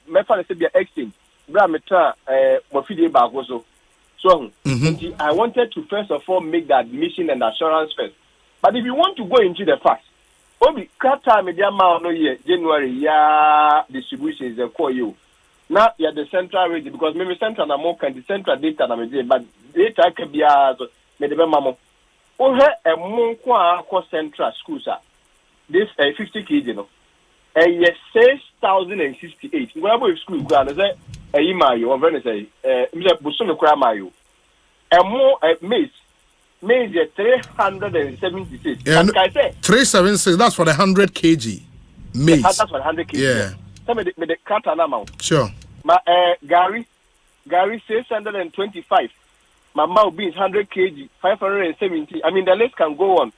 mefa se exchange. Bra metra mofide ba so. So I wanted to first of all make the admission and assurance first. But if you want to go into the facts, Obi kata media ma no year January ya distribution is a call you. Now you the central rate because maybe central na more can the central data na me but data can be as me the mamo. Ohe e mon kwa ko central schools this 50 kg no. Yes 6,068. We have school go na say mayo or very say me buso me kura mayo. More maize 376. Yeah, 376. That's for the 100 kg maize. That's for the 100 kg. Yeah. Tell me the cut an amount. Sure. My Gary 625. My mouth beans 100 kg 570. I mean the list can go on.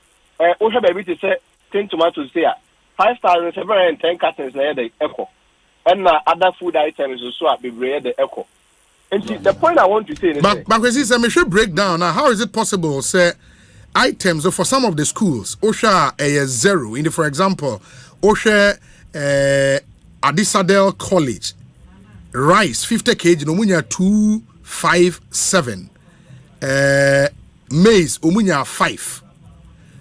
Also baby to say 10 tomatoes there. 5,710 cartons there the echo. And other food items also be the echo. And see, the point I want to say is but we should break down now. How is it possible, say, items for some of the schools, OSHA a zero, in the, for example, OSHA Adisadel College, rice 50 kg, Omunya 257, maize, Omunya 5.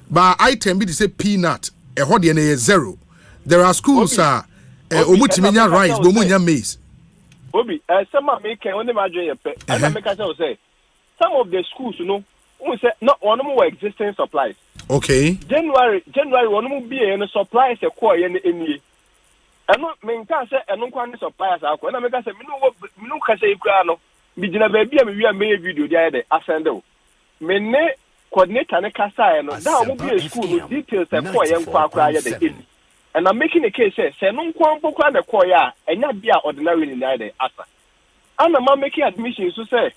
But item be to say peanut, a hodian a zero. There are schools, Omutiminya rice, Omunya maize. Obi, some make only imagine and I make say some of the schools, we say not one more existing supplies. Okay. January one more be any supplies a core any. And not main can say and no quantity suppliers are when I make us say no can say no be jina baby and we are made video the other ascendo. Mene coordinate and a casa and that will be a school with details and core young the and I'm making a case say no kwampo kwa na koya enya bia ordinary in the asa. And I'm making admissions to say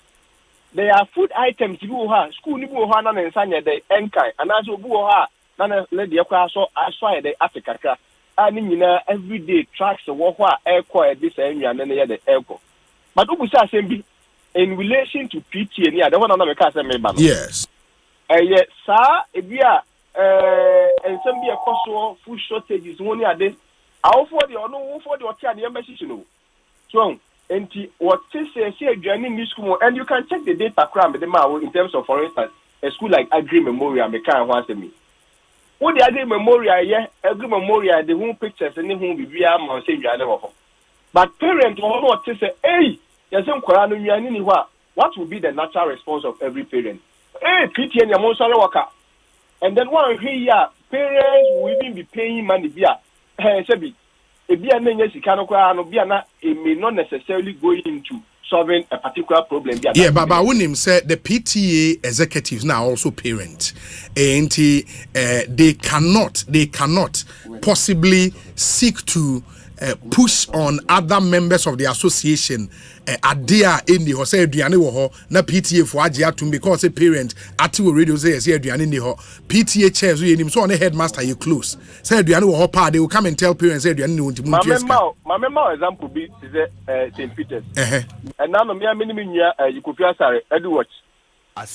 there are food items you ha school ni bu ha na nsanya the enkai and as bu ha na let the kwa so aswa the Africa ani nyina everyday tracks wo ho a ekọ this enwa na the ekọ. But ubu say asem in relation to PTA ni the one na make say me ba. Yes. Yeah, sir, ebia and some be a cost food shortages one year day. How for the no for the hotel the embassy no. So and what say joining this school and you can check the data cram with them in terms of, for instance, a school like Agri Memorial me can once me. What the Agri Memorial yeah, Agri Memorial the home pictures and the home be am say you but parents will not say, hey, there's some what would be the natural response of every parent? Hey, PTA and your worker. And then one here, parents will even be paying money via it may not necessarily go into solving a particular problem. Yeah, but Wunim said the PTA executives now also parent, and they cannot possibly seek to push on other members of the association adia in the say aduane wo ho na PTA for age atum because a parent ati wo radio say aduane ni ho PTA chairs we nim so on headmaster you close say aduane wo ho pa they will come and tell parents say aduane ni wonti mu tia my member example be is St. Peter's and now me nya you could sare edu watch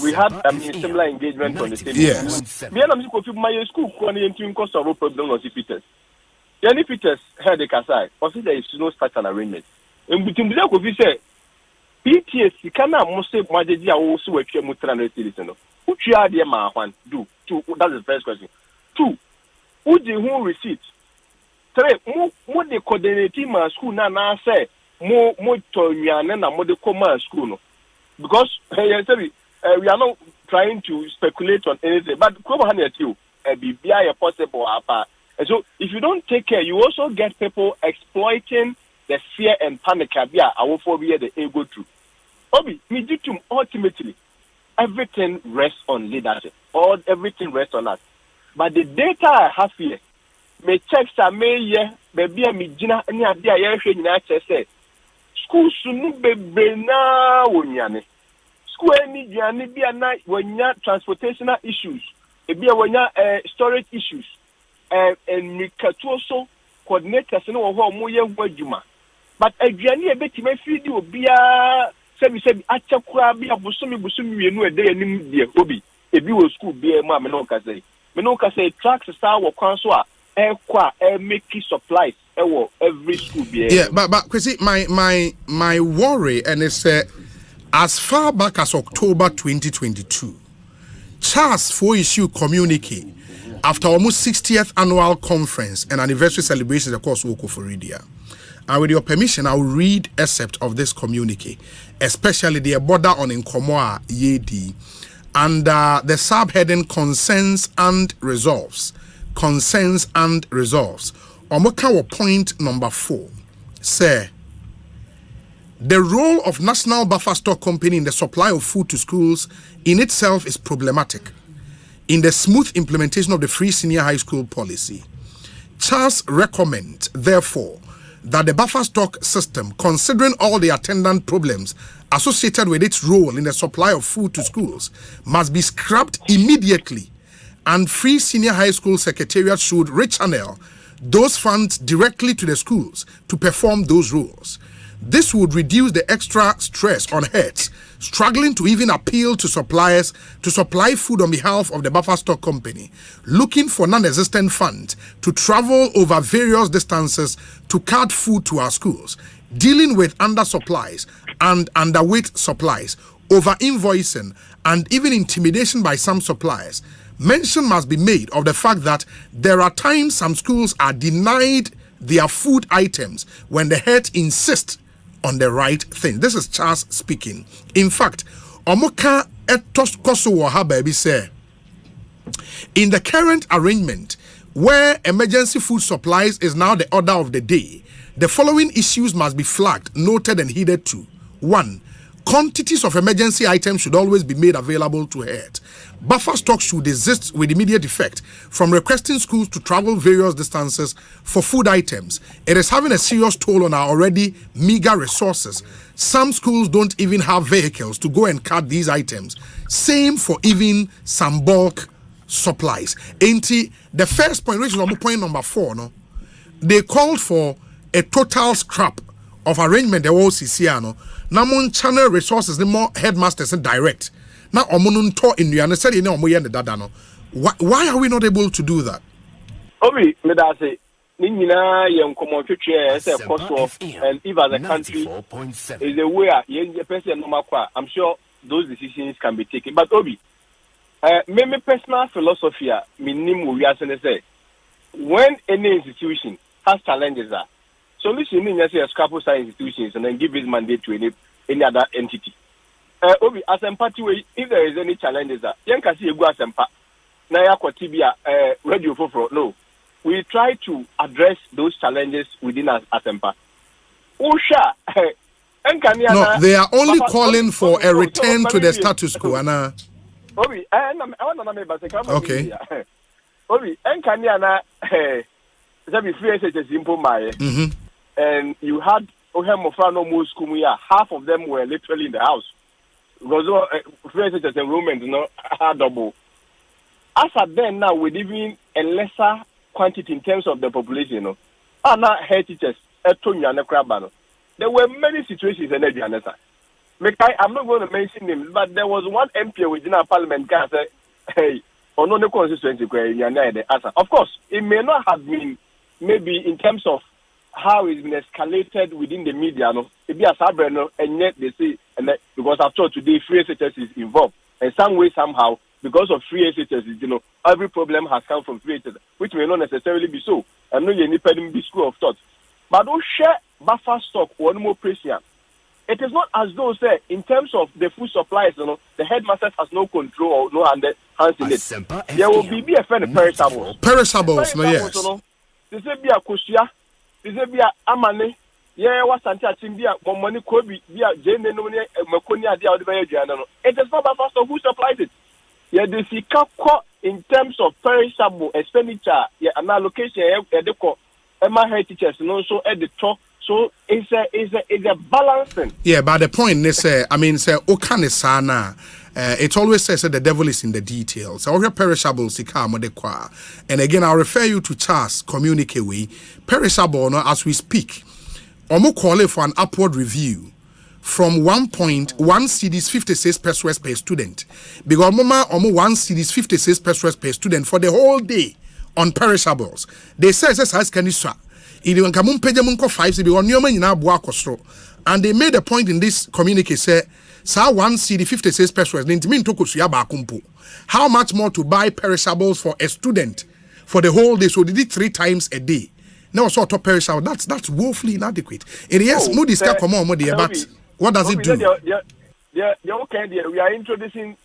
we had similar engagement on the same me and you could my school ko na yentin cost of problem on St. Peter's Jenny Peters heard the Kasai, or see there is no such an arrangement. And between the could say, PTS, cannot most say, my dear, also a Mutan citizen. Who are the man do? Two, that's the first question. Two, who the who receipt? Three, more the coordinating my school now say, more to me and more the command school. Because, we are not trying to speculate on anything, but come on at you, be a possible apart. And so, if you don't take care, you also get people exploiting the fear and panic. Awophobia, the ego truth. Obi, ultimately, everything rests on leadership. Everything rests on us. But the data I have here, me checks a me baby me gina any idea ye nyina che say school sunu bebe na wonyane school any diane bia na wonya transportational issues e bia wonya storage issues and mikatu so coordinators no wo mo ye adwuma but aduane e betime feed obia sebi achakura bia busumi wienu ede anim die obi ebi wo school bia ma me no ka say tracks star wo kwan so a make supplies every school bia. Yeah, but Kwesi, my worry, and it's as far back as October 2022, Charles for issue communique after almost 60th annual conference and anniversary celebrations across Woko Florida. And with your permission, I'll read excerpt of this communique, especially the border on Nkomoa Yedi, and the subheading concerns and resolves. Concerns and resolves. Omokawa point number 4. Say, the role of National Buffer Stock Company in the supply of food to schools in itself is problematic in the smooth implementation of the free senior high school policy. Charles recommends, therefore, that the buffer stock system, considering all the attendant problems associated with its role in the supply of food to schools, must be scrapped immediately, and free senior high school secretariat should rechannel those funds directly to the schools to perform those roles. This would reduce the extra stress on heads struggling to even appeal to suppliers to supply food on behalf of the buffer stock company, looking for non-existent funds to travel over various distances to cart food to our schools, dealing with undersupplies and underweight supplies, over-invoicing, and even intimidation by some suppliers. Mention must be made of the fact that there are times some schools are denied their food items when the head insists on the right thing. This is Charles speaking. In fact, Omoka etos koso ha baby say, in the current arrangement where emergency food supplies is now the order of the day, the following issues must be flagged, noted, and heeded to. 1. Quantities of emergency items should always be made available to head. Buffer stock should exist with immediate effect from requesting schools to travel various distances for food items. It is having a serious toll on our already meager resources. Some schools don't even have vehicles to go and cart these items. Same for even some bulk supplies. Ain't the first point, which is point number 4, no? They called for a total scrap of arrangement the OCC, Namon channel resources, the more headmasters and direct. Now, Omonunto in the said, why are we not able to do that? Obi, Medase, Nina, young common as a cost and if as a country is a way, I'm sure those decisions can be taken. But Obi, my personal philosophy, minimum, we are say, when any institution has challenges, solution in a scrap of science institutions and then give his mandate to any other entity. Obi, Asempa, if there is any challenges, you can see a good Asempa. Naya Kotibia, radio for no. We try to address those challenges within Asempa. Usha, no, they are only calling for a return to the status quo. Obi, okay. Obi, Enkaniana, free as simple my. And you had Ohemofano Muskumia, half of them were literally in the house. Because free as enrollment, double. As at then now, we're living a lesser quantity in terms of the population, are not head teachers, there were many situations in the I'm not going to mention names, but there was one MP within our parliament guy said, hey, on no constituency, of course, it may not have been maybe in terms of how it's been escalated within the media, it be a sabreno, and yet they say, and because I've told today, free SHS is involved, and some way, somehow, because of free SHS, every problem has come from free SHS, which may not necessarily be so. I know you're independent school of thought. But don't share buffer stock one more pressure. It is not as though, say, in terms of the food supplies, the headmaster has no control or no hands in it. There will be a friend of perishables. Perishables, no, yes. This will be a kushia, this will be a amane. Yeah, what's Santia, money could be a Jane, Maconia, the other. It is not buffer stock who supplies it. Yeah, the Sika in terms of perishable expenditure, an allocation, my head teachers, and also at the top. So it's a balancing. Yeah, but the point is, I mean, say, Okanisana. It always says that the devil is in the details. All your perishables, and again, I'll refer you to Charles Communique. Perishable, no, as we speak, Omo call for an upward review from 1.1 cedis 56 pesos per student. Because Omo 1 cedis 56 pesos per student for the whole day on perishables. They say, as can you say, and they made a point in this communique, say, Sa 1 CD 56 pesos. How much more to buy perishables for a student for the whole day? So they did 3 times a day. Now sort of perishable. That's woefully inadequate. And yes, Moody's can come on, but what does it do? We are introducing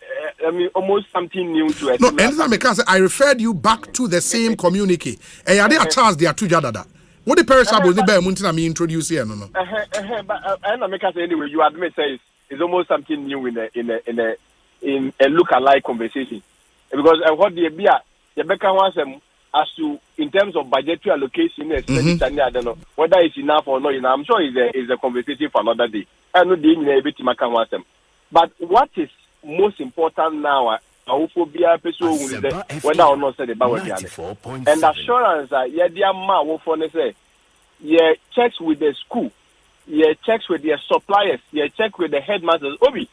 almost something new to it. No, anytime because I referred you back to the same communique. And are they a charge they are two other? What the perishables they bear Muntina me introduce here? No. But anyway, you admit say it's almost something new in a look-alike conversation, because what the Becca wants them as to in terms of budgetary allocation, I don't know whether it's enough or not. I'm sure it's a conversation for another day. I know the but what is most important now? Whether or not said about and assurance that checks with the school. Checks with their suppliers, check with the headmasters. Obi,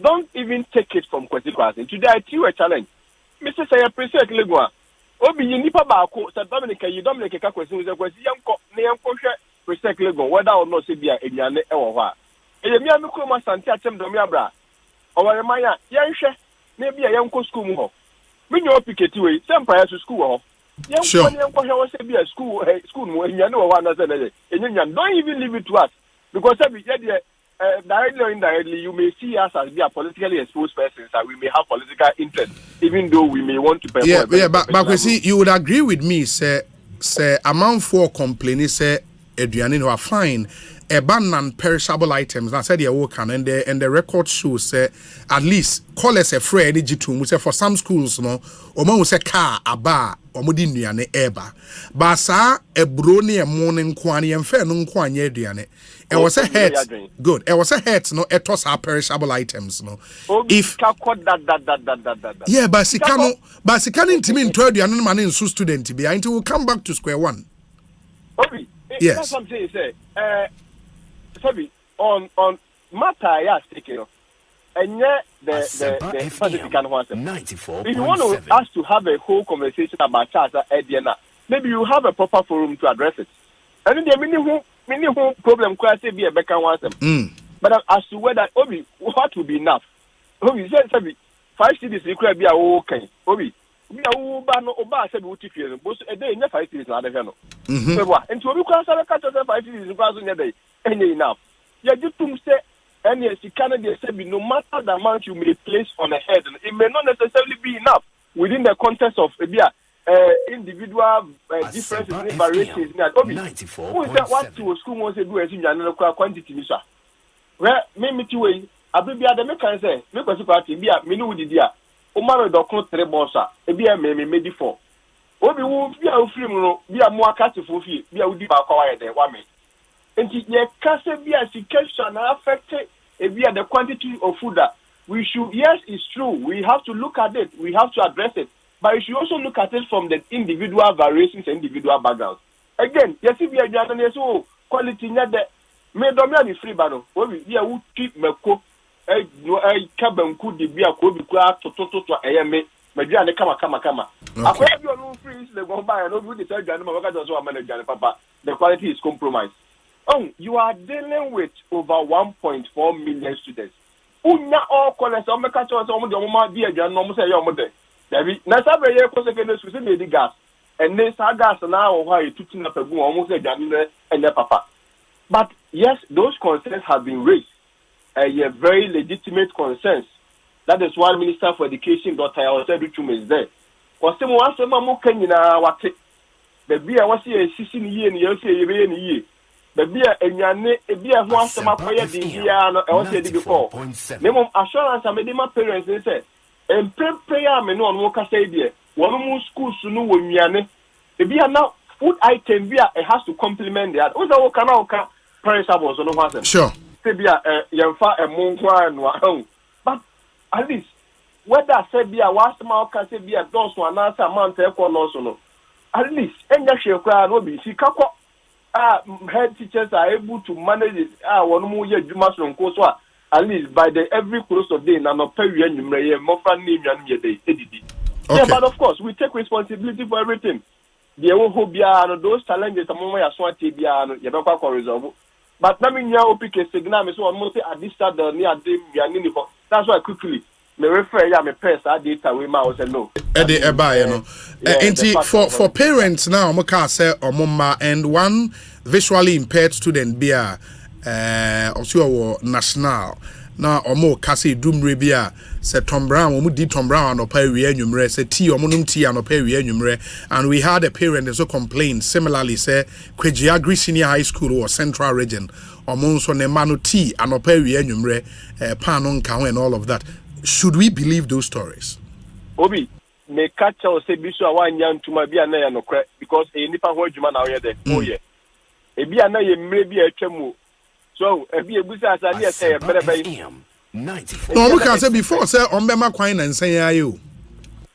don't even take it from consequences. Today I threw a challenge. Mr. Say appreciate Legua. Obi, you nipa bako, Sir Dominic, you Dominic a question with a question, young protect Lego, whether or not Sibia, Ediane, or what. And the Miamukuma Santia Tem Domiabra, or Maya, Yansha, maybe a young school. When you pick it away, some prior to school. Sure. School, you know one another. And don't even leave it to us. Because directly or indirectly, you may see us as be a politically exposed persons that we may have political interest, even though we may want to perform. Yeah, but we see, you would agree with me, say amount for complaining, say, Adrian, are fine. A ban non-perishable items. I said, and the record shows say at least call us a free energy say for some schools, no, or man will say car, a bar, or modiniane eba. But sa a brony a morning quani and fair non quani Adriane. It was a head good. It was a head, no, it was our perishable items, no. If yeah, but Sikano intimate to the young man in student to be until we come back to square one. Yes. That's something you say. Sorry, on matter I take it, and yet the positive can want them. If you want us to have a whole conversation about charter at the end, maybe you have a proper forum to address it. And then the many problem quite be a Becca wants them. But as to whether Obi, what will be enough? Obi said 5 cities could be okay. Obi. We are Oba said what if you both a day in the 5 cities. And to request a cut of 5 cities in a day. Enough. You do say, and yes, you cannot say, no matter the amount you may place on a head, it may not necessarily be enough within the context of individual differences in variations. Who is that? What to school wants to do as in another quantity, sir? Well, maybe 2 ways. I be the American say, look at the party, be a minu with the dear. Omar Doctor Trebosa, a be a maybe 4. Obi will be a film, be a more catchful fee, be a woody back there, 1 minute. And the cancer be a situation affected the quantity of food that we should, yes, it's true. We have to look at it. We have to address it. But we should also look at it from the individual variations and individual backgrounds. Again, yes, if we are just so quality, may domain free battle. We will keep Mako, a cabin could be a could be glad to AMA, Majana Kama. After your free, they go by and over the third animal, Papa. The quality is compromised. Oh, you are dealing with over 1.4 million students. Unya all college, I'm a catcher, some of the Oma dear, no say your mother. David, Nasabe, consequences with the gas, and this gas now, why you took up a boom almost a Janine and their papa. But yes, those concerns have been raised, very legitimate concerns. That is why Minister for Education, Dr. Osei, is there. For some one, some more can you know what the beer was here 16 years and you say a year. The beer and Yane, once some up for the year, I was said before. Minimum assurance, I made my parents and said, and pray am no on work say there one more schools no wonyane e bia na food item bia it has to complement that o say wo kana o ka perishables no ho asem sure say bia yemfa emonko anu but at least whether say bia was ma o ka say bia don so anasa amount e ko no so no at least enya hwe kra no bi sika ko head teachers are able to manage it one more year juma so nko so at least by the every close of day na no pay we anyumre ye mo fa na nwan ye dey edidi. Yeah, but of course we take responsibility for everything. The hobia no those challenges among ya so atibia no ye be kwa resolve. But na me nya opk signal me so almost say at this start the near day we are need for. That's why quickly me refer ya me press that data we ma say no. Ede eba you know. For parents now mo ka say omoma and one visually impaired student bia also national na omo kase dumre bia se Tom Brown omo di Tom Brown anopa ewie anwumre se ti omo num ti anopa ewie anwumre and we had a parent so complain similarly say Kweji Agri Senior High School or Central Region omo so ne manu ti anopa ewie anwumre pano nka ho and all of that. Should we believe those stories? Obi me catch or say biso awanya ntuma bia na ya nokre because e nipa ho adwuma na oyɛ de oyɛ e bia na ye mre bia atwamu. So, if you say, no, look, I said before, sir, on Bema Quine and say, are you?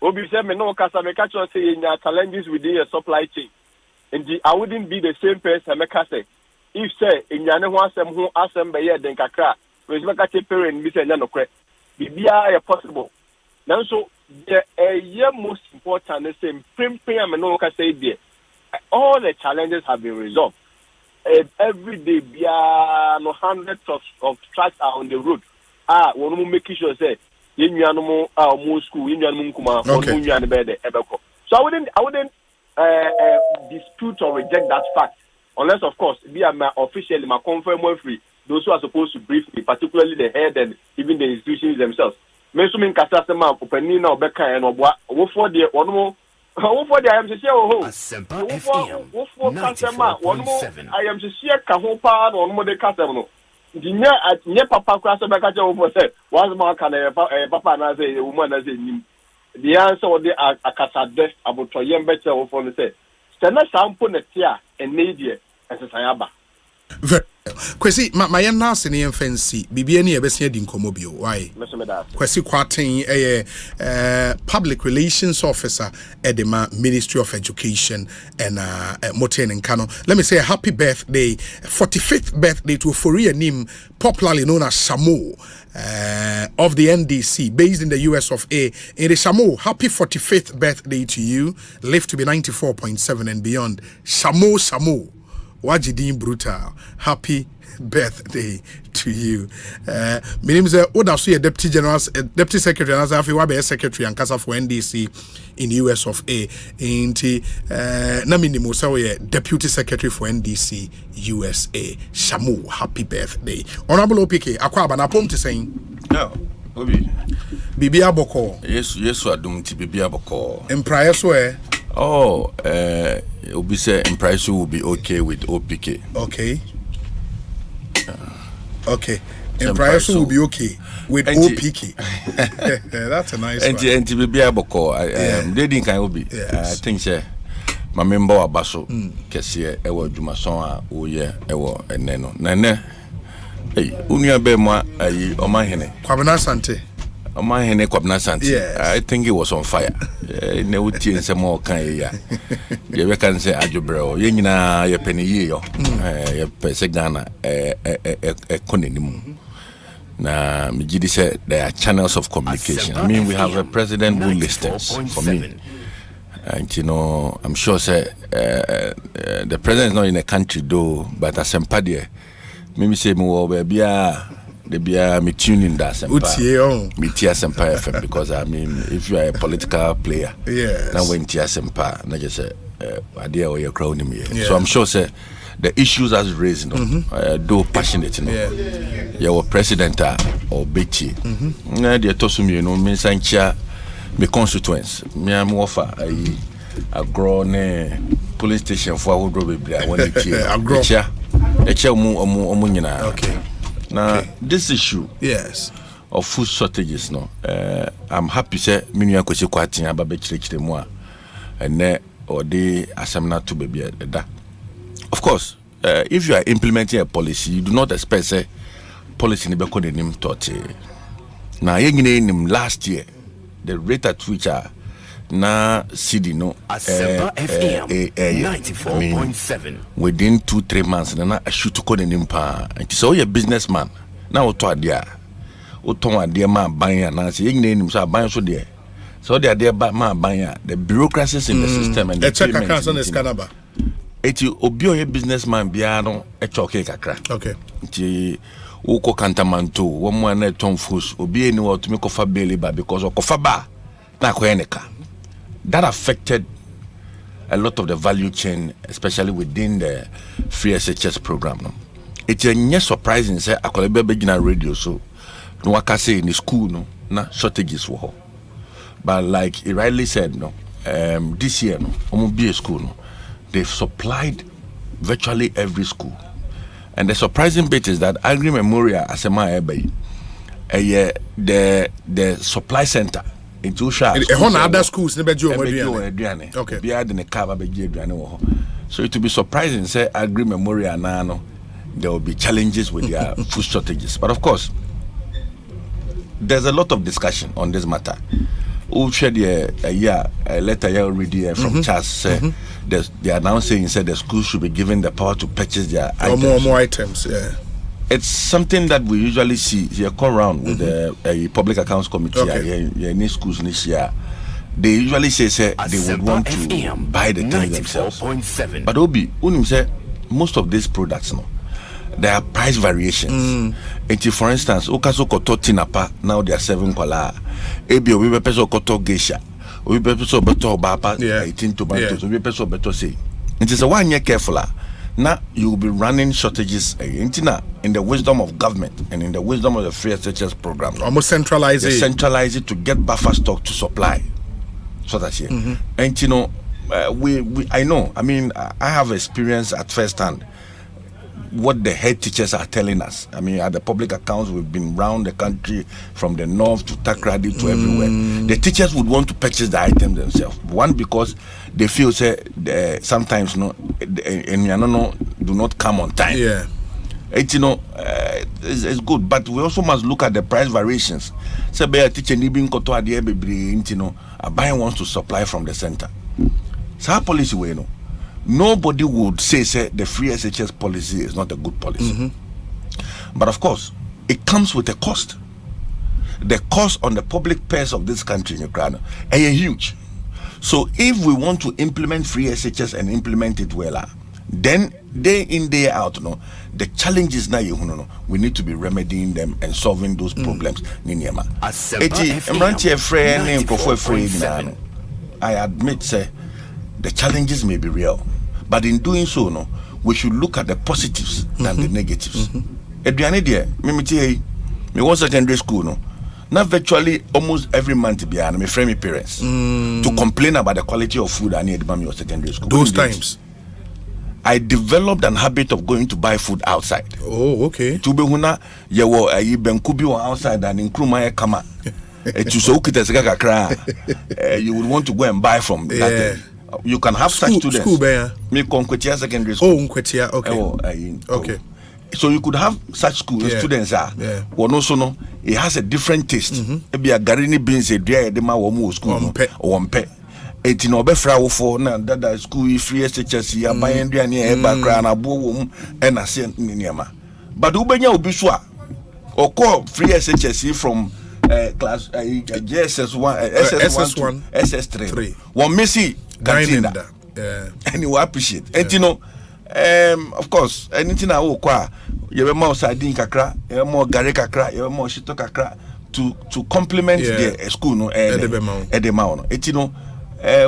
Obi said, no, because I catch on saying challenges within your supply chain. And I wouldn't be the same person, I say, if say, in Yana some who assemble here, then Kakra, with Macate parent, Mr. Yanokre, be possible. Now, so, the year most important is the same and no say there. All the challenges have been resolved. Every day, no hundreds of trucks are on the road. One more making sure say, more school, kuma, so I wouldn't dispute or reject that fact, unless of course, officially my confirm free. Those who are supposed to brief me, particularly the head and even the institutions themselves. Measuring Casasema, Openina, or Becca, and Obwa, for the one more. For the I am to share Asempa FM 94.7. I am to share Kahopa or Mode Casamo. The near Papa Crasabaka over said, was more can a papa and as a woman as a the answer of the Akasade about Toyem better of on the say. Stand a sample netia and media as a Sayaba. Kwesi my nurse in fancy bibia ni ebesia di nkomobio why Kwesi Kwaten public relations officer at the Ministry of Education and Moten and Kano. Let me say a happy birthday, 45th birthday to Foria Nim, popularly known as Samo of the NDC, based in the US of A. In the Samo, happy 45th birthday to you. Live to be 94.7 and beyond. Samo Wajidin Brutal. Happy birthday to you. My name is Odasu, Deputy Secretary, and Afi Secretary and Casa for NDC in the US of A. Namini Musawe, Deputy Secretary for NDC USA. Shamu, happy birthday. Honorable OPK, Akwaba na pom to saying. No, Obi. Bibi Aboko. Yes, I don't see Bibi Aboko. In prior swear. Oh, Obi say in price will be okay with OPK. Okay. Okay. In price will be okay with OPK. That's a nice one. And Bibi Aboko, they didn't kind of be. I think my member Abaso, Kessie, Ewa Jumason, Oye, Ewa, and Neno. Nene, hey, Unia Bema, Omahene. Kwabena Sante. Omahene Kwabena Sante. I think it was on fire. No tea and some more kind. You can say Ajubro, Yena, your penny year, your Pesegana, a coninim. Now, Mijidi said there are channels of communication. I mean, we have a president who listens for me. And you know, I'm sure the president is not in the country though, but Asempa there, maybe say more they be me tuning that Asempa. Me tia Asempa FM because I mean, if you are a political player, now when tia Asempa, na just idea or your crown me. So I'm sure the issues as raised, though passionate, your president or Betty, na they told me, me sancha. My constituents, me am offer a grown police station for who drove it. When okay. Now this issue, of food shortages no I'm happy say menu akwesi kwatin aba chire mu a ene odi asemna to baby da. Of course, if you are implementing a policy, you do not expect say policy ni be ko nim tote. Na nim last year the rate at which na CD no Asempa FM 94.7 within 2-3 months na shoot ko nim pa. So you businessman na oto adia ma ban na say nim so ban so there. So they are there ma ban the bureaucracies in the system and the check accounts on the scanner. Eti obi oye businessman bia no echoke kakra. Okay. Nti uko kantamanto wo mo na ton fus obi eni wo tumi kofa bele ba because okofa ba na koyeneka. That affected a lot of the value chain, especially within the free SHS program. No? It's a surprising say akolebe begina radio so no waka say in the school no na shortages wo. But like he rightly said no this year no omo be a school no they've supplied virtually every school. And the surprising bit is that Agri Memorial Asema Ebe the supply center in two shops. Other schools okay. So it will be surprising say Agri Memorial now there will be challenges with their food shortages. But of course there's a lot of discussion on this matter. Who shared a letter here already from Charles. They are now saying that the schools should be given the power to purchase their items. More items, yeah. It's something that we usually see here come around with the Public Accounts Committee. Okay. Any schools this year, they usually say they would want to buy the things themselves. But Obi, say most of these products, no, there are price variations. For instance, Okaso Koto Tinapa, now they are 7 kola. Ebi we peso Koto Geisha. We peso beto Bapa 18 tomatoes. We peso beto say. It is a 1 year careful. Now you will be running shortages in the wisdom of government and in the wisdom of the free SHS program. Almost centralize it. Centralize it to get buffer stock to supply. So that's here. And I know. I mean, I have experience at first hand what the head teachers are telling us. I mean, at the public accounts, we've been around the country from the north to Takrady to everywhere. The teachers would want to purchase the items themselves. One, because they feel sometimes do not come on time. Yeah. It's good, but we also must look at the price variations. So, a teacher a buyer wants to supply from the center. So, our policy way, nobody would say the free SHS policy is not a good policy. But of course, it comes with a cost. The cost on the public purse of this country in Ukraine is huge. So if we want to implement free SHS and implement it well, then day in, day out, the challenges now we need to be remedying them and solving those problems. I admit, the challenges may be real. But in doing so, we should look at the positives than the negatives. Me one secondary school, not virtually almost every month me frame me parents to complain about the quality of food I need in your secondary school. Those times I developed an habit of going to buy food outside. Oh, okay. To be huna yewo benkubi outside and in Krumaya kama. You would want to go and buy from that. You can have such students. School, me Nkwetia secondary school. Oh, Nkwetia, okay. Okay. So you could have such students one also it has a different taste. Maybe a garini beans a dry edema or school or one pet. 18 or befra for na that school free SHS ya buying near background abo and a sent niama. But ubenya obiswa or call free SHS from class JSS1 SS1 SS3 one missy cantina. And you appreciate and of course anything I will acquire you have more sardine kakra, you have more gare kakra, you have more shito kakra to complement the school edema.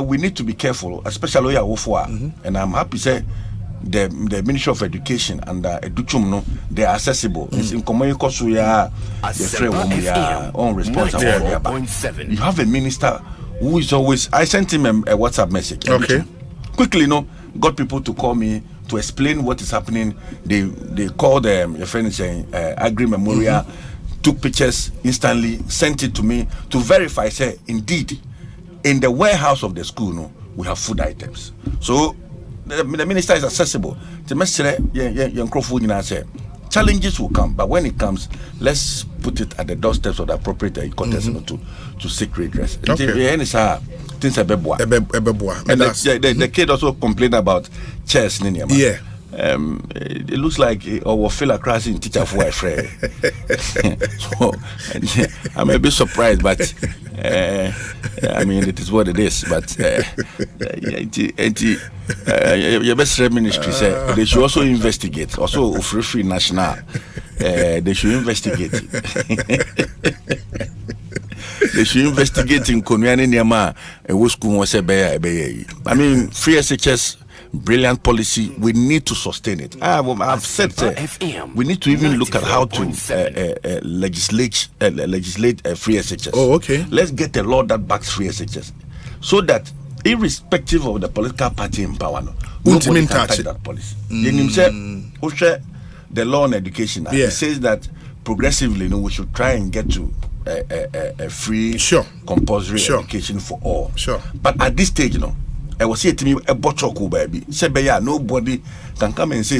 We need to be careful, especially and I'm happy say the Ministry of Education and Educhum they are accessible. It's in communication the own responsible. You have a minister who is always. I sent him a WhatsApp message. Okay. Quickly, got people to call me to explain what is happening. They called your friend saying Agri Memorial took pictures instantly, sent it to me to verify, say, indeed, in the warehouse of the school, no, we have food items. So the minister is accessible. Challenges will come, but when it comes, let's put it at the doorsteps of the appropriate contest to seek redress. Okay. The kid also complained about chairs. Yeah. It looks like our fella crashing teacher for a friend. So I'm a bit surprised, but I mean it is what it is. But your best ministry said they should also investigate. Also, free national, they should investigate. They should investigate in Konwani Niama and Wusku was a bear. I mean, free SHS. Brilliant policy. We need to sustain it. I've said we need to even look at how to legislate free SHS. Oh, okay. Let's get a law that backs free SHS, so that irrespective of the political party in power, nobody can touch that policy. The law on education, it says that progressively, we should try and get to a free, compulsory education for all. But at this stage, I was saying to me, a botchoku baby. Said, nobody can come and say,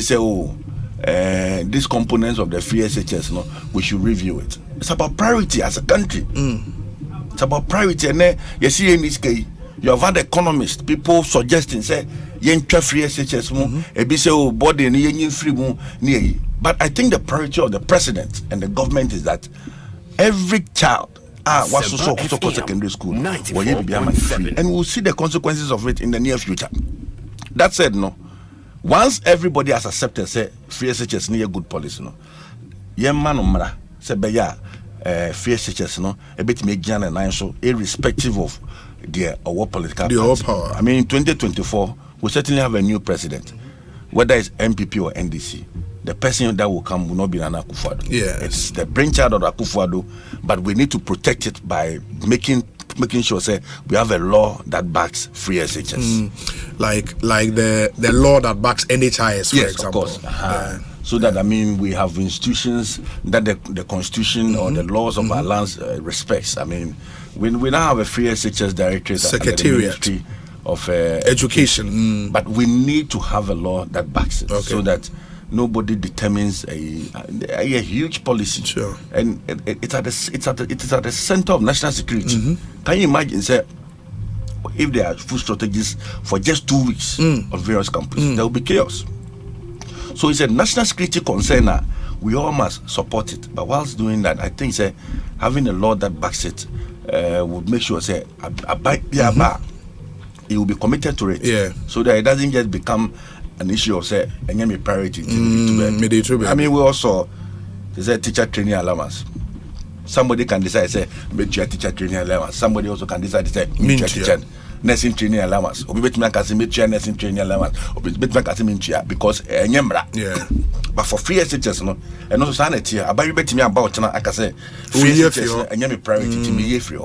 these components of the free SHS, we should review it. It's about priority as a country. It's about priority. And you see in this case, you have had economists, people suggesting, say, free SHS, body and free. But I think the priority of the president and the government is that every child what's so secondary school and we'll see the consequences of it in the near future. That said, once everybody has accepted, say, free SHS near good policy, say, free SHS, a bit make Jan and I so irrespective of their our political power. I mean, in 2024, we certainly have a new president, whether it's MPP or NDC. The person that will come will not be Nana Akufo-Addo. It's the brainchild of Akufo-Addo, but we need to protect it by making sure, say, we have a law that backs free SHS. Like the law that backs NHIS, for example. Of course. So that, I mean, we have institutions that the constitution or the laws of our lands respects. I mean, we now have a free SHS directorate, secretariat of education, but we need to have a law that backs it, so that nobody determines a huge policy, and it is at the center of national security. Can you imagine, say, if there are food shortages for just 2 weeks on various campuses, there will be chaos. So it's a national security concern. We all must support it. But whilst doing that, I think, say, having a law that backs it would make sure, say, he will be committed to it, so that it doesn't just become an issue of, say, any priority. I mean, we also, there's a teacher training allowance. Somebody can decide, say, teacher training allowance. Somebody also can decide, say, teacher nursing training allowance. Or nursing training allowance. Because but for free SHS, and also sanity, about me about I can say free SHS and any priority to me free.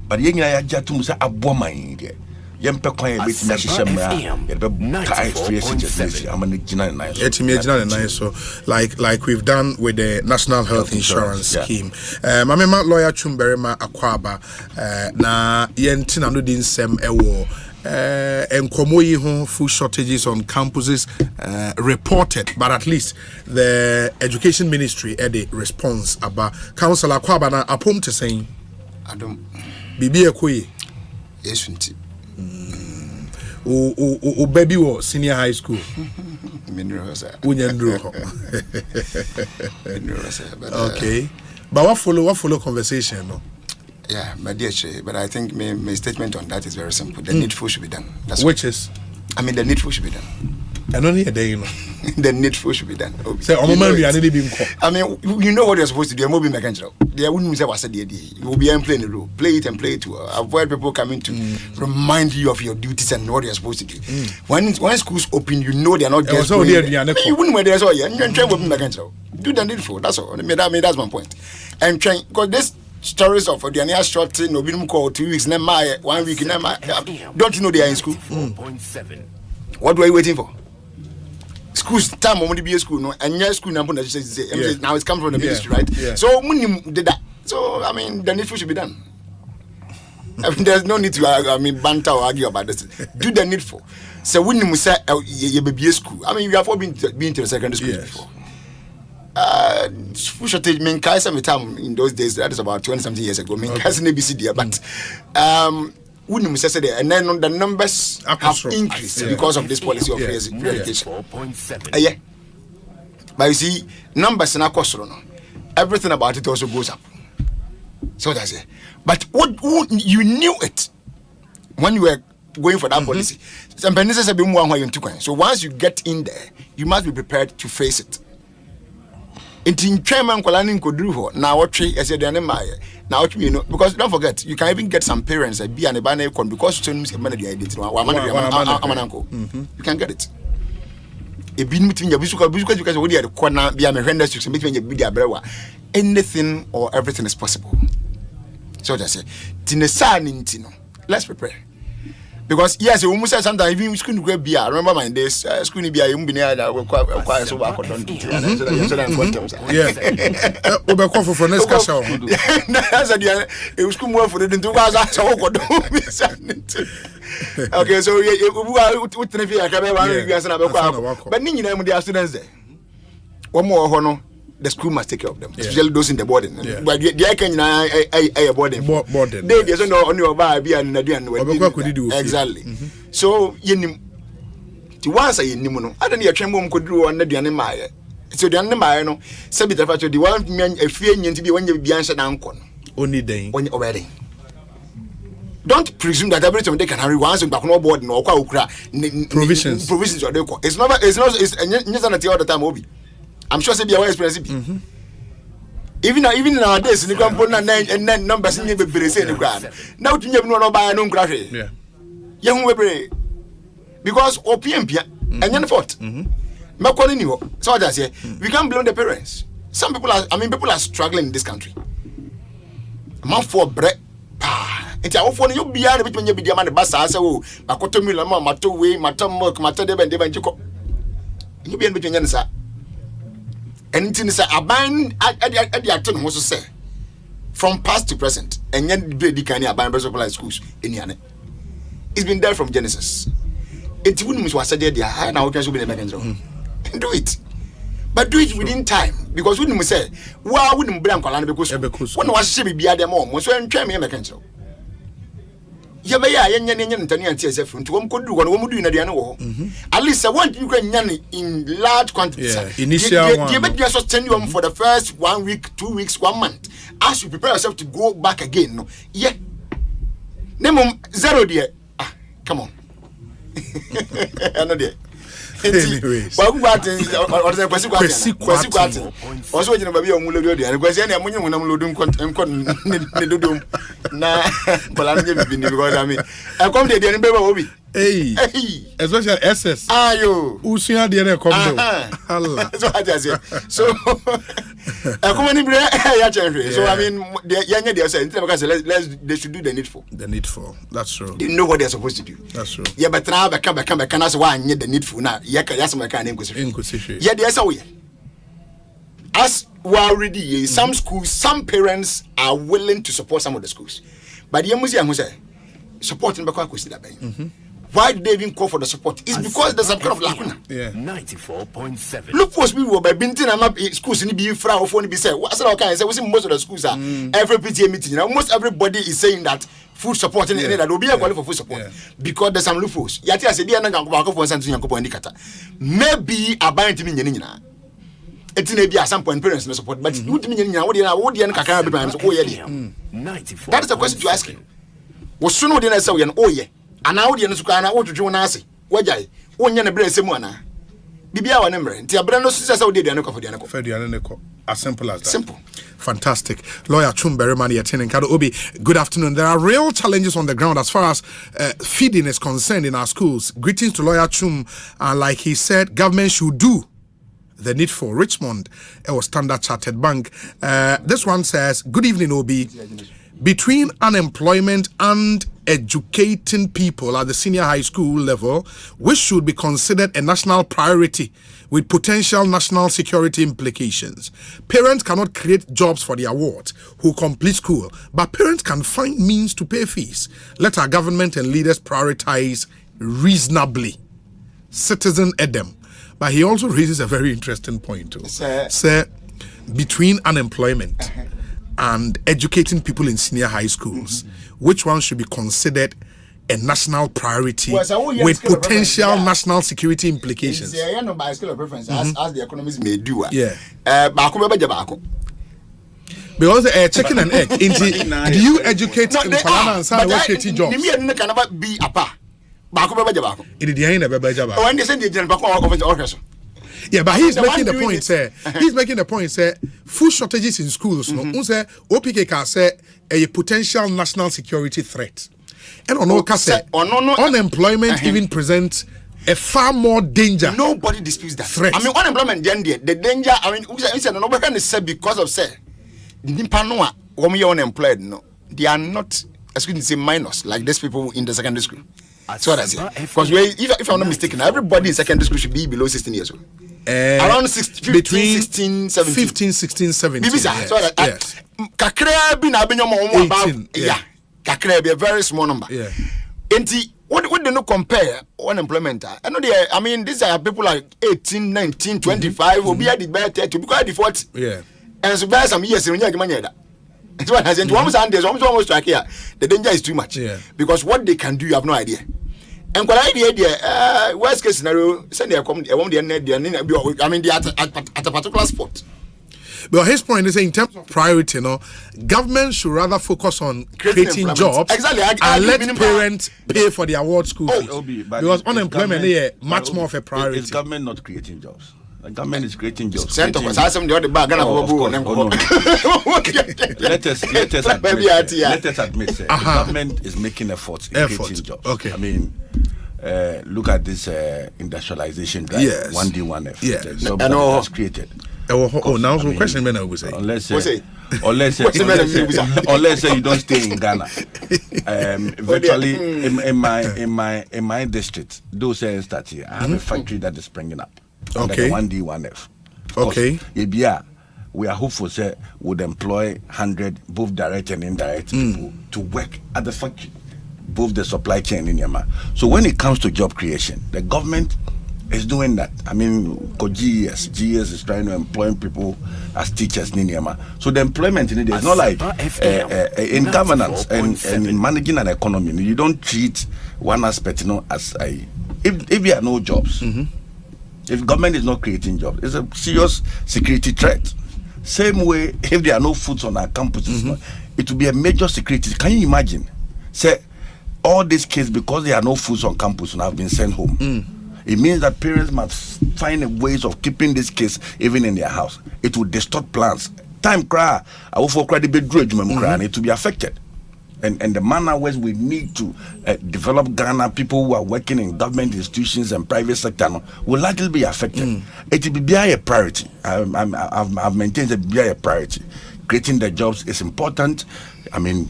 But I just to say a woman. So like we've done with the National Health Insurance Scheme. Mamema lawyer Chumberema Akwaba na yentina no din sem ewo enkomo yi ho food shortages on campuses reported, but at least the Education Ministry had a response about Councillor Akwaba na apom to saying Adam bibi ekoyi yesunti o baby was senior high school. Okay, but what follow conversation, no? Yeah, my dear Che, but I think my statement on that is very simple. The needful should be done. That's which is, I mean, the needful should be done. And only a day, you know. The needful should be done. So, I mean, you know what you're supposed to do. Mobile mechanical. They wouldn't say what's the idea. You will be playing the role. Play it and play it to avoid people coming to remind you of your duties and what you're supposed to do. When schools open, you know they're not just going. You wouldn't wear this all year. You're trying mobile mechanical. Do the needful. That's all. That's my point. And trying because this stories of the near short thing, no minimum call 2 weeks, never 1 week, never. Don't you know they are in school? What were you waiting for? schools time when be a school no and your school number now it's coming from the ministry, right? Yeah. So when did that, so I mean the needful should be done. I mean, there's no need to banter or argue about this. Do the needful. So when you say you be a school, I mean you have all been to the secondary school before. Shortage mean Kaisa time in those days, that is about 20-something years ago. Mean Kaisa ABCD, but wouldn't say that, and then the numbers have increased because of this policy of education. Yeah, but you see, numbers in our cost, everything about it also goes up. So that's it. But what you knew it when you were going for that policy. So once you get in there, you must be prepared to face it. In chairman Kolani Kodruho, now what tree as a Danema, now you know, because don't forget, you can even get some parents that be an Ebane because students have managed identity. You can get it. A bin between your because you can already at the corner, be a horrendous between your media brewer. Anything or everything is possible. So that's it. Tino, let's prepare. Because yes, you must say sometimes even school to be. I remember my days, school to be. You be near that. Quite so back on. Yeah. Obe for next question. That's a it was school more for the 2000. Okay, so you what the fear? But you know, there are students there. One more honor. The school must take care of them, especially those in the boarding. But they can a boarding. They just know on your baby and exactly. So you to once a nimuno. I don't need a tremble could do on the Dianema. So the Anamano, Sabita Fato, the one man a fear to be when you be answered uncle. Only day when you're already. Don't presume that every time they can hurry once and back no board no provisions. Provisions are there. It's not all the time, Obi. I'm sure say be aware experience. Even nowadays, you can put and then numbers in the say the ground. Now to you no buy no crash. Yeah. Young we because OPM and yan fault. Me calling you. So that's it. We can't blame the parents. Some people are struggling in this country. Man for bread. It's our phone you be able to be the man the bus as oh makoto mila mato way mato milk mato deben jiko. You be in between yan sir. And it's a ban at the atom was say from past to present, and yet the kind of ban supply schools in Yane. It's been there from Genesis. It wouldn't was said there high now can be the mechanism. Do it. But do it within time because we didn't say, why wouldn't blame Colana because when was she be at the mom was when try me a mechanism. Yabaya yan TSF to could do what we do in the at least I want you can in large quantities. Initial you make yourself send you for the first 1 week, 2 weeks, 1 month. As you prepare yourself to go back again. No, yeah. Name 0 dear. Come on. I know there. Anyways, also you know baby omulo dey and question na munye na mulo dum ne dodom na balanje bibini because I mean I come there dey nbe obi hey especially SS ayo usuya dey na come do Allah so I just say so come ni bre ya change so I mean yanya dey say because they should do the needful that's true they know what they're supposed to do that's true yeah but now beka na so wa anye the needful na yasema kan yeah they say we as we already some schools some parents are willing to support some of the schools but the musi am say supporting because consider ben why do they even call for the support? It's because there's some kind of lacuna. Yeah. 94.7. Look for people by binting and schools in the fra of be said. What's that kind? We see most of the schools are every PTA meeting. Almost everybody is saying that food support and that will be a quality for food support because there's some loopholes. Yati I said, "Dear Nangango for Santo Yanko indicata." Maybe a buying to me yenina. It may be at some point parents no support, but you mean what you know, Kakara brands. Oh yeah, 94. That is the question to ask you. Was soon what I say and oh yeah. An audience who can out to join us. Wajai, one yana brace Simona. Bibia one number, Tia Brando says, I did an for the as simple as that. Simple. Fantastic. Lawyer Chum Beremani attending Kado Obi. Good afternoon. There are real challenges on the ground as far as feeding is concerned in our schools. Greetings to Lawyer Chum. Like he said, government should do the needful. Richmond, or Standard Chartered Bank. This one says, good evening, Obi. Between unemployment and educating people at the senior high school level, which should be considered a national priority with potential national security implications. Parents cannot create jobs for the award who complete school, but parents can find means to pay fees. Let our government and leaders prioritize reasonably. Citizen Edem. But he also raises a very interesting point too. Sir, between unemployment and educating people in senior high schools, which one should be considered a national priority with potential national security implications? By scale of preference, as the economists may do. Yeah. Because chicken and egg. Do you educate in Palana and San creating jobs? Be a pa. Yeah, but he's making the point, sir. He's making the point, sir. Food shortages in schools, no, say OPK can say a potential national security threat. And unemployment even presents a far more danger. Nobody disputes that. Threat. I mean, unemployment, the danger. I mean, nobody can say because of say the Panoa, when we are unemployed, no, they are not, as we can say, minors like these people in the secondary school. That's what I say. Because if I'm not mistaken, everybody in secondary school should be below 16 years old. Around 15, between 16, 17. 15, 16, 17. Yes. Kakra be na benyo mo yeah. Kakra be a very small number. Yeah. Enti what they no compare unemployment. I know I mean these are people like 18, 19, 25 will be at the better to because the 40. Yeah. And so by some years when you get that's what I said. Almost like here. The danger is too much. Yeah. Because what they can do, you have no idea. And what idea there, worst case scenario, send their I mean, they are at a particular spot. But his point is in terms of priority, government should rather focus on creating jobs and let parents pay for the award school fees. Because unemployment is much more of a priority. Is government not creating jobs? The government is creating jobs. Let us admit the government is making efforts in creating jobs. Okay. I mean, look at this industrialization drive. Yes. 1D, 1F. Yeah. The job that was created. Now some question I would say. Unless you don't stay in Ghana. Virtually in my district, those areas that here, I have a factory that is springing up. Okay. 1D, 1F. Okay. We are hopeful say would employ 100 both direct and indirect people to work at the factory, both the supply chain in Yama. So when it comes to job creation, the government is doing that. I mean, GS is trying to employ people as teachers in Yama. So the employment in it is not like in governance and in managing an economy. You don't treat one aspect, as if there are no jobs. If government is not creating jobs, it's a serious security threat. Same way, if there are no foods on our campuses, it will be a major security. Can you imagine? Say, all these kids, because there are no foods on campus, have been sent home. It means that parents must find ways of keeping these kids even in their house. It will distort plans. Time cry, I will for credit it will be affected. And the manner where we need to develop Ghana, people who are working in government institutions and private sector will likely be affected. It will be a priority. I've maintained it be a priority. Creating the jobs is important. I mean,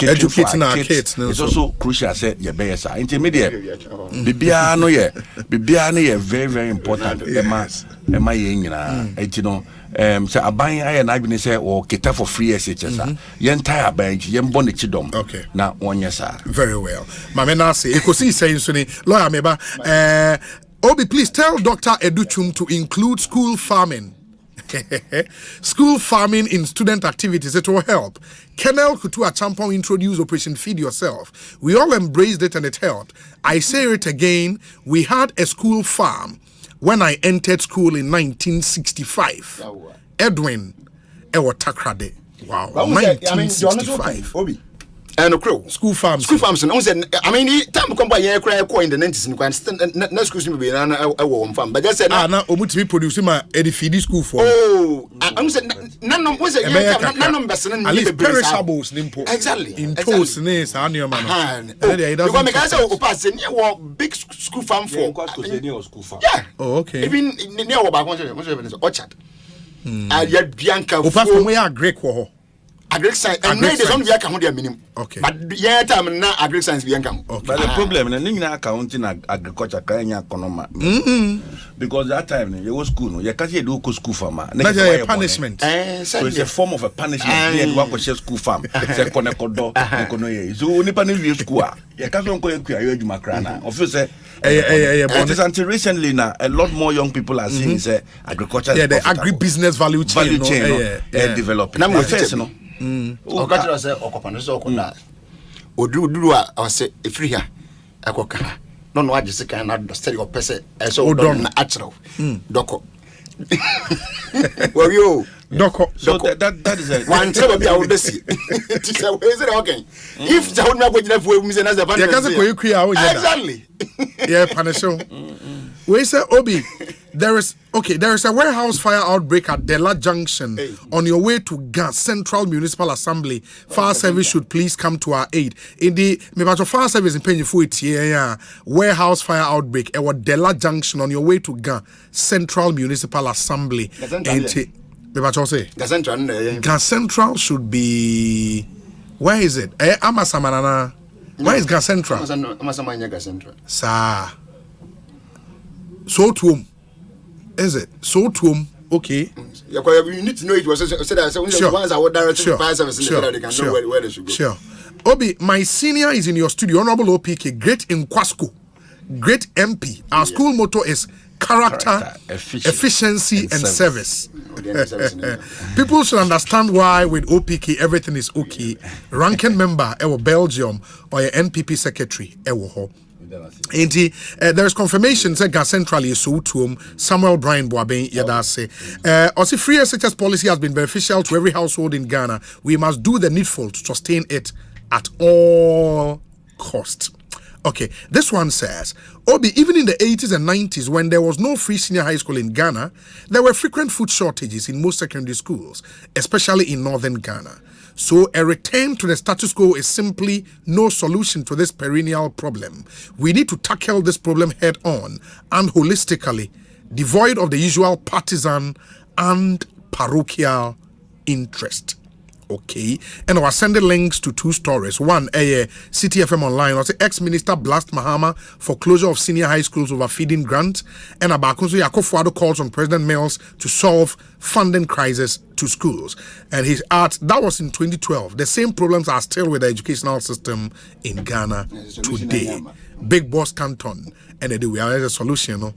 educating our kids is also crucial. Say intermediate. Bibiano very, very important. So abang I and I say or kita for free SHS. Yen tire bank, yen bonnet chidom. Okay. Now 1 year, sir. Very well. Mamena say Ekosiisen lawyer meba. Obi, please tell Dr. Educhum to include school farming. School farming in student activities, it will help. Colonel Kutua Champon introduced Operation Feed Yourself. We all embraced it and it helped. I say it again, we had a school farm when I entered school in 1965. Edwin Ewo Takrade. Wow. 1965. And school farms. I mean, time come by here cry in the 90s and no school be a farm. But just said, now Omuti producing my Edifidi school for. Oh, I'm saying, none was a at least perishables. Exactly. In toast, nails, and your man. Big school farm for. Yeah. Oh, okay. Even near about orchard. I yet Bianca. We are Greek war. agric science and now there's only be account their minimum. Okay. But yeah time now agric science be account. Okay. But the problem is na accounting agriculture can economy. Because that time you go school no you can't do school farmer. That's a punishment. So it's a form of a punishment. You go share school farm. Say konekodo kono ye. So only pan we school. You can't go enquire you adwuma na. Office but until recently now a lot more young people are seeing say agriculture. Yeah, the agri-business value chain developing. I'm first no. Agriculture say okopano so okunda. Odu a say free here. Akoka. No agye sika na do study of person so don na actual. Doko. Well yo Doko. So that is a one tell me I would see. Is it okay? If I would not go to for me as a band. Exactly. Yeah, Panisho. We say Obi, there is a warehouse fire outbreak at Dela Junction on your way to Gas Central Municipal Assembly. Fire service should please come to our aid. In the fire service in Penny warehouse fire outbreak at Dela Junction on your way to Gas Central Municipal Assembly. Gas Central should be, where is it? Amasamanana. Where is Gas Central? Amasamanya Gas Central. Sir. So to is it? So to okay. You need to know it was sure. Once I would direct fire service they can know where they should go. Sure. Obi, my senior is in your studio, Honorable OPK, great in Kwasco, great MP. Our school motto is character, efficiency and service. People should understand why with OPK everything is okay. Ranking member ewo Belgium or a NPP secretary ewo ho. There is confirmation that Gas Central is so to Samuel Brian Boaben Yadase. Also, free SHS policy has been beneficial to every household in Ghana. We must do the needful to sustain it at all costs. Okay, this one says, Obi, even in the 80s and 90s, when there was no free senior high school in Ghana, there were frequent food shortages in most secondary schools, especially in northern Ghana. So a return to the status quo is simply no solution to this perennial problem. We need to tackle this problem head on and holistically, devoid of the usual partisan and parochial interest. Okay, and I was sending links to two stories. One, City FM Online, was ex-minister Blast Mahama for closure of senior high schools over feeding grant, and Abakunso Yakofuado calls on President Mills to solve funding crisis to schools. And his art, that was in 2012. The same problems are still with the educational system in Ghana today. Big Boss Canton, and we are a solution.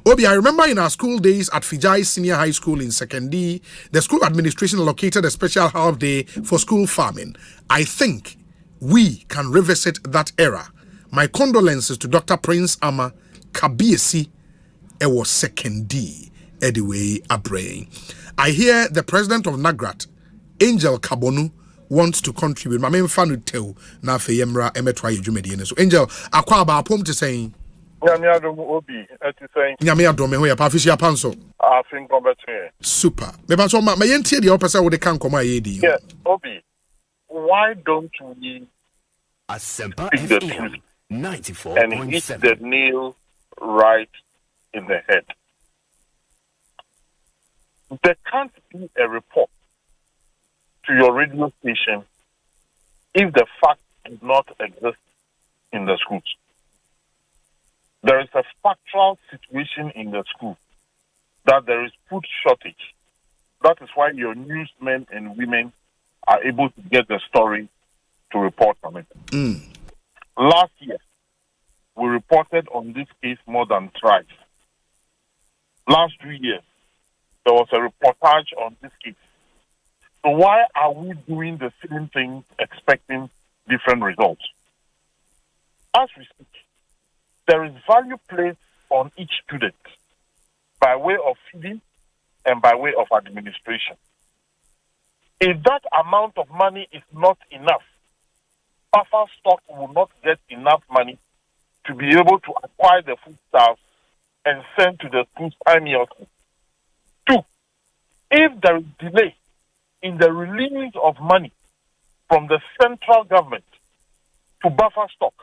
Obi, I remember in our school days at Fijai Senior High School in Sekondi, the school administration allocated a special half day for school farming. I think we can revisit that era. My condolences to Dr. Prince Ama Kabiesi Ewo Sekondi Ediwe Abrey. I hear the president of Nagrat, Angel Kabonu, wants to contribute. My main fan would tell na fe yemra emetwa yedwumedi so Angel akwa ba pom to saying Nyame adom obi eti saying Nyame adom me ho ya pa fisia panso afin kombetre super me ba so ma yentie de opese wo de kan koma yedi yes obi why don't we Asempa FM 94.7 and hit the nail right in the head? There can't be a report to your radio station if the fact does not exist in the schools. There is a factual situation in the school that there is food shortage. That is why your newsmen and women are able to get the story to report on it. Last year, we reported on this case more than thrice. Last 2 years, there was a reportage on this case. So why are we doing the same thing, expecting different results? As we speak, there is value placed on each student by way of feeding and by way of administration. If that amount of money is not enough, buffer stock will not get enough money to be able to acquire the foodstuffs and send to the schools immediately. 2, if there is delay in the release of money from the central government to buffer stock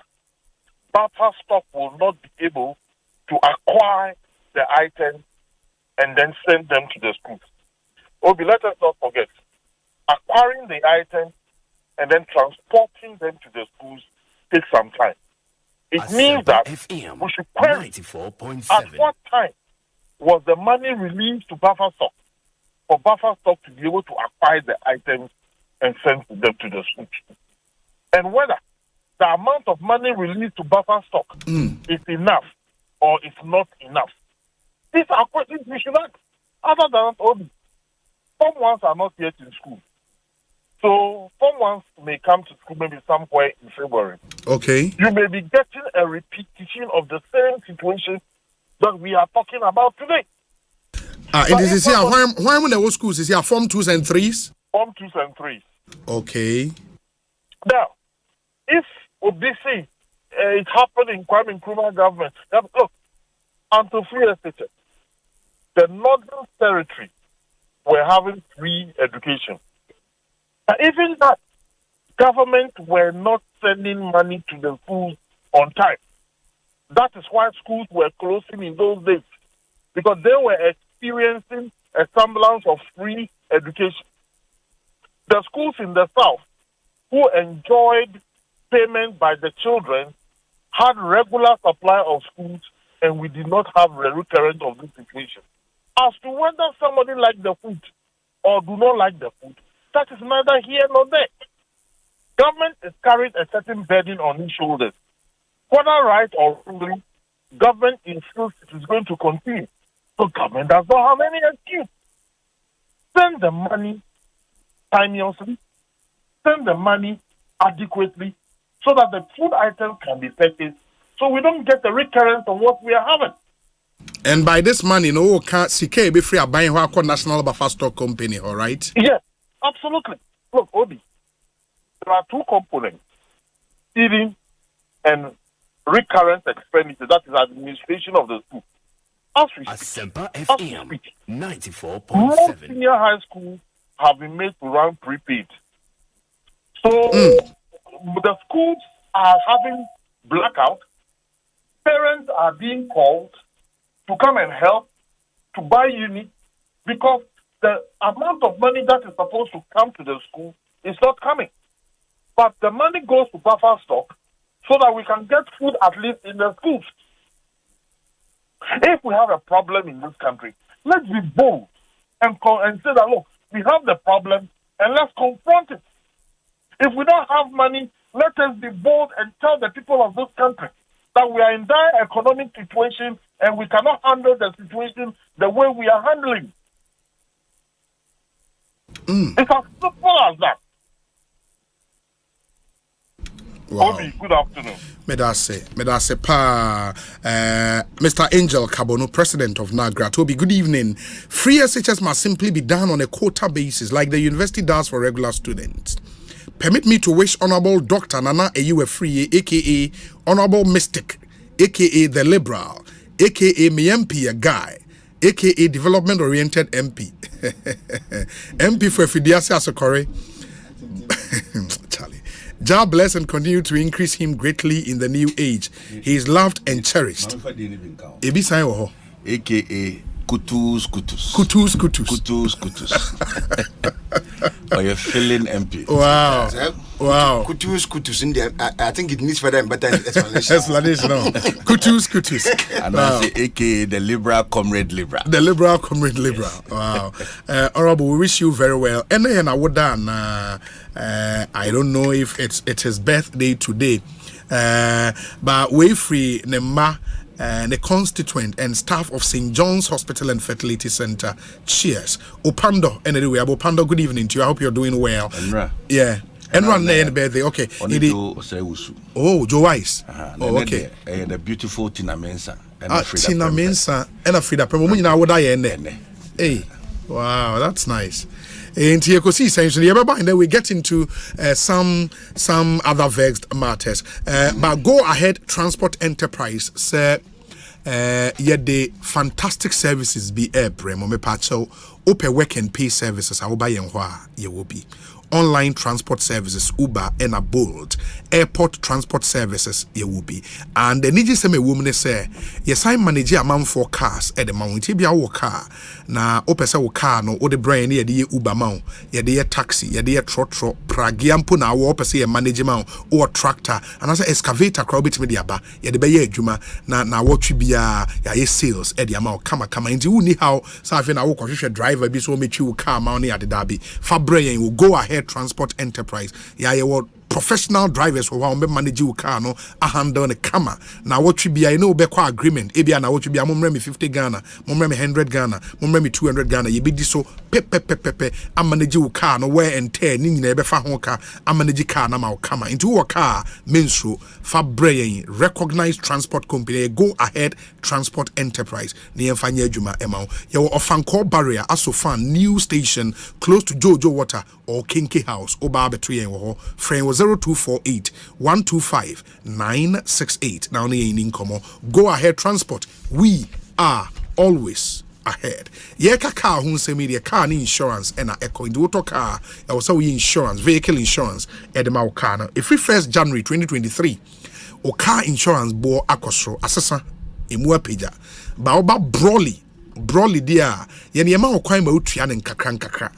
will not be able to acquire the items and then send them to the schools. Obi, let us not forget, acquiring the items and then transporting them to the schools takes some time. It means that we should query at what time was the money released to buffer stock for buffer stock to be able to acquire the items and send them to the schools. And whether the amount of money released to buffer stock is enough or is not enough. These are questions we should ask. Other than that, some ones are not yet in school. So some ones may come to school maybe somewhere in February. Okay. You may be getting a repetition of the same situation that we are talking about today. It is here. Why when there was schools is here Form 2s and 3s? Form 2s and 3s. Okay. Now, if OBC it happened in Kwame Nkrumah government, look, until free estate, the Northern Territory were having free education. But even that, government were not sending money to the schools on time. That is why schools were closing in those days, because they were experiencing a semblance of free education. The schools in the South who enjoyed payment by the children had regular supply of schools, and we did not have a recurrence of this situation. As to whether somebody likes the food or do not like the food, that is neither here nor there. Government is carrying a certain burden on its shoulders. Whether right or wrongly, government insists it is going to continue. So government does not have any excuse. Send the money timeously, send the money adequately, so that the food items can be purchased, so we don't get a recurrence of what we are having. And by this money, no can CK be free of buying what National Buffer Stock Company, all right? Yes, absolutely. Look, Obi, there are two components: feeding and recurrent expenditure. That is administration of the school. As we speak, most senior high schools have been made to run prepaid. So the schools are having blackout. Parents are being called to come and help to buy units because the amount of money that is supposed to come to the school is not coming. But the money goes to buffer stock so that we can get food at least in the schools. If we have a problem in this country, let's be bold and say that, look, we have the problem and let's confront it. If we don't have money, let us be bold and tell the people of this country that we are in dire economic situation and we cannot handle the situation the way we are handling. It's as simple as that. Wow. Obi, good afternoon. Medase pa Mr. Angel Kabono, president of NAGRA. Toby, good evening. Free SHS must simply be done on a quota basis like the university does for regular students. Permit me to wish Honorable Dr. Nana Ayew Free, aka Honorable Mystic, aka the Liberal, aka me MP a guy, aka Development Oriented MP. MP for Fidiasi Asokore. Charlie. Jah bless and continue to increase him greatly in the new age. He is loved and cherished. Ebi sign wo ho. AKA Kutus. Or you're feeling MP. Wow. Kutus in there. I think it needs further and better explanation. Kutus. And I say AKA the Liberal Comrade Liberal. The Liberal Comrade Liberal. Wow. Honorable, we wish you very well. And then I would done. I don't know if it's his birthday today. But we free Nema. The constituent and staff of St. John's Hospital and Fertility Center. Cheers. Opando, anyway, Opando, good evening to you. I hope you're doing well. Yeah. Enra na birthday. Okay. Oh, Joe Wise. Oh, okay. The beautiful Tina Mensa. Tina Mensa. And a Frida Premo. You know what I end. Hey. Wow, that's nice. In Ekosiisen, and then we get into some other vexed matters. But go ahead, transport enterprise, sir. Yet the fantastic services be air premo me pacho open work and pay services I will buy and wha ye will be online transport services, Uber and a Bolt, airport transport services, ye will be. And the Niji Seme woman say, yes, I manage a man for cars at the mount, be our car. Na opesa wo car no, or the brain ye de Uber mount, ye de taxi, ye de trotro, pragiampo na wo opesa ye manage mount, or tractor, and as a excavator crowd bit mediaba, ye de be juma, na what you be ya sales, at the amount, kama, into uni how, so I na wo driver be so make you car money at the derby. Fabre will go ahead transport enterprise. Yeah, you what professional drivers who want to manage your car no a handle the camera. Now what you be I know be qua agreement. Ebia na what you be a mumremi 50 Ghana, mumremi 100 Ghana, mumremi 200 Ghana. You be this so pepe I manage your car no wear and tear ni nebe fa honka I manage car na ma kama into a car means so Fabre recognized transport company go ahead transport enterprise ni emfanya adwuma ema yo ofanko barrier aso fan new station close to Jojo Water or Kinky House oba betwe yen wo friend was 0248 125 968 now ni inkomo go ahead transport we are always ahead. Yeka car hun se media car ni insurance and a echo in the car also we insurance vehicle insurance at the car now if we 1st January 2023 o car insurance bo akosro asesa emu apeja ba oba broly dia ye ne ma okwan ma otua ne nkakra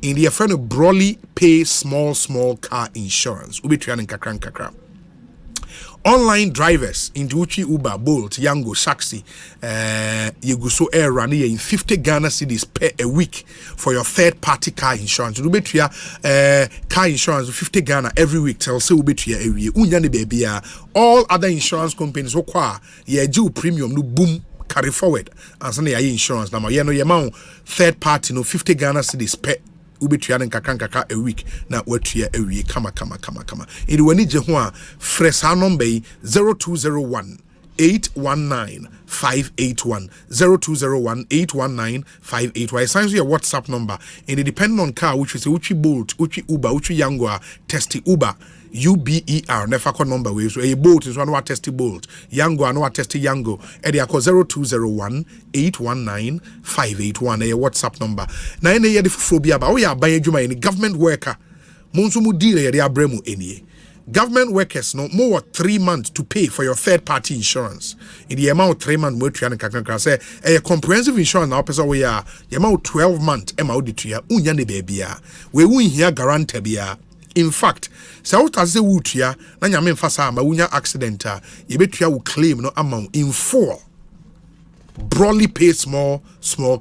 in the friend of Broly pay small car insurance ubetua ne nkakra online drivers in Uchi, Uber, Bolt, Yango, Saxi, Yeguso Air run in 50 Ghana cedis per a week for your third party car insurance. Ubetua car insurance 50 Ghana every week. Tell say ubetua every unyane baby. All other insurance companies okwa ye do premium no boom carry forward. And so insurance now ye no ye amount third party no 50 Ghana cedis per ubetua nkaka a week na watua a week kama ili wani je ho a fresa number 0201 819 581 0201 819 581 signs your WhatsApp number and it depend on car which is uchi Bolt uchi Uber uchi Yango testi Uber UBER never call number way so a Bolt is one what testy Bolt Yango no testy Yango and they are 0201 819 581 a WhatsApp number na ene ye de phobia ba we aban adwuma any government worker monso mu deal ye de abremu enie government workers no more 3 months to pay for your third party insurance in the amount 3 months more than kakra say a comprehensive insurance now person we are the amount 12 months e ma oditua unya ne bia we won here guarantee bia. In fact, so what as the wutia na nyame mfasa ma wunya accident ye betua wo claim no amount in full. Broadly pay small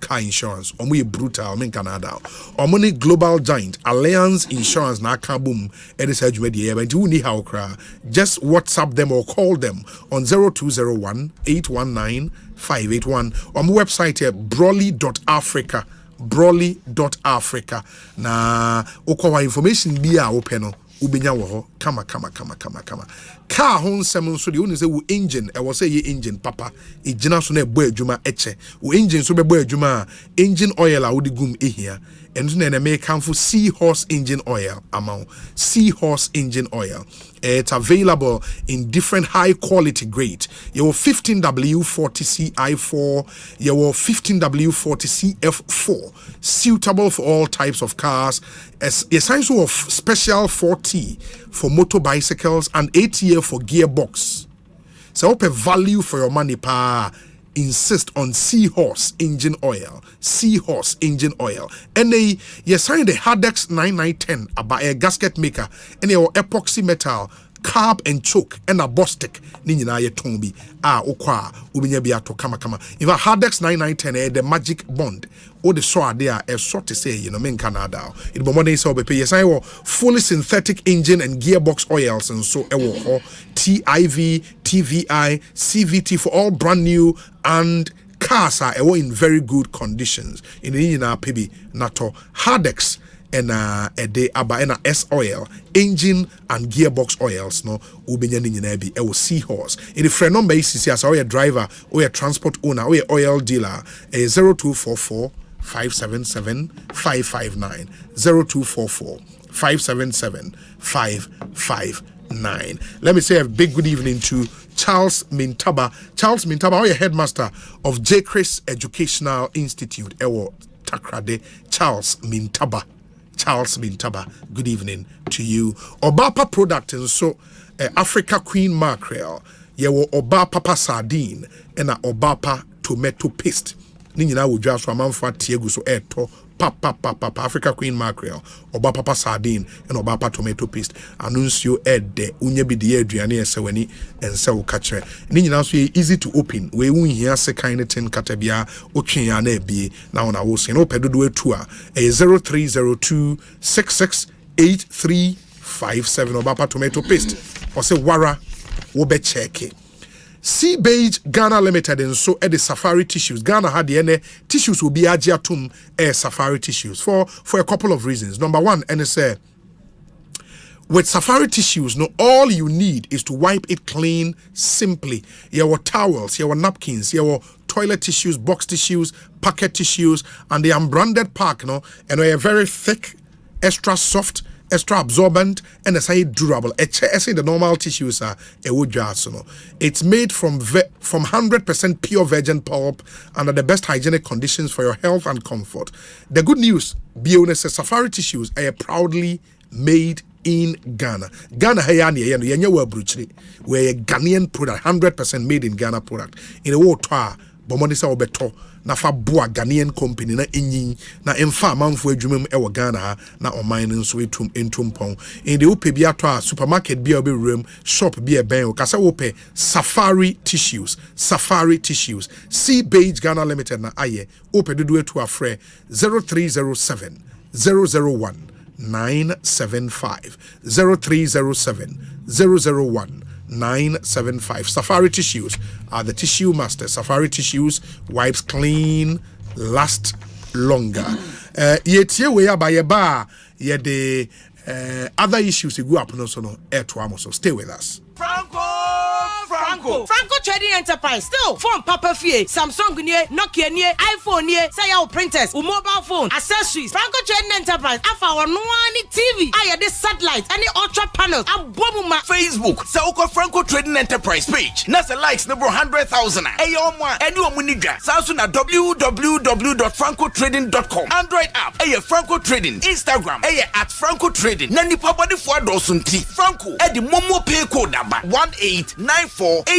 car insurance. Omo brutal men Canada. Omo global giant Alliance Insurance na ka boom e say adwuma de but you need how cra. Just WhatsApp them or call them on 0201 819 581 on website here broly.africa broly.africa na okwa information bi a open no ubenya wo ho kama car hon sem so de woni say wo engine e wo say ye engine papa e gina so na ebo adwuma eche wo engine so bebo adwuma engine oil a wo de gum ehia eno na na make am for seahorse engine oil amount seahorse engine oil. It's available in different high quality grade. Your 15W40 CI4, your 15W40 CF4, suitable for all types of cars. As a size of special 40 for motor bicycles and 8-year for gearbox. So hope a value for your money pa. Insist on Seahorse engine oil. Seahorse engine oil. And they sign the Hardex 9910 about a gasket maker and your epoxy metal, carb and choke and a bostic. Nina ye tombi okwa ubinya biato kama. If a Hardex 9910 the magic bond. Or the so there a sort to say men Canada. It be more than so be yes I will fully synthetic engine and gearbox oils and so TIV, TVI, CVT for all brand new and cars are in very good conditions. In the PB Nato Hardex and a day aba and S oil, engine and gearbox oils no ubenya nyina bi e wo Seahorse. In the friend number is as a driver or a transport owner or a oil dealer 0244 577 559 0244 577 559. Let me say a big good evening to Charles Mintaba. Charles Mintaba, your headmaster of J. Chris Educational Institute, Ewo Takrade. Charles Mintaba. Charles Bintaba, good evening to you. Obapa product and so Africa Queen Mackerel, yewo Obapa sardine, and Obapa tomato paste. Nina would just from Manfa Tiago so eto papa Africa Queen Mackerel, Obapa sardine, and Obapa tomato paste. Anuncio ed de unyebi de Adriani Seweni and so catcher. Nina so easy to open. We won here se kind of 10 katabia, Ochiane be now on our sin opedo tour a 0302 668357 Obapa tomato paste. Or say Wara wobe cheke. Sea Beige Ghana Limited and so the Safari tissues. Ghana had the tissues will be agiatum Safari tissues for a couple of reasons. Number one, and it's with Safari tissues, no, all you need is to wipe it clean simply. Your towels, your napkins, your toilet tissues, box tissues, packet tissues, and the unbranded pack, no, and they're very thick, extra soft, extra absorbent, and it's durable. The normal tissues are it's made from 100% pure virgin pulp under the best hygienic conditions for your health and comfort. The good news, Bioness Safari tissues are proudly made in Ghana. Ghana where a Ghanaian product, 100% made in Ghana product. In a world tour, Bomonisa Obeto. Na fa boa Ghanaian company na enyin na emfa manfo adwumam e wo Ghana na oman nso entum pon in the ope bia to a supermarket bia obe room shop bia ben o kasa ope Safari tissues Sea Beige Ghana Limited na aye ope dodo to afre 0307 001 975 0307 001 975. Safari tissues are the tissue masters. Safari tissues wipes clean, last longer. Yetie we by bar ye the other issues you go up no so no air to so stay with us. Franco Trading Enterprise still phone Papa Fie, Samsung nie, Nokia nie, iPhone nie, say our printers, mobile phone, accessories. Franco Trading Enterprise afa our no TV, aya this satellite, any ultra panels, abomuma Facebook. Sauko Franco Trading Enterprise page. Nasa likes number 100,000. Ayoma, any omunija. Samsung at www.francotrading.com. Android app, Franco Trading. Instagram, at Franco Trading. Nani pabadi for dosunti. Franco, the Momo pay code number 189480.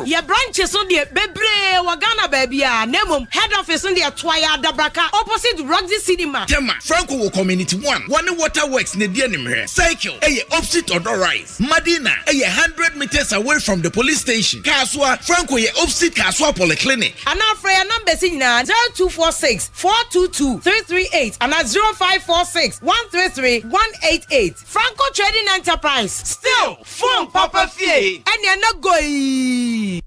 Your branches on the Bebre Wagana baby, Nemum, head office on the Twaya Dabraka, opposite Roxy Cinema. Tema, Franco Community 1. One waterworks near the enemy. Cycle, opposite Odor Rise. Madina, 100 meters away from the police station. Kaswa, Franco, opposite Kaswa Polyclinic. And our prayer number is 0246 422 338 and 0546 133 188. Franco Trading Enterprise. Still, phone Papa Fie. And you're not going.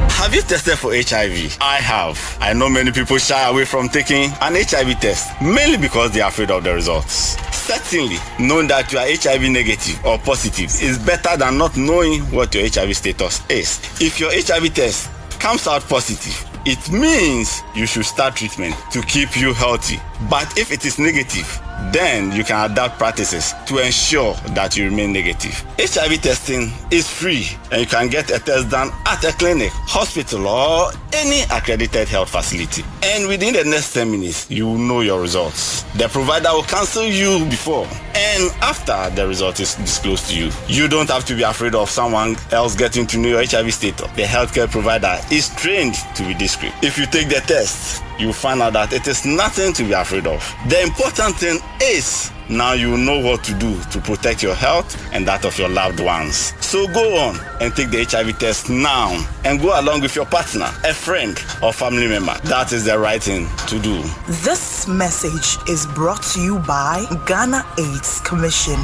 Have you tested for HIV? I have. I know many people shy away from taking an HIV test, mainly because they are afraid of the results. Certainly, knowing that you are HIV negative or positive is better than not knowing what your HIV status is. If your HIV test comes out positive, it means you should start treatment to keep you healthy. But if it is negative, then you can adapt practices to ensure that you remain negative. HIV testing is free and you can get a test done at a clinic, hospital, or any accredited health facility. And within the next 10 minutes, you will know your results. The provider will cancel you before and after the result is disclosed to you. You don't have to be afraid of someone else getting to know your HIV status. The healthcare provider is trained to be discreet. If you take the test, you find out that it is nothing to be afraid of. The important thing is now you know what to do to protect your health and that of your loved ones. So go on and take the HIV test now and go along with your partner, a friend, or family member. That is the right thing to do. This message is brought to you by Ghana AIDS Commission.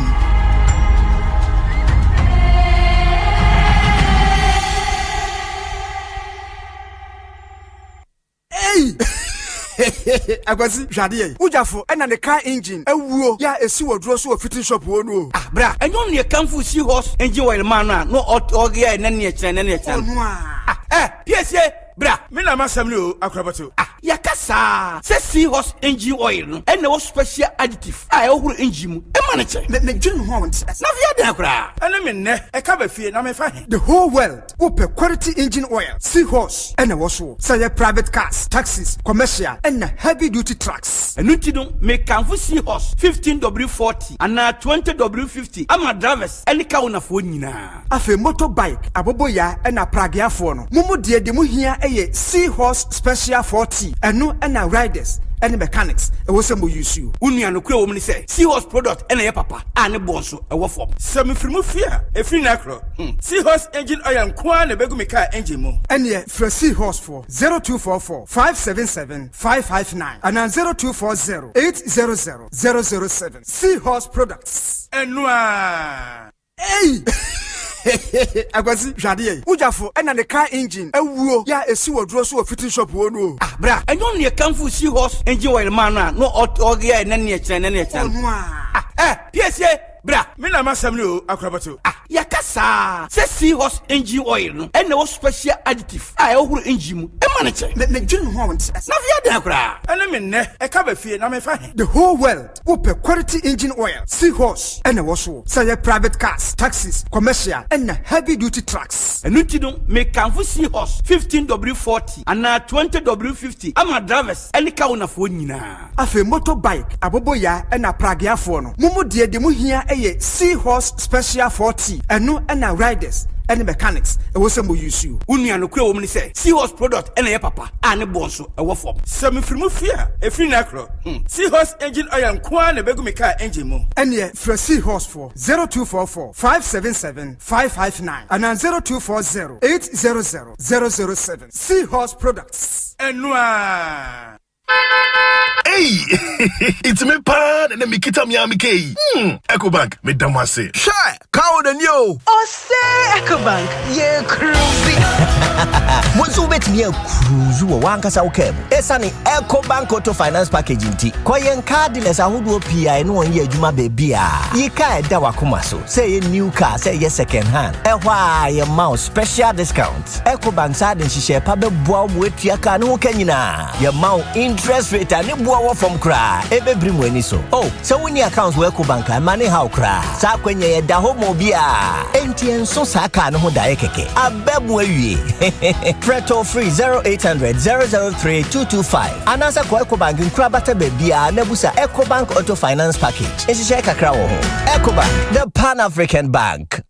Hey! Akwasi hwade ujafo ena the car engine ewuo ya esi wodro so fitting shop wo no bra enyo ne kanfu si horse engine oil man no ogia na ne ekire no PSA bra me na masam ni o akrabato yakasa se seahorse engine oil no and no special additive I ohuru engine emaniche me dwun ho won't na via de akra ene me ne e ka ba fie na me fa the whole world open quality engine oil seahorse and was so say private cars taxis commercial and heavy duty trucks enuti no me kanfo seahorse 15W40 and 20W50 ama drivers any ka una fo nyina afi motorbike aboboya and pragiafo no mumu de mu hia eye seahorse special 40 eno and riders and mechanics e wo sem use you unua no kura wo mni say seahorse product and ye papa ane bonso e wo form sem frimu fia e free na kro seahorse engine oil nko na begu me car engine mo and ye for seahorse for 0244 577 559 and 0240 800 007 seahorse products enua hey Agwazi jade ujafo ena ne car engine ewuo ya esi wodro so fitting shop wo no ah bra enyo ne kanfo seahorse engine oil man no oge ene ne kire PSA bra me na masam ni o akrabato yakasa se seahorse engine oil no and no special additive I ohuru engine mu emaniche me dwun ho won't na via de akra ene me ne e ka ba fie na me fa the whole world open quality engine oil seahorse and was so say private cars taxis commercial and heavy duty trucks enuti no me kanfo seahorse 15W40 and 20W50 ama drivers any ka una fo nyina afi motorbike aboboya and pragiafo no mumu de mu hia eye seahorse special 40 eno and riders and mechanics e wo sem use you unua no kura wo mni say seahorse product and ye papa ane bonso e wo form sem frimu fia e free na kro seahorse engine oil nko na begu me car engine mo and ye for seahorse for 0244 577 559 and 0240 800 007 seahorse products enua Hey, it's me pan and me kita mi amike. Ecobank me damase. Shy, cow the new. Osei Ecobank, ye cruisy. Bonsu bet me cruise wo wankasa ukemu. Esani Ecobank Auto Finance Package nti. Koyen cardless ahodo PI no won ye adwuma bebia. Yi ka eda wakoma so. Say new car, say ye second hand. Ehwa ye mouse special discount. Ecobank side nhihye pa beboa mo etua ka no kanyina. Ye mouse interest rate ani boa from cry. Ebe brim weni so. Oh, so when your accounts work bank money how cry. Sa kwenye ye da ho mo bia. Enti enso sa ka no ho da ye keke. Abebu awie. Preto free 0800 003 225. Anasa kwa Ecobank nkra bata bebia na busa Ecobank Auto Finance Package. Enshishe kakra wo ho. Ecobank, the Pan-African Bank.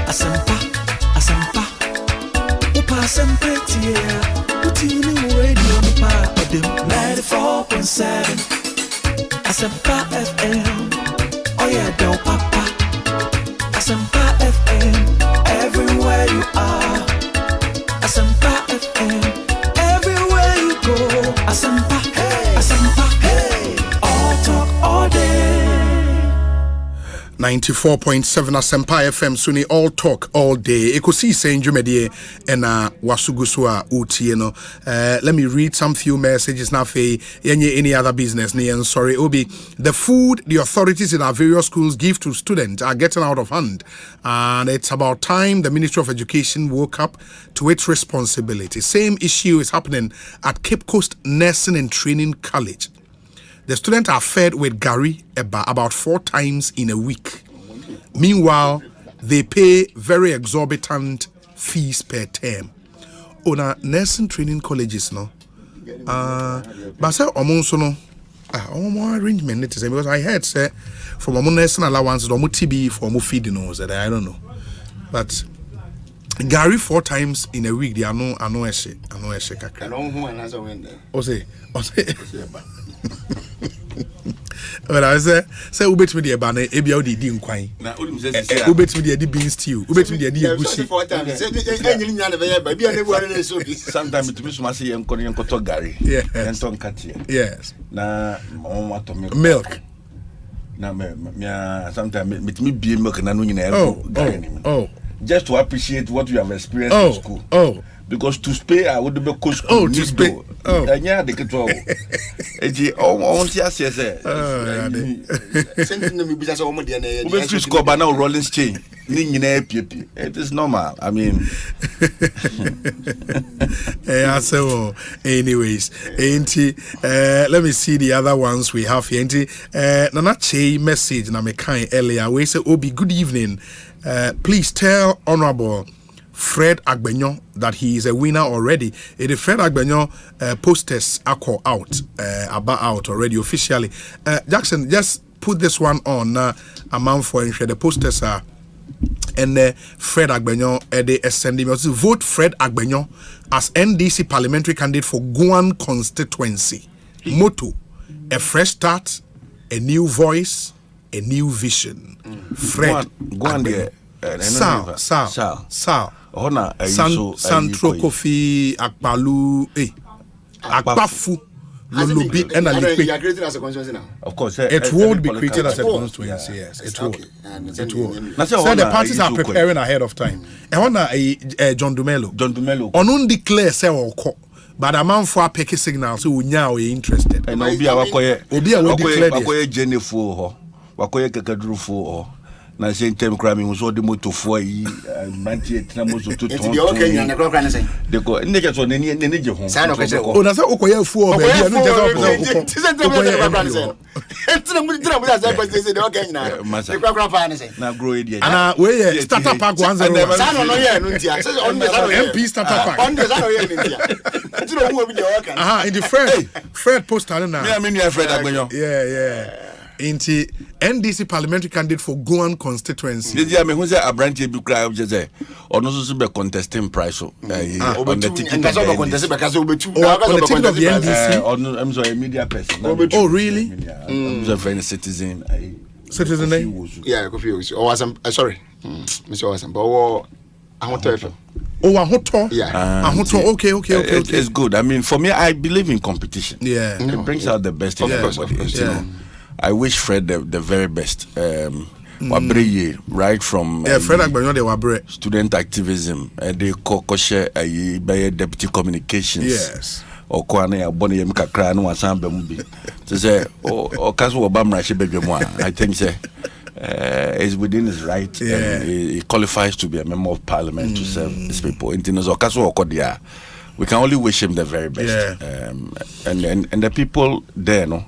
Asempa Utini radio pa Adam 94.7 Asempa FM Oh yeah, del papa Asempa FM everywhere you are Asempa FM everywhere you go Asempa hey Asempa hey all talk all day 94.7 Asempa FM Suni all talk all day. Ekosiisen Jumedie and Wasugusua Utie no. Let me read some few messages now. Any other business? Sorry, Obi. The food the authorities in our various schools give to students are getting out of hand, and it's about time the Ministry of Education woke up to its responsibility. Same issue is happening at Cape Coast Nursing and Training College. The students are fed with gari about 4 times in a week. Meanwhile, they pay very exorbitant fees per term. On our nursing training colleges, no. But say omonso no. Omo arrangement it is because I heard say from omo nursing allowance, omo TB for omo feeding no. I don't know, but gari 4 times in a week. They are no eshe kakra. Osei. Well, I say ubet me the bana ebia odi di nkwan. Na odum say ubet me the bean stew. Ubet me the egusi. Sometimes it means must say enkoto gari. Yeah. Enton katia. Yes. Na mama to milk. Na me sometimes me bie milk na no nyina ego gari ni. Oh. just to appreciate what you have experienced in school. Because to spay, I would be coach. To spay. And yeah, the control. Rollins chain. It is normal. I mean, anyways, let me see the other ones we have here. Nanache message na me kind earlier. We say, Obi, good evening. Please tell Honorable Fred Agbenyo that he is a winner already. It is Fred Agbenyo posters are out already officially. Jackson, just put this one on amount for the posters are and Fred Agbenyo they sending me vote Fred Agbenyo as NDC parliamentary candidate for Guan constituency. Motto: a fresh start, a new voice, a new vision. Fred Agbenyo. Sal. Santro Kofi Akpalu Akpafu Lulubi and you are creating as a constituency now. Of course, it would be created as a constituency. Yes, it would. So the parties are preparing ahead of time. John Dumelo. On declare say oko, but a man for a picky signal so we now are interested. And Obi Awakoye Jennifer Wakoye Kakadru na same time cramming was all the motor for ye manti etnamos to the okay and the program say they go niggas on any home. Oh, that's Okoye for baby. I don't grow it. And we starter pack 101. MP starter pack. In the Fred poster now. I mean, Fred Agbenyo. Yeah. Into NDC parliamentary candidate for Guan constituency. This year, me who say a branch be cry of Jose or no so be contesting price on the ticket. And that's all contesting because we be on the ticket of the NDC. I'm sorry, media person. Oh, really? I'm a friend citizen. Citizen name? Yeah, confused. Oh, sorry, Mr. Asempa. Oh, I want to. Yeah. Okay. It's good. I mean, for me, I believe in competition. Yeah. It brings out the best in everybody. Yeah. I wish Fred the very best. Right from Fred Agbenyo they were student activism. They kokoshe by deputy communications. Yes. Or kwane abone yem kakra no asamba mu bi. To say o kaso obamra she bedwemu I think say is within his right. And he qualifies to be a member of parliament to serve his people. We can only wish him the very best. And the people there, no,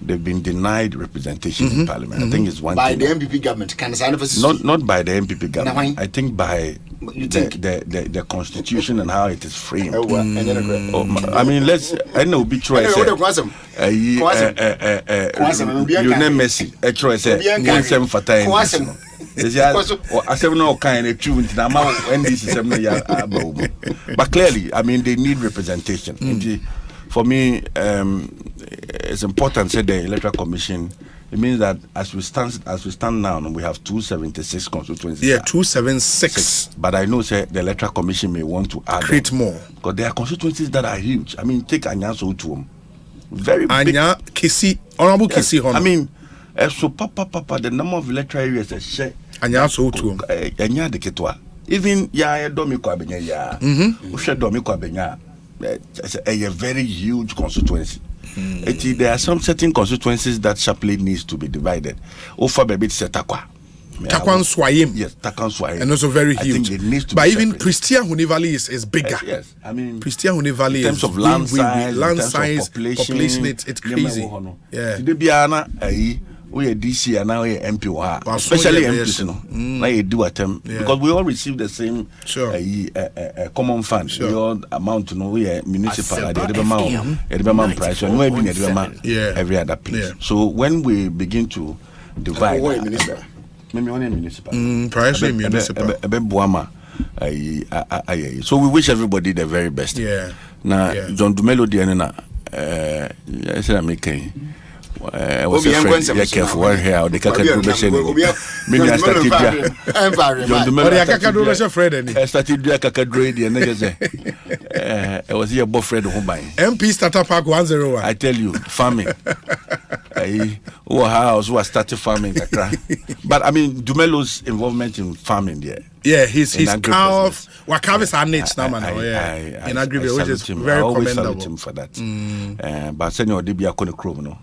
they've been denied representation in parliament. I think it's one by thing. The MPP government. Can not by the MPP government. I think by the constitution and how it is framed. I mean, I know be true. You name Messi. I try say 1 for time. But clearly, I mean, they need representation. For me, it's important. Say the Electoral Commission. It means that as we stand now, we have 276 constituencies. Yeah, 276. But I know, say the Electoral Commission may want to create more because there are constituencies that are huge. I mean, take Anyaso to them, very big. Kisi, Honorable Kisi. I mean, so papa, the number of electoral areas is share. Anyaso to Anya de Ketwa. Even Domiko Abenya, Usha Domiko Abenya. A very huge constituency. There are some certain constituencies that sharply needs to be divided. Ofa baby Takwa. Takwan Swayim. Yes, Takwan Swayim. And also very huge. But even Christian Huni Valley is bigger. Yes, I mean Christian Huni Valley in terms of land size, population, it's crazy. Yeah. We are DC and now we are MP, especially MPs, now you do attempt because we all receive the same common fund. We all amount to know we are municipal at the amount price, and we every other place. So when we begin to divide, municipal, so we wish everybody the very best. Now, John Dumelo Diana, I said I'm making. I was afraid you careful one here. The Kakadu maybe I started I started Kakadu and I was here above Fred Homebay. MP Starter Park 101. I tell you, farming. house who are starting farming kakra. But I mean Dumelo's involvement in farming there. Yeah, his calf is our niche now, man. In agribusiness, which is very commendable. I salute him for that. But senior DB Akone Chrome, no.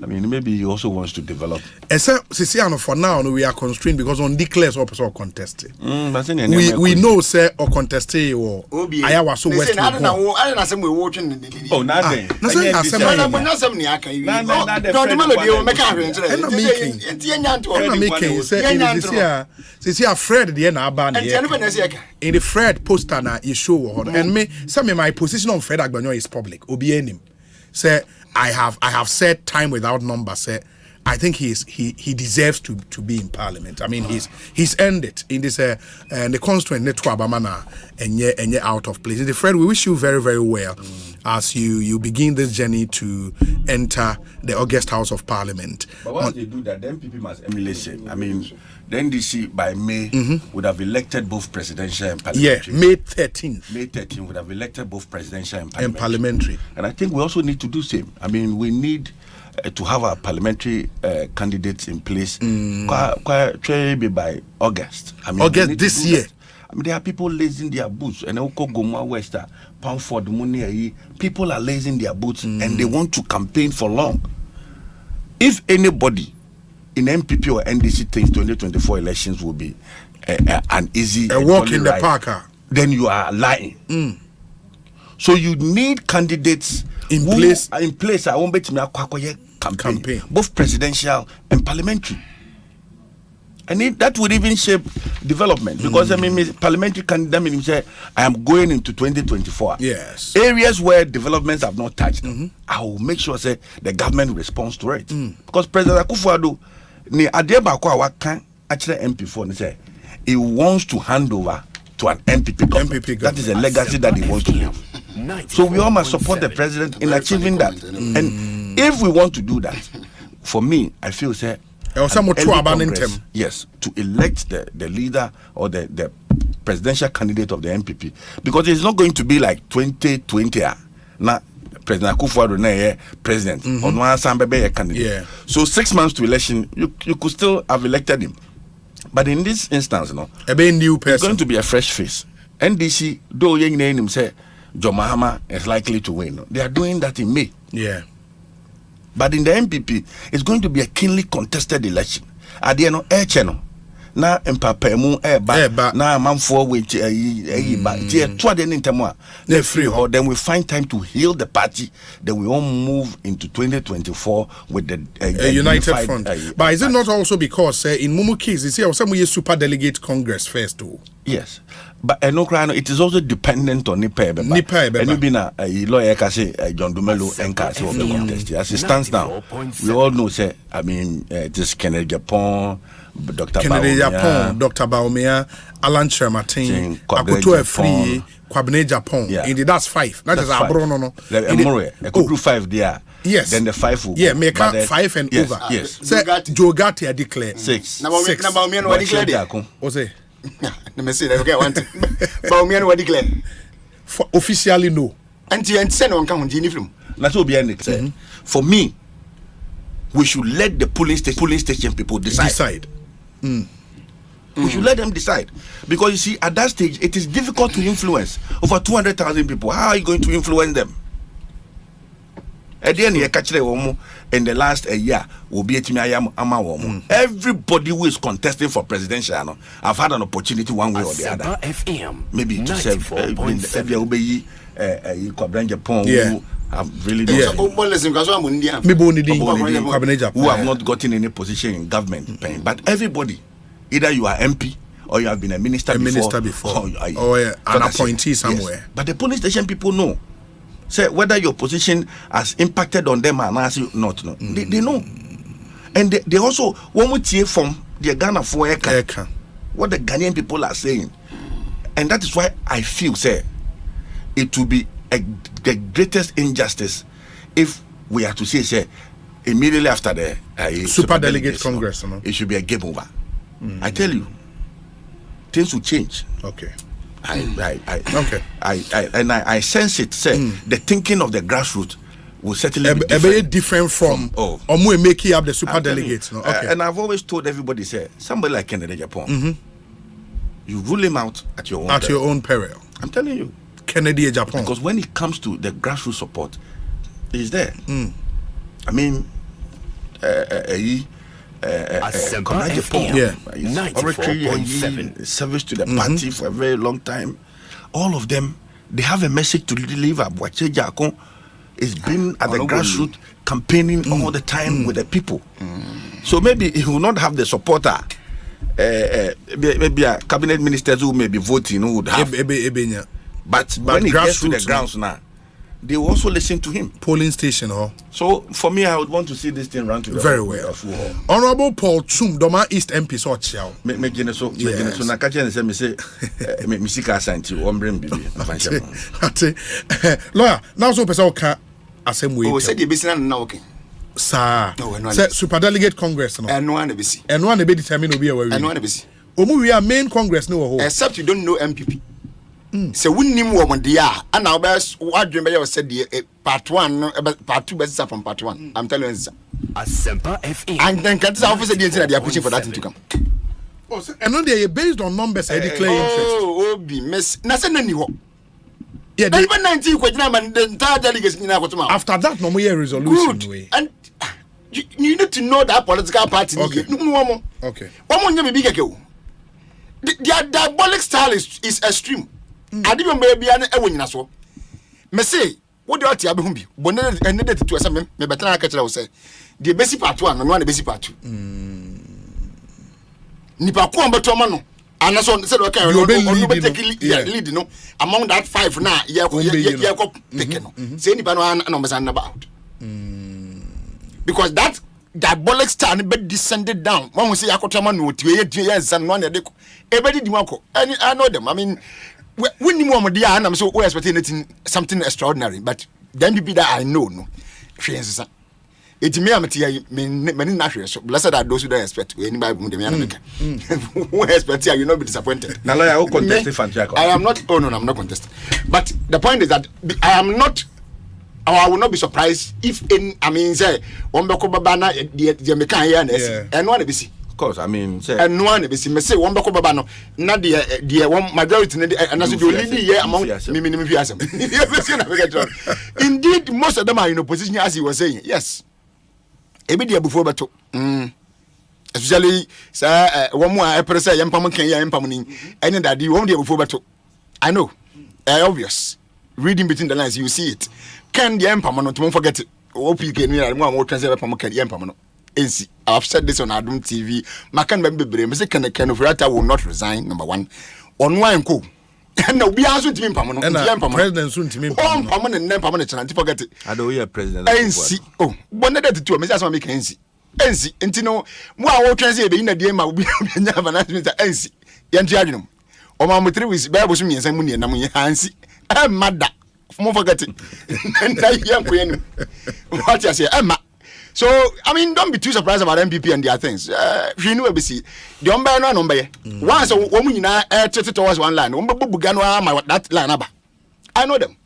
I mean, maybe he also wants to develop. Except, for now, we are constrained because on declares or contested. We know, say, or contested or I was so west. I don't know, we watching. Oh, nothing. Fred, the end in the Fred poster na you show and me some of my position on Fred Agbanyo is public. Obienim say I have said time without number. Say I think he deserves to be in Parliament. I mean he's earned it in this the constituent network Abamana and out of place. The Fred, we wish you very very well as you begin this journey to enter the August House of Parliament. But once they do that, then people must emulate it. I mean, the NDC by May would have elected both presidential and parliamentary. Yeah, May 13th. May 13th would have elected both presidential and parliamentary. And I think we also need to do same. I mean, we need to have our parliamentary candidates in place by August. I mean, August this year. I mean, there are people lacing their boots, and Goma Wester, Poundford, Money. People are lacing their boots, and they want to campaign for long. If anybody in MPP or NDC thinks 2024 elections will be an easy walk in the park, then you are lying. So you need candidates in place. I won't bet me a campaign, both presidential and parliamentary. And that would even shape development because I mean, parliamentary candidate meaning say I am going into 2024. Yes, areas where developments have not touched, I will make sure say the government responds to it because President Akufo-Addo ni adeba kwa wakan actually MP4 say he wants to hand over to an MPP government. That is a legacy that he wants to leave. So we all must support the president in achieving that. And if we want to do that, for me, I feel say Congress, yes, to elect the leader or the presidential candidate of the MPP, because it's not going to be like 2020 now President Akufo-Addo na president or no Asempa candidate. Yeah. So 6 months to election, you could still have elected him. But in this instance, a new person. It's going to be a fresh face. NDC, though young name say John Mahama is likely to win, they are doing that in May. Yeah. But in the MPP, it's going to be a keenly contested election. At the end of each channel, now empapemu na manfo which then we find time to heal the party. Then we all move into 2024 with the united front. But is it not also because in Mumu case, you see, some super delegate Congress first too? Yes. But it is also dependent on Nipa. And you've been a lawyer, John Dumelo, and Cassie of the contest. As it stands now, we all know, say, I mean, this Kennedy Japan, Dr. Baumia, Alan Chermatin, Akuto Free, Kwabene Japan. Indeed, that's 5. That is our Bruno. I could do 5 there. Yes. Then the 5 will go. Make up 5 and over. Yes. Joe Gatti declared 6. Osei. Let me see. Okay, one. Baumian what declare? Officially no. And send on count uniform. That's what be for me. We should let the polling station people decide. We should let them decide because you see, at that stage, it is difficult to influence over 200,000 people. How are you going to influence them? At the end, you catch them in the last year will be everybody who is contesting for presidential. I've had an opportunity one way or the other. Maybe to serve who have really who have not gotten any position in government. But everybody, either you are MP or you have been a minister before. Or an appointee somewhere. Yes. But the police station people know. Say whether your position has impacted on them or not. They know. And they also when we hear from the Ghana for what the Ghanaian people are saying. And that is why I feel say it will be the greatest injustice if we are to say immediately after the super delegate Congress, it should be a game over. I tell you, things will change. Okay. I sense it. Say the thinking of the grassroots will certainly be different from or making up the super delegates. No? Okay. And I've always told everybody, say somebody like Kennedy Japan, you rule him out at your own peril. I'm telling you, Kennedy Japan. Because when it comes to the grassroots support, he's there. I mean, Asempa FM 94.7 service to the party for a very long time. All of them, they have a message to deliver. Boache Jakon is been at the grassroots campaigning all the time with the people. So maybe he will not have the supporter. Maybe a cabinet ministers who may be voting who would have. But when he gets to the grounds now, they will also listen to him. Polling station, So for me, I would want to see this thing run to the very well. Honorable Paul Chum, Doma East MP, so chiao. Me so na kache ne say me say me sika asanti ombrem bibi afanche. Lawyer, now so person ka Assembly. Oh, say the business na okay. Sir. Say super delegate congress no. Eno na besi. Eno na be determine obi awa wi. Eno na besi. Omu wi a main congress no ho. Except you don't know MPP. So we nim wo dia and now wadwen be you said part 1 part 2 best from part 1. I'm telling you Asempa FM. And then can say officer they are pushing for that to come. Oh, so and they are based on numbers I declare interest. Oh, be miss na say nani ho. Yeah, they 19 kwagina man the entire delegates nyina ko tuma. After that no more resolution way. And you need to know that political party. Okay. Okay. One more be keke o. Their diabolic style is extreme. I didn't maybe an ewin so. Me say, what do you have to be? Bonnet and needed to some me better catch say. The basic part 1 and one the basic part 2. Nipa ko ambeto mano. And so said okay, lead no among that 5 now ye ko pick no. Say nipa no an about. Because that diabolic star be descended down. One will say akotama no tie yes and one dey everybody di wako. I know them. I mean when you want to I'm so expecting something extraordinary, but then be that I know no. It may am many natural so blessed are those who don't expect anybody who expect you not be disappointed. Now I will contest I am not I'm not contesting. But the point is that I am not I will not be surprised if say one bana the American here and one be see. Of course, I mean, say and one be see me say one bako baba no na the one majority and as you lead here among indeed most of them are in opposition as he was saying. Yes. Ebi before beto. Especially say one more person yampam kan yampam ni any that the one there before beto. I know. Obvious. Reading between the lines you see it. Can the yampam no don't forget it. OPK ni one more transfer yampam kan yampam no. I've said this on Adum TV. Makan Bembe Mr. Kenofrata will not resign, number 1. On one co. And now be answered to me, Pamano. And President soon to me. Pamano and then Pamano to forget it. I don't hear President. NC. Oh, one day to Mrs. Make NC. NC. And you know, what translate in the DM will be never announcement at NC. Yantianum. Or Mamma 3 weeks, Babos me and some money and I'm Hansi. I'm mad. More forget it. And I young queen. What I say, Emma. So, I mean, don't be too surprised about MPP and their things. You know, ABC. The umbrella no number. Once a woman in a towards one line. That line. I know them.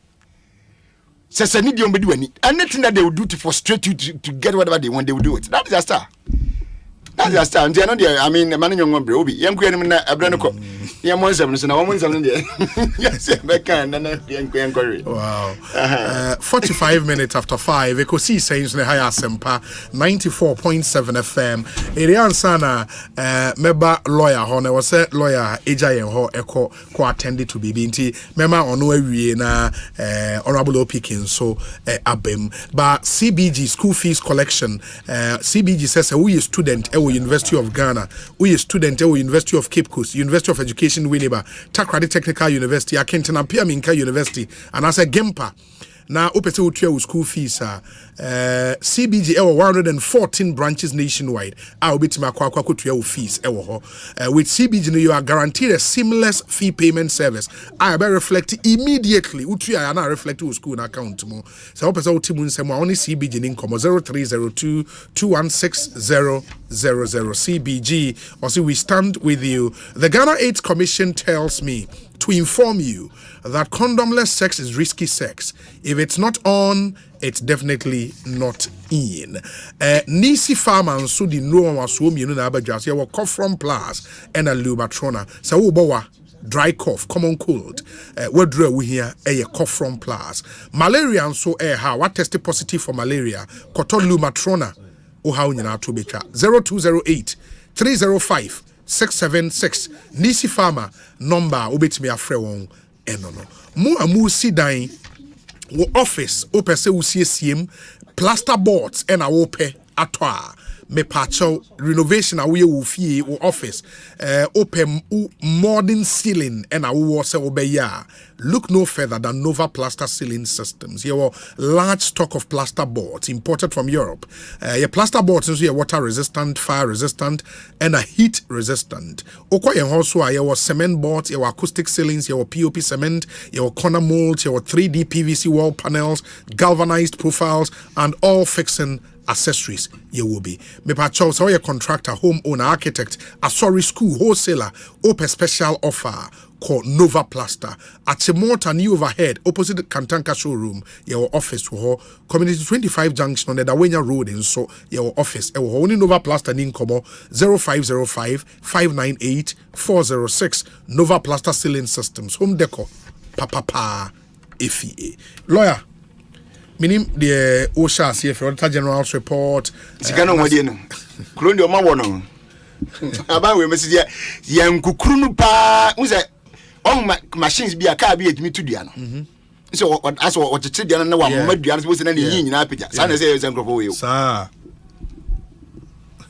Says I need you to do any. Anything that they will do to frustrate you to get whatever they want, they will do it. That is a star. That's a star. And they are not there. I mean, man, young one, Broby. Young queen, a brand of young ones, and a woman's on there. Yes, I can. And then wow. 45 minutes after 5, Ekosiisen in the high Asempa 94.7 FM. Irian Sana, member lawyer, Honor was a lawyer, AJ Ho, Echo, co attended to BBNT, member on na Honorable Opikins, so Abem. But CBG, school fees collection, CBG says, who is student, University of Ghana, who is student, University of Cape Coast, University of Education, Winneba, Takrady Technical University, Akentana Piaminka University, and as a Gempa. Now, opese utua school fees CBG 114 branches nationwide. Obitima kwa kutua fees with CBG you are guaranteed a seamless fee payment service. I be reflect immediately. Utua na reflect to school account mo. So opese utimu nsemo only CBG income 0302 216000 CBG. Also we stand with you. The Ghana AIDS Commission tells me to inform you that condomless sex is risky sex. If it's not on, it's definitely not in. Nisi Farmer and so the no one was home, you know, Abajas, you will cough from plus and a Lubatrona. So, Bowa. Dry cough, common cold. What draw we here? A cough from plus. Malaria and so how what tested positive for malaria? Kotolu matrona. O how you know to be 0208 305 676. Nisi Farmer number obet me a frewon enono. Mo amu si dine wo office ope se usiem plaster boards and a ope atwa. Me pacho renovation awe wo fie wo office open modern ceiling and awo se obeya. Look no further than Nova Plaster Ceiling Systems. Your large stock of plaster boards imported from Europe. Your plaster boards is water resistant, fire resistant, and a heat resistant. Okwa yen also your cement boards, your acoustic ceilings, your POP cement, your corner molds, your 3D PVC wall panels, galvanized profiles, and all fixing accessories you will be. Me pa chow so your contractor, homeowner, architect, a school, wholesaler, open special offer called Nova Plaster at Chimota New Overhead opposite the Kantanka showroom. Your office for Community 25 Junction on the Dawenya Road in so your office only Nova Plaster Ninkomo 0505 598 406 Nova Plaster Ceiling Systems Home Decor Papa FEA lawyer minim the OSHA CF Auditor General's report. Sikano wadino. Kurundi oma wono. Aba we message ya nkukuru pa unse on machines bi aka bi edimi tudua no. So as what chidua na wa madua no se na yin nyina apija. Sa na say nkrofo we. Sa.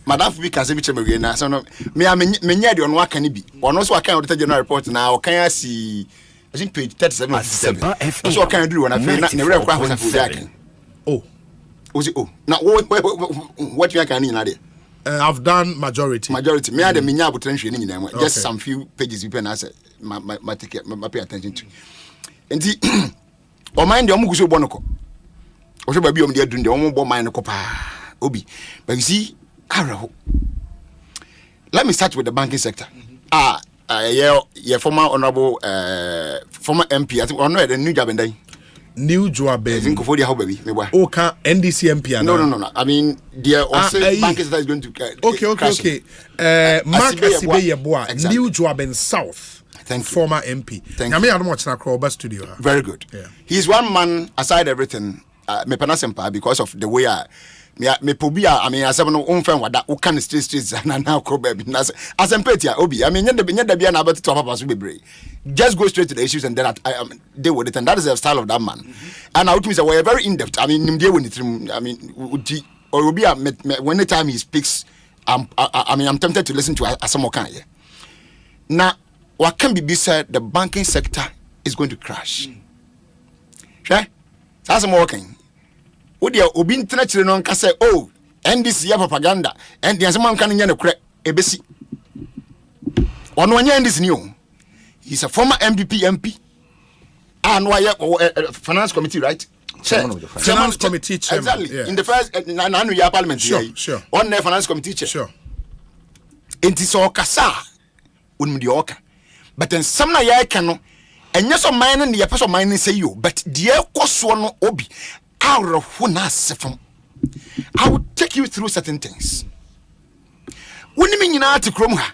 Madam bi kan se bi cheme na so no me nya de ono aka ni bi. Ono so aka Auditor General report na o kan asi I think page 37 Asempa FM. So can do one after na real kwa hosa. Oh. Was it now what you can in there? I've done majority. Me had the minya potential in them. Just some few pages you can answer my take my pay attention to. And the o mind the omuguso bonoko. O so baby o me dey do the omo mind ko pa. Obi. But you see, let me start with the banking sector. Yeah, former honorable former MP. I think the new job and new job. I think for the how baby. Oh, can NDC MP? No. I mean, the banking sector is going to. Okay. Mark Asibeyeboa, new job in South. Thank you. Former MP. Thank you. I don't watch na studio. Very good. Yeah. He's one man aside everything. Me Asempa because of the way me pobia I mean asem no unfen wada u kan streets na now ko baby na Asempa obi I mean nyeda bia na about to papa so bebre just go straight to the issues and then I deal with it and that is the style of that man and I would mean say we are very in depth I mean nimde woni I mean or obi when the time he speaks I'm tempted to listen to asem okan here now what can be said the banking sector is going to crash sure that's more working. Would you obi ntena no nka say oh NDC ya propaganda and the asema nka nya ne kure ebesi ono nya NDC ni o he's a former MP and why finance committee right finance committee chairman exactly yeah. In the first nanu ya parliament sure on the finance committee chair sure enti so kasa unmudi oka but then some na ya ka no enye so man ne ya person man say you but the ekoso no obi I will take you through certain things. When you mean to Kromha,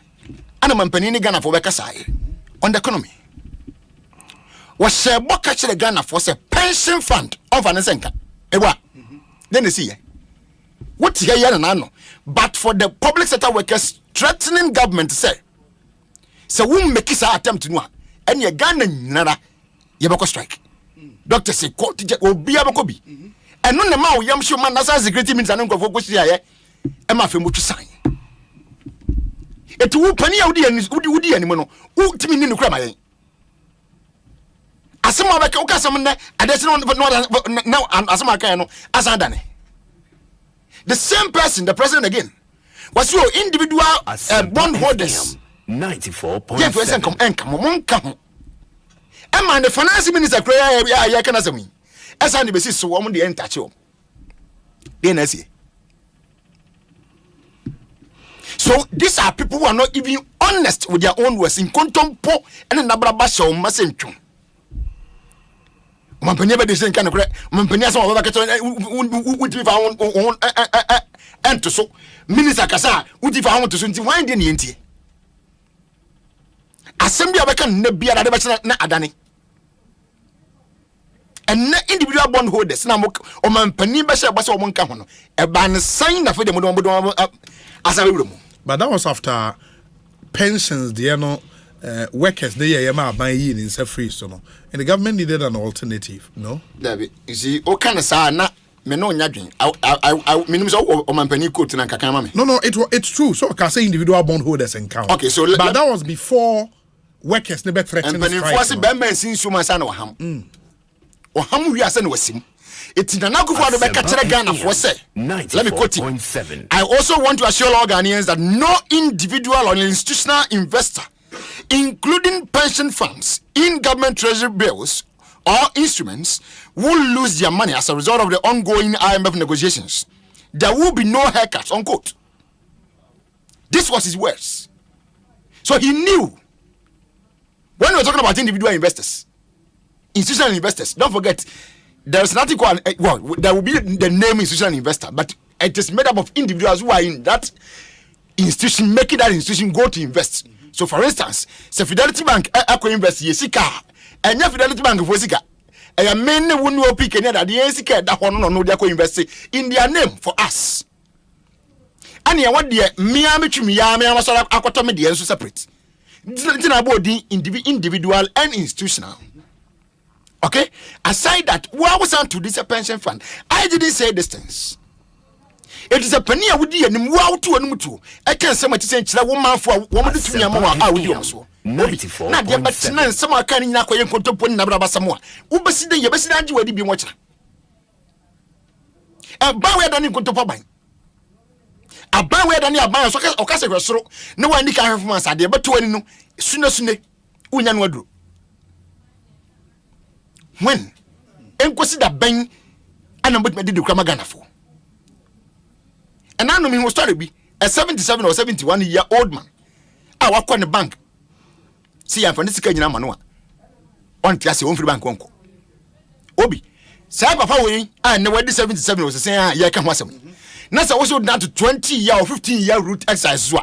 and a man penny Ghana for Bekasai on the economy. Was a book catch the Ghana for a pension fund of an Asenka. Ewa. Then you see what here and I know. But for the public sector workers threatening government to say, so we make this attempt to know, and your Ghana nada Yabako strike. Doctor say court obi abakobi eno ne ma oyam show man national security means anan kofo ko sia ye e ma fe motu sign etu wu pani udi ani mo no ultimi ni kura mayen asema abaka ukasam ne adese no now asema kan no asandane the same person the president again was your individual bond holders 94.7 yeah person come mon come and the finance minister cry ya kana sami esa ne besi so wo de entache o dey na see so these are people who are not even honest with their own words in contempo and nabrabasha o masentu mampani ba de sen kan kure mampani asa o ba ka to uti fa on ento so minister kasa uti fa on to so nti wan de ne ntie assembly abeka na bia na de ba na adane and individual bondholders na o mampani ba she ba se o monka ho no e ba ne sign na fe de mo asa we mu. But that was after pensions, workers, they are buying in free, so no. And the government needed an alternative, no? David, you see, o kana sa na me no nyadwen. I minimum so o mampani quote na kaka mama. No, it's true. So I can say individual bondholders and count. Okay, so but that was before workers never threatened strike. And when force be man sin so man sa na o ham. O ham wi asa na wasim. It's in another for the Ghana for say. Let me quote it. I also want to assure all Ghanaians that no individual or institutional investor, including pension funds, in government treasury bills or instruments, will lose their money as a result of the ongoing IMF negotiations. There will be no haircuts, unquote. This was his words. So he knew. When we were talking about individual investors, institutional investors, don't forget, there's nothing called, there will be the name institutional investor, but it is made up of individuals who are in that institution, making that institution go to invest. So, for instance, say Fidelity Bank, invest yesika, and your Fidelity Bank for sika, and your men who know pick and that the yesika that one no they invest in their name for us. And you want the Miami to Miami, I was aquatomy separate. It's about the individual and institutional. Okay, aside that, what was on to this pension fund? I didn't say these things. It is a penny I would do and wow to and mutu. I can't say much sense that woman for 1 to 3 more. I would do also. 94. Not yet, but some kind in Nako and Contopon Nabra Samoa. Ubasi, the Yabasan, you would be watching. A bower than in Contopobine. A bower than your bower, or Casa, no one can have my side, but to any sooner, Unyan Wadu. When consider Ben and I'm with the Kramagana for. And I know me was story be a 77 or 71-year-old man. I work on the bank. See, I'm from this kind of manua. On class, your own free bank uncle. Obi, say, Papa, I know what the 77 was saying. Yeah, come was some. Nasa also down to 20-year or 15-year route exercise.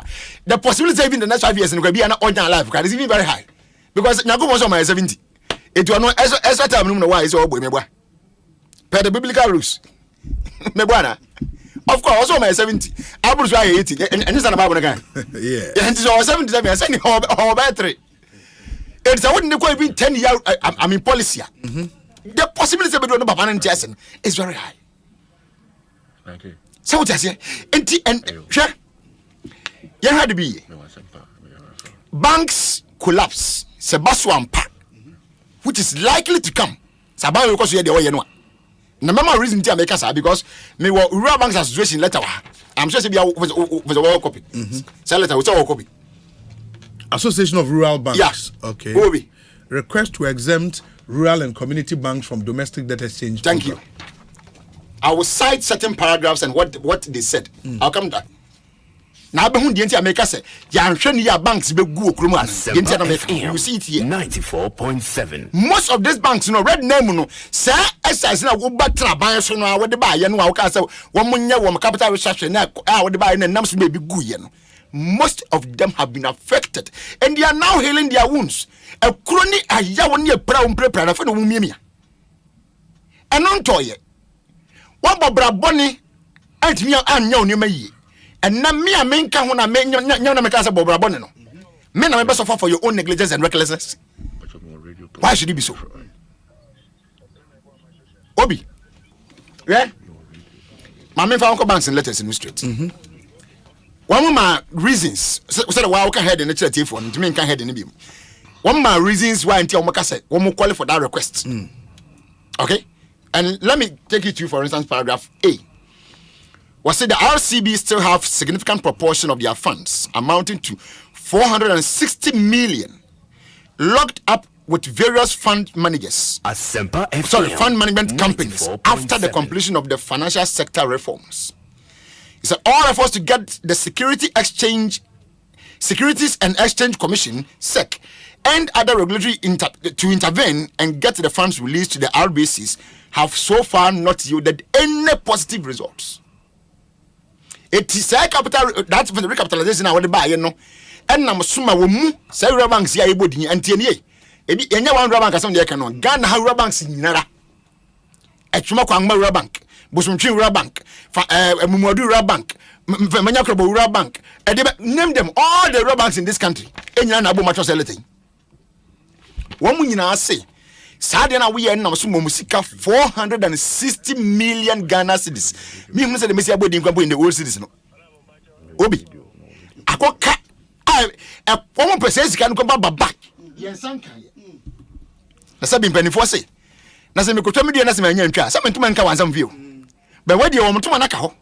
The possibility of even the next 5 years and be an ordinary life is even very high because Nago was on my 70. It was no extra time no why is all boy meboa. Per the biblical rules. Meboa. Of course, also my 70. I was 80 and this is about again. Yeah. And it's all 77 and sending all battery. It's a wouldn't go even 10 years I mean policy. The possibility of doing the Baban and Jason is very high. Okay. So what I say? And sure. You had to be. Banks collapse. Sebaswan Park. Which is likely to come. Sabayo because you the way you know. The member reason to make us because me rural banks association letter. I'm sure be was a copy. Say letter was a copy. Association of Rural Banks. Yes. Okay. Obi. Request to exempt rural and community banks from domestic debt exchange. Thank you. I will cite certain paragraphs and what they said. I'll come to that. Now, be the entire maker say, "Ya banks be go kruma." You see it here. 94.7. Most of these banks, red name, sir, exercise now go back to buy so now what they buy. You know, I can say one munya, one capital research, and now what they buy and numbers may be good. Most of them have been affected, and they are now healing their wounds. A crony, a yawny brown prepare for the women. And on toy, what Bobra Bonnie, and me, and you may. And now me and men can when I make no make us a Bobra Bonino. Men are best for your own negligence and recklessness. Why should it be so? Obi, yeah? My men found banks and letters in the street. One of my reasons, said why I can head in the church for to me can head in the beam. One of my reasons why until Makasa, one more qualify for that request. Okay? And let me take you to, for instance, paragraph A. Was said the RCB still have significant proportion of their funds amounting to 460 million locked up with various fund managers. Asempa fund management companies after the completion of the financial sector reforms. He said all efforts to get the Security Exchange Securities and Exchange Commission, SEC, and other regulatory to intervene and get the funds released to the RBCs have so far not yielded any positive results. It is a capital that's for the recapitalization I want to buy, you know. And I'm summa womu, say banks ya ibodi and TNA. Ebi enya one bank as on the canon. Ghana ha banks in Nara. Echuma kwangma bank. Bosumchi bank. Mumuadu bank. Manyakrobo bank. Name them all the banks in this country. Enya na abo matros everything. One nyina say Sadia na we na sumo musika 460 million Ghana cedis. Me hu say the mesia bodi nkwa in the old cities no. Obi. Akoka a former person can come back. Yes, Sanka. Na sabi mpanifo say. Na se me kotomi dia na se manya ntwa. Sa mentuma nka wansam view. But where dia wo mtuma na ka ho.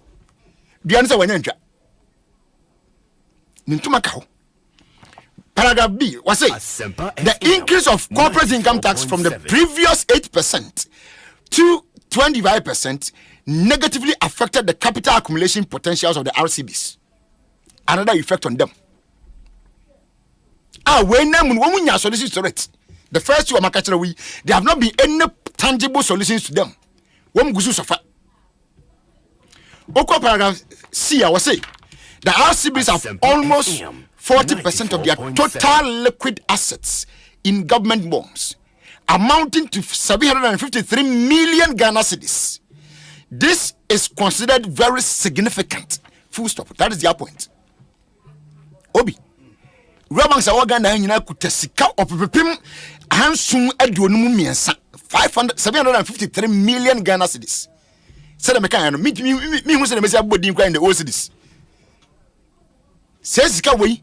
Dia na se wanya ntwa. Ntuma ka ho. Paragraph B was say the increase of corporate income tax from the previous 8% to 25% negatively affected the capital accumulation potentials of the RCBs. Another effect on them. Solutions to it. The first two are there have not been any tangible solutions to them. Paragraph C, I was say the RCBs have almost 40% of their total liquid assets in government bonds, amounting to 753 million Ghana cedis. This is considered very significant. Full stop. That is their point. Obi. Rabanks are Ghana nyina kutesika opepem hansun aduonum miensa 753 million Ghana cedis. Said the mekan no me hu say the mesia body in the old cedis. Says sika we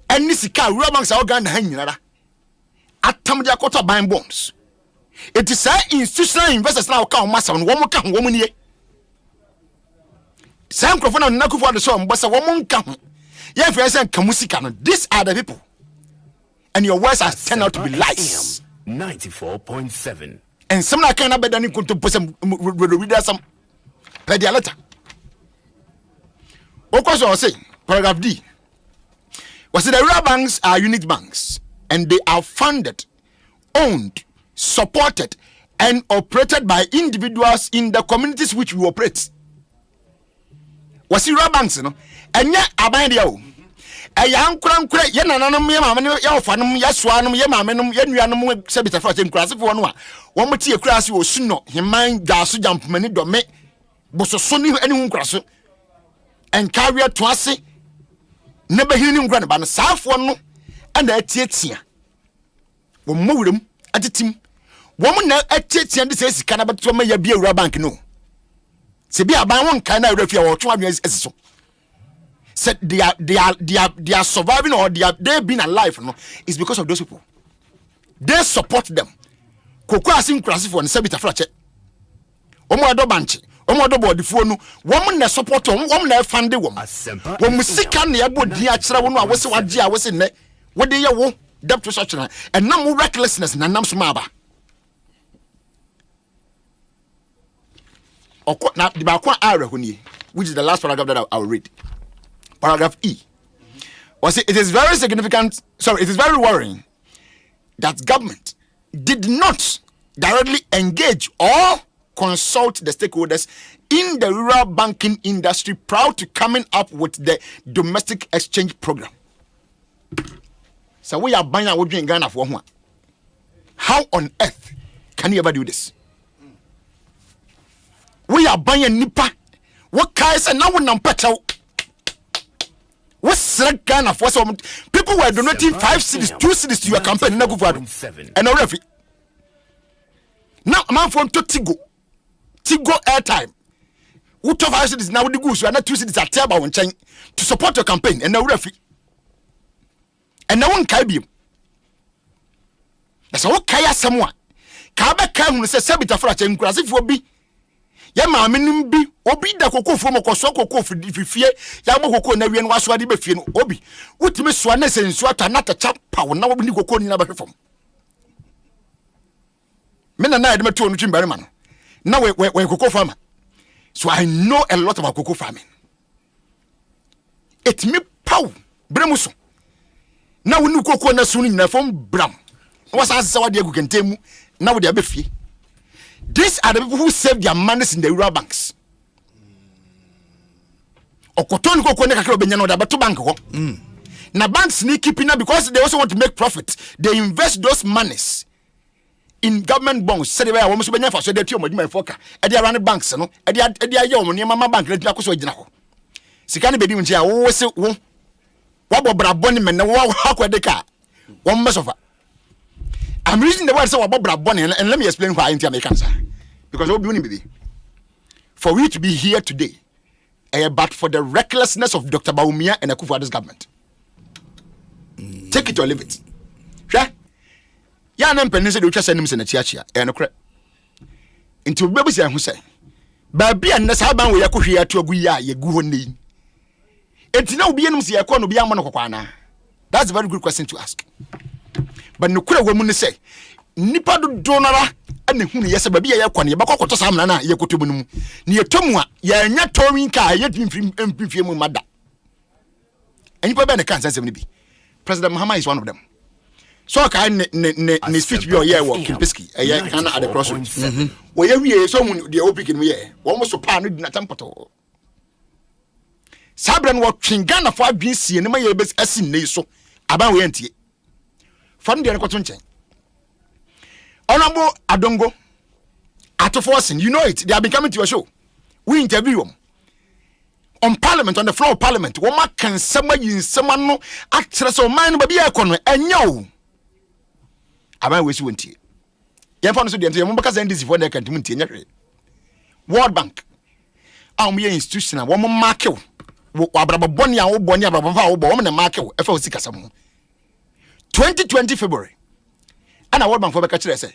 any sika Rabanks are Ghana nyina atam dia quarter buying bonds. It is institutional investors now come massa on one ka wo nie. Sam crofona na kufu ade so mbosa wo nka ho. These are the people, and your words are turned out to be lies. 94.7. And some are kind of better than to put some read some pedia letter. Of course, I was saying, paragraph D was the rural banks are unit banks, and they are funded, owned, supported, and operated by individuals in the communities which we operate. Was the rural banks, you know? And yet, Abandio, a young crank, Yananum, Yaman, Yafanum, Yaswanum, Yamanum, Yanum, Sabita for him, class of one. One material class was soon not him mind gas jump many domain, but so soon anyone cross and carry a twice. Never hearing grandban, South one, and a tietia. One move them at the team. Woman at tietia, and says, can about to make a beer bank no. Sebia by one kind of refugee or 2 years as so. Said they are surviving or they've been alive no is because of those people. They support them. Koko asim krasi for sebita frache. Omo ado banche, omo ado body phone, woman na support woman na fund them. Wo musika na yabo di akira wo no awose waje awose ne. Wo de ye wo debt restructuring and nam recklessness na nam so maba. Now the back which is the last paragraph that I will read. Paragraph E. It is very significant, it is very worrying that government did not directly engage or consult the stakeholders in the rural banking industry prior to coming up with the domestic exchange program. So we are buying our in Ghana for one. How on earth can you ever do this? We are buying nipa. What kind of now we petrol? What's Ghana for some people were donating 5 cities, 2 cities to your campaign in Aguvado and already. Now, man from Tigo airtime. Who took 5 cities now? The goose, you are not 2 cities at Taba and Chang to support your campaign and already. And no one can be. That's all Kaya someone. Kaba can say Sabita for a change, if will be. Yama minimum be obi da koko from a kosoko for fear Yamoko and everyone was what he obi. What Miss Swanes and Swata not a chap power now when you go in another form. Men and I admit to Jim Berryman. Now we're cocoa farmer. So I know a lot about cocoa farming. It me pow Bremuso. na wonu kokko na sunu nyina fom bram was answer what they go contemu now they be fie. These are the people who save their monies in the rural banks. Okoton kokko ne kakra obenya no da beto bank ho. Na banks need keeping up because they also want to make profit. They invest those monies in government bonds. Say they were almost benya for so they tio my foka. E dey run banks no. E dey ye omo mama bank let na koso gina ho. Sika ne bedi ntia wo se wo. Wa bobra boni men na wo akwede ka. Wo mesofa. I'm reading the word so about Braboni and let me explain why I'm making answer. Because for we to be here today, but for the recklessness of Dr. Baumia and Akufo-Addo's government. Take it or leave it. Yeah? Yeah, I'm penning the Ucha send him in a church and a crap. Into babies who say, Baby and Nasaban we are here to agree, ye go need. It's no being Siakon be a monokwana. That's a very good question to ask. But no kura woman say nipa do donara ane hu ne yesa baby ya kwane ba kokoto sam na ye kotobu mu ne yetomwa ya nya towing ka ye twimfie mu mada anipa be ne kan sansem ne bi President Mahama is one of them. So ka ne speech bi o ye wo Kimpeski ye kana at the crossroads wo ye wie so mu de opiki no ye wo mo so pa no di na tampoto sabran wo twingana fo adwen sie ne ma ye bes asin nei so aban wo yentie Fund the Ekotunchen. Honorable Adongo, Atoforcing, you know it. They have been coming to your show. We interview them on Parliament, on the floor of Parliament. Woman can someone in someone no actress or man, but be a corner and yo. I wish you went here. You found the entire because then this is what they can do. World Bank. I'm your institution. Woman market. Bonia or Bonia, Baba, woman and market. If I was sick as someone. 2020 February. And I want man for the say,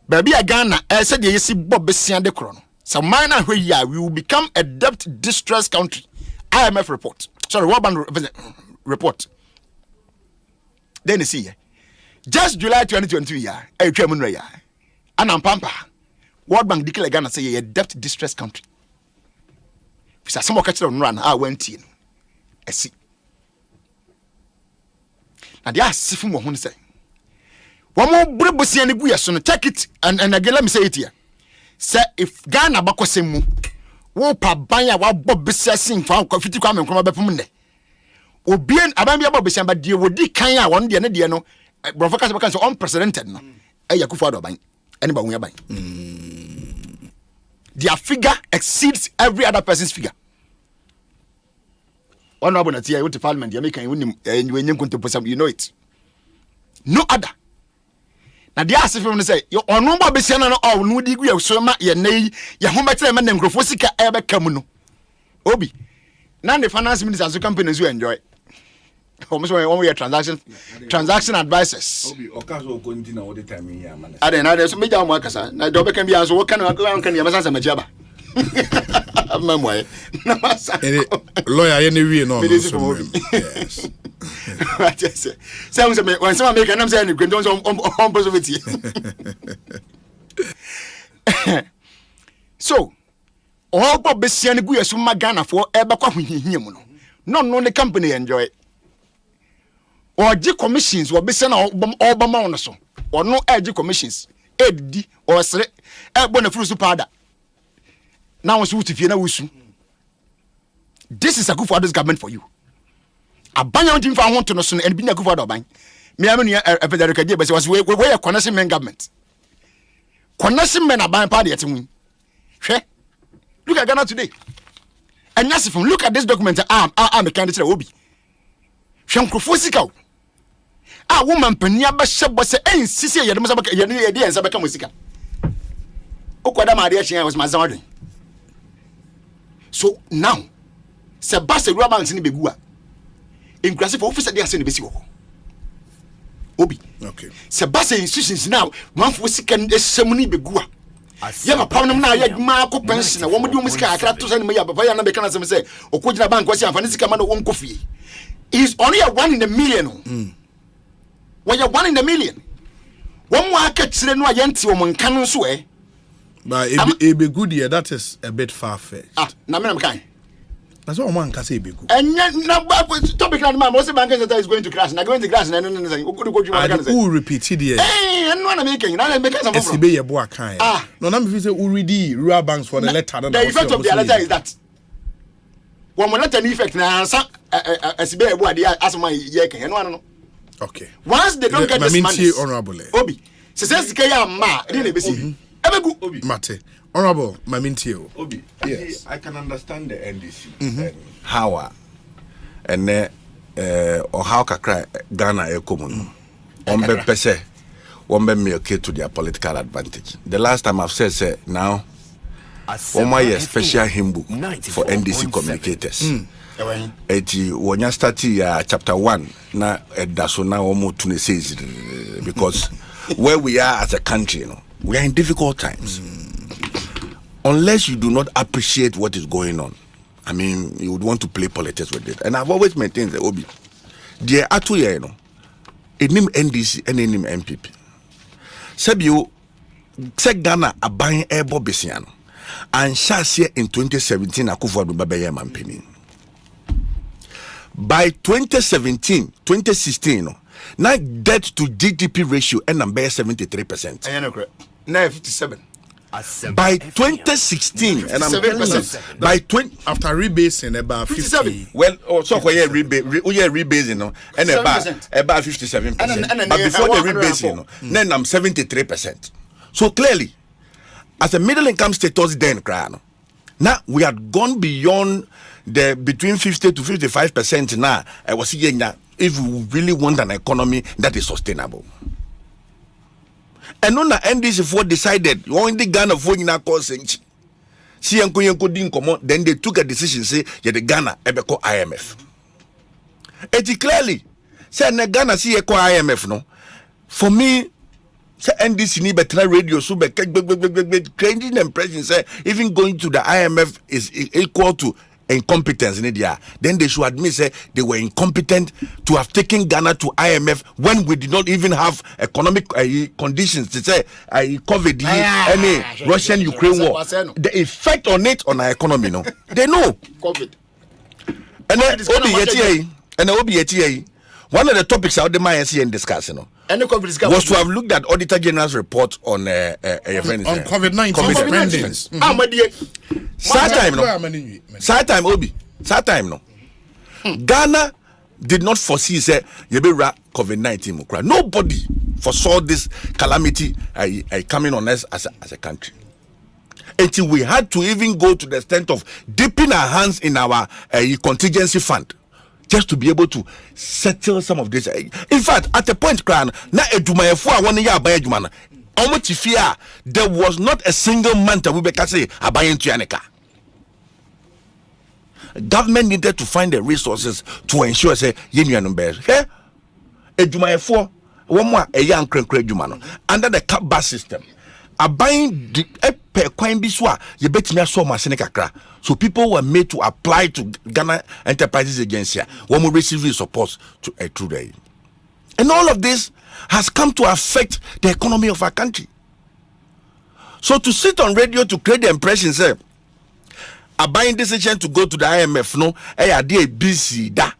Baby Ghana, I said, you see Bob Bessian de Crono. So, mine and where we will become a debt distress country. IMF report. Sorry, World Bank report. Then you see, just July 2022, a Chairman Raya. And I'm Pampa. World Bank declare Ghana say a debt distress country. Because some more catch on run, I went in. I see. And they are sifu mo hun say. One more brebusi and guya so take it and again let me say it here. Say if Ghana bakosemu wo pa banya wa bob besasin fa kwafiti kwa me nkoma bepum ne. Obien abambia bob besan ba die wodi kan a won de ne de no brofocus baka so unprecedented no. Akufo-Addo ban ene ba hu ban. Their figure exceeds every other person's figure. One of the went to Parliament, you know it. No other. Now, the ask from say, you are no more Bessiana or no degree of Soma, your nay, your home better man, and Grofosica ever come. Obi. Now, the finance ministers of companies you enjoy. Almost one way transaction advisors. Obi, or casual continue all the time in here, man. I didn't know there's a major workers. Now, Dobby can be as what kind of can you have a majaba? Lawyer anyway no. Yes. Sounds when someone make an saying you can don't on possibility. So all Bob Bessian Guya Suma Ghana for ever him. No the company enjoy. Or G commissions were Bessian or Obama so or no edge commissions. Ed or Sre Bonafrusu Pada. Now this is a Akufo-Addo's government for you. A banyan team for want to know and being a Akufo-Addo bank. Me a Federica Jebes was where a connection men government. Connection men are buying party at win. Look at Ghana today. And Yassifum, look at this document. I'm a candidate Obi. Shankrofosika. A woman Peniaba Shabba ain't Sissy Yadamaka Yadi and Sabaka Musica. Okwadama Adia was my Zardi. So now, Sebastian Rabanks in the Begua. In Grassif officer, they are saying the Bessio. Obi. Okay. Sebastian institutions now, one for second ceremony Begua. You have a problem now, yet Marco Pension, a woman do Miska, I can't send me up, but I can't say, or Kojina Bank was a Fanisika man one coffee. He's only a 1 in a million. When you're 1 in a million, one market, no Yanti or Moncanon Sway. But it be good here, that is a bit far fetched. Namam kind. That's what one can say. And now, topic man, most bank center is going to crash. Now going to crash, and who repeated it? And one making, now make some of a boy kind. No, I'm visiting Uridi, rural banks for the letter. The effect of the letter is that one will let an effect now, as a boy, as my yaking, and one. Okay. Once they don't get this money, honorable. Obi, says Kaya Ma, didn't be Obi. Mate, honorable, Mamintio. Obi, yes. I can understand the NDC and how and or how kakra Ghana ekomun. Ombe pese, ombe milk to their political advantage. The last time I've said now, Oma is special hymn for NDC communicators. Eti wonya start chapter 1 na edaso na omo tune says because where we are as a country, we are in difficult times. Unless you do not appreciate what is going on, I mean, you would want to play politics with it. And I've always maintained the Obi. Dear Atuye, enim NDC and enim MPP. Sabio, Ghana a buying ebo besiano. And Shasia in 2017, Akufo-Addo Babeye Mampini. By 2017, 2016, now debt to GDP ratio and number 73%. I know, now 57. By 2016, and I'm telling you, by 20 after rebasing about 50. Well, also for rebasing, and about 57%. But before the rebasing, then I'm 73%. So clearly, as a middle income status, then now we had gone beyond the between 50 to 55% now. I was saying that if we really want an economy that is sustainable. And on the NDC4 decided only Ghana for in our course. Then they took a decision, say, yeah, the Ghana ebeko IMF. It clearly said Ghana see eco IMF no. For me, say NDC need better radio so be creating the impression say even going to the IMF is equal to incompetence in India. Then they should admit say they were incompetent to have taken Ghana to IMF when we did not even have economic conditions to say COVID, any Russian-Ukraine war. The effect on it on our economy, no, they know. COVID. And then OBETA, one of the topics out the MINC and discussing, was to have looked at Auditor General's report on COVID-19 spendings. Sad time, no. Ghana did not foresee say COVID-19. Nobody foresaw this calamity coming on us as a country. Until we had to even go to the extent of dipping our hands in our contingency fund just to be able to settle some of this. In fact, at a point, there was not a single month that we can say government needed to find the resources to ensure say under the cap bar system. Buying the so people were made to apply to Ghana Enterprises Agency when we receive support to a true day. And all of this has come to affect the economy of our country. So to sit on radio to create the impression say a buying decision to go to the IMF no BC da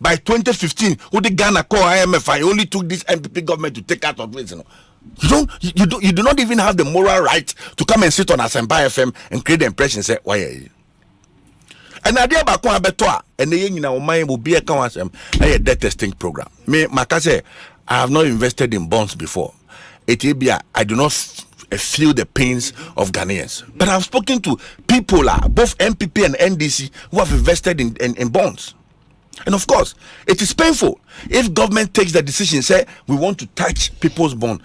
by 2015 who the Ghana call IMF I only took this MPP government to take out of it. You do not even have the moral right to come and sit on Asempa FM and create the impression say why are you? And idea about better and the mind will be a debt testing program. Me Makase, I have not invested in bonds before. I do not feel the pains of Ghanaians. But I've spoken to people, both MPP and NDC, who have invested in bonds. And of course, it is painful if government takes the decision, say, we want to touch people's bond.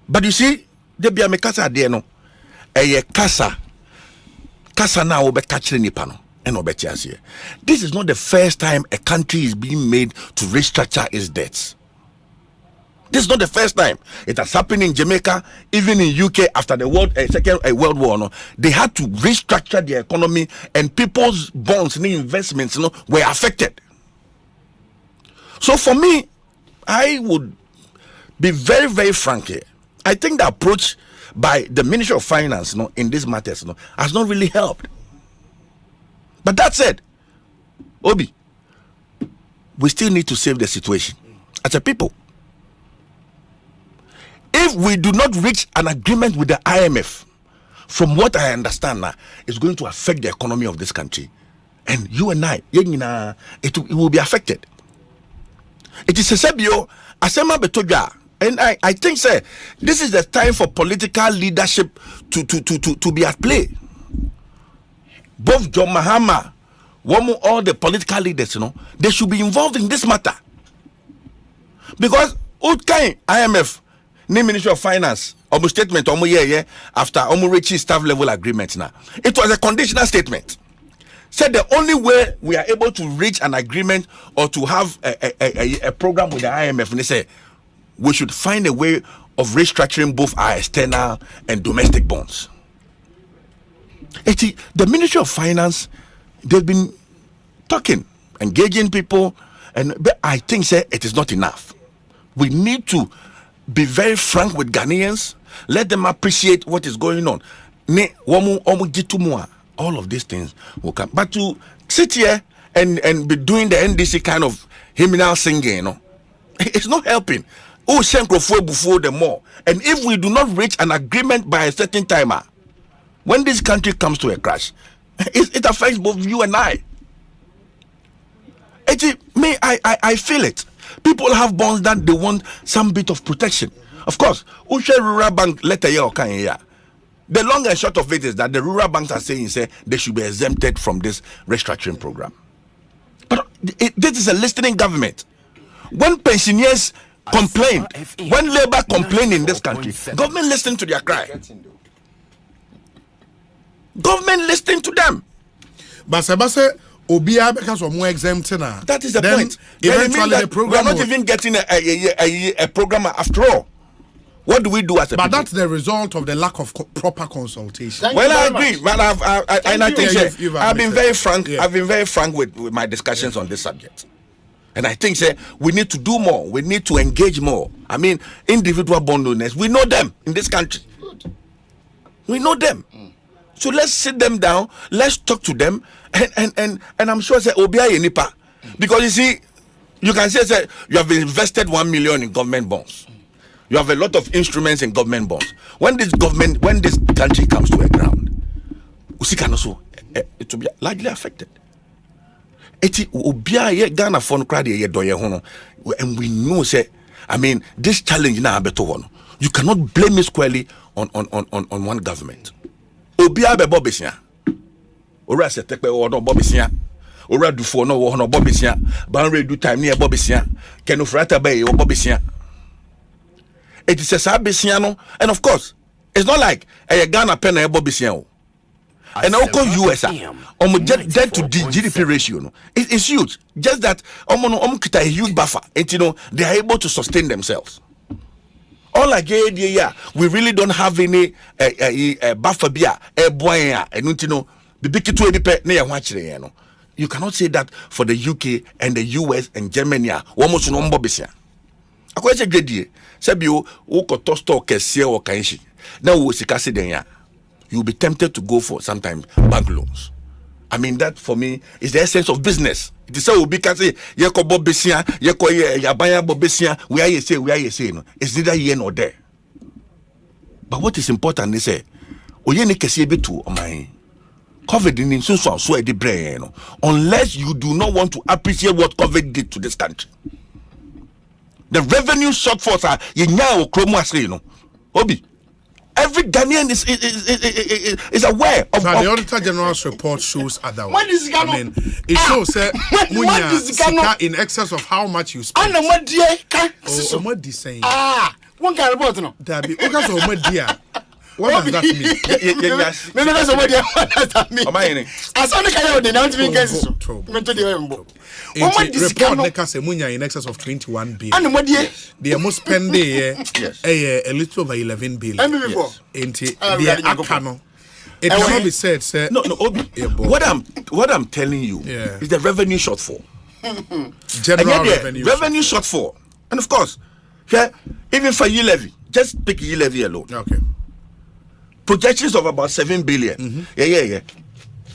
But you see, there be a mekasa there no. Kasa na obe catch nipano and obetiasie. This is not the first time a country is being made to restructure its debts. This is not the first time. It has happened in Jamaica, even in UK after the Second World War. No, they had to restructure their economy, and people's bonds and investments, were affected. So for me, I would be very, very frank here I think the approach by the Ministry of Finance, in these matters, has not really helped. But that said, Obi, we still need to save the situation as a people. If we do not reach an agreement with the IMF, from what I understand now, it's going to affect the economy of this country. And you and I, it will be affected. It is a sebio, Asempa betoja. And I think, sir, this is the time for political leadership to be at play. Both John Mahama, all the political leaders, they should be involved in this matter. Because IMF, Ministry of Finance, statement after reaching staff level agreement now. It was a conditional statement. Said the only way we are able to reach an agreement or to have a program with the IMF, and they say we should find a way of restructuring both our external and domestic bonds. The Ministry of Finance, they've been talking, engaging people, but I think, sir, it is not enough. We need to be very frank with Ghanaians. Let them appreciate what is going on. All of these things will come. But to sit here and be doing the NDC kind of hymnal singing, it's not helping. Before the more. And if we do not reach an agreement by a certain timer, when this country comes to a crash, it affects both you and I. I feel it. People have bonds that they want some bit of protection. Of course, Ushe Rural Bank letter here. The long and short of it is that the rural banks are saying they should be exempted from this restructuring program. But this is a listening government. When pensioners complain, when labor complain in this country, government listen to their cry. Government listen to them. Basa Obia because of more exempt now. That is the point. Eventually the program we are not even getting a program after all. What do we do as a But people? that's the result of the lack of proper consultation. Well, I agree, but I've been very frank. Yeah. I've been very frank with my discussions on this subject, and I think we need to do more. We need to engage more. I mean, individual bond owners, we know them in this country. We know them. So let's sit them down. Let's talk to them, and I'm sure Obia Nipa, because you see, you can say you have invested 1 million in government bonds. You have a lot of instruments in government bonds. When this country comes to a ground, it will be largely affected. Ghana phone and we know this challenge now you cannot blame it squarely on one government. Obia be bobisia. Ora se tekpe wo no bobisia. Ora dufo no wo no bobisia. Ban redu time near bobisia. Kenu frata be wo bobisia. It is a sabisiano, and of course, it's not like a Ghana pen a bobisiano. And also US, debt to GDP ratio, it's huge. Just that kita a huge buffer, and they are able to sustain themselves. Unlike we really don't have any buffer beer, and you cannot say that for the UK and the US and Germany. Almost no bobisia. Akwaje gredie sebio wo koto store kese o kanshi na wo sika se den ya, you'll be tempted to go for sometimes bank loans. I mean, that for me is the essence of business. It is so because ye ko bobesia ye ko yabanya bobesia we are say no, it's neither here nor there. But what is important is oye ne kese betu oman COVID in so e di brain no, unless you do not want to appreciate what COVID did to this country. The revenue shortfalls are Obi. Every Ghanaian is aware of. The Auditor General's report shows otherwise. I mean, it shows sika in excess of how much you spend. What do you say? One can report no. What does that mean? As only can you not even guess. Report in excess of 21 billion. They must spend a little over 11 billion. It cannot be said, sir. No, Obi. What I'm telling you is the revenue shortfall. General revenue shortfall. And of course, Even for e-levy, just pick e-levy alone. Okay. Projections of about 7 billion. Yeah.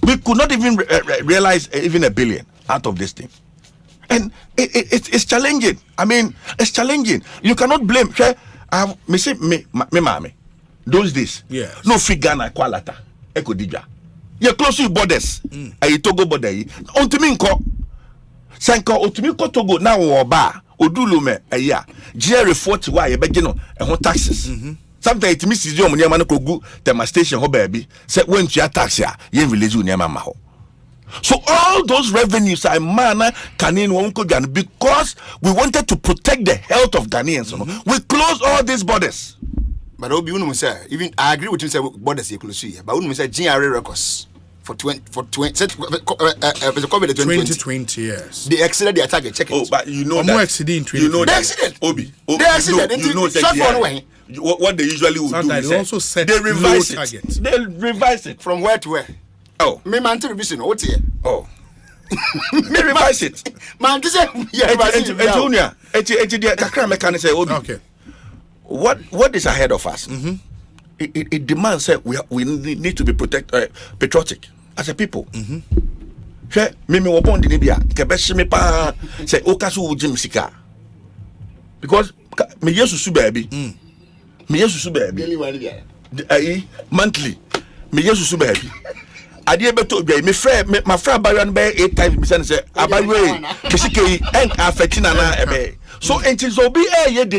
We could not even realize even a billion out of this thing. And it's challenging. I mean, it's challenging. You cannot blame. Me, those days. Yes. No free Ghana, Kualata, Ekodija. You close to borders. A Togo border. Ontiminko. Sanko, Otimiko Togo, now or bar. Odulume, a year. Jerry 40, why a begino, and taxes. Sometimes it misses your money, man, go to my station, ho baby. Said when you tax ya, you village near Mama. So all those revenues are mana Ghanaian won't Ghana because we wanted to protect the health of Ghanaians. We closed all these borders. But even I agree with you say borders are closed here. But we say GRA records for 2020 years. They exceeded their target. Check it. Oh, but you know that exceeding 2020. You know they exceeded. Obi. They exceeded. You know that. What they usually would do is they also set they revise it. Targets. They revise it from where to where. Oh, me man to revision. What's here? Oh, me revise it. Man, this is Junior. Okay. What is ahead of us? It demands that we need to be patriotic as a people. Mimi wopon di bia kebeshi me pa say okaso ujim sika because me yesusu baby monthly me yesusu baby ade beto dwa me friend my friend bayan be 8 times me say abawe me sike en affect na ebe so enti so be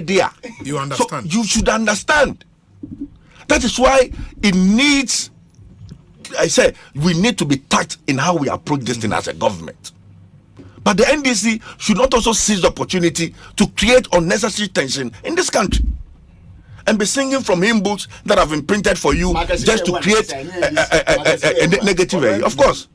dia you understand. So you should understand. That is why it needs, I say, we need to be tact in how we approach this thing as a government. But the NDC should not also seize the opportunity to create unnecessary tension in this country and be singing from hymn books that have been printed for you just to create a negative area. Of course,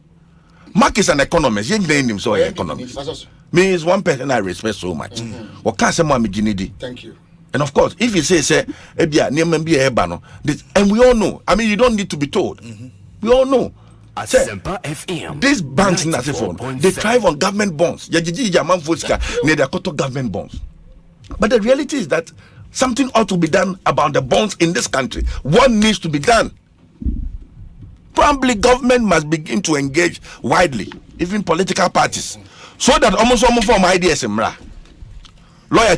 Mark is an economist. He ain't himself an economist. Me is one person I respect so much. Thank you. And of course, if you say, and we all know, I mean, you don't need to be told. We all know. Asempa FM. These banks in Asifon, they thrive on government bonds. Government bonds. But the reality is that something ought to be done about the bonds in this country. What needs to be done? Probably government must begin to engage widely, even political parties, so that almost form ideas in lawyer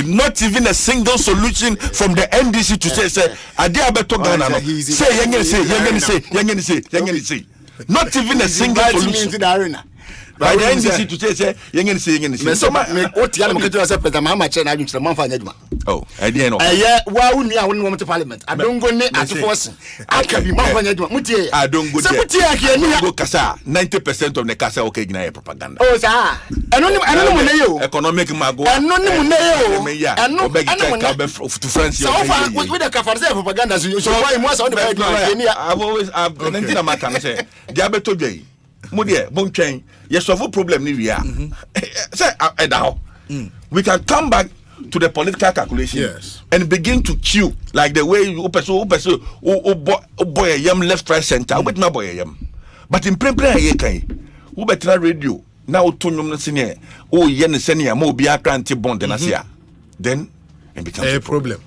not even a single solution from the NDC to say not even a single solution by the NDC to say so what you get to say President Mahama Chen I just man fa nyaduma oh I didn't know wa wonu a wonu to parliament I don't go ne at force I can be man fa nyaduma mutie I don't go there go kasa 90% of the kasa okay gina propaganda oh sir eno ni mo ne yo economic mago eno ni mo ne yo eno to France so far with the kafar say propaganda so why mo say on the I've always anything am can say dia beto dwai mo de bon twen yes solve problem ni we are say we can come back to the political calculation and begin to chew like the way you person boy yam left right center with my boy yam but in pre kan wo betra radio na wo to nyom no sene o ye ne sene am obi akranti bond na sia then it becomes a problem.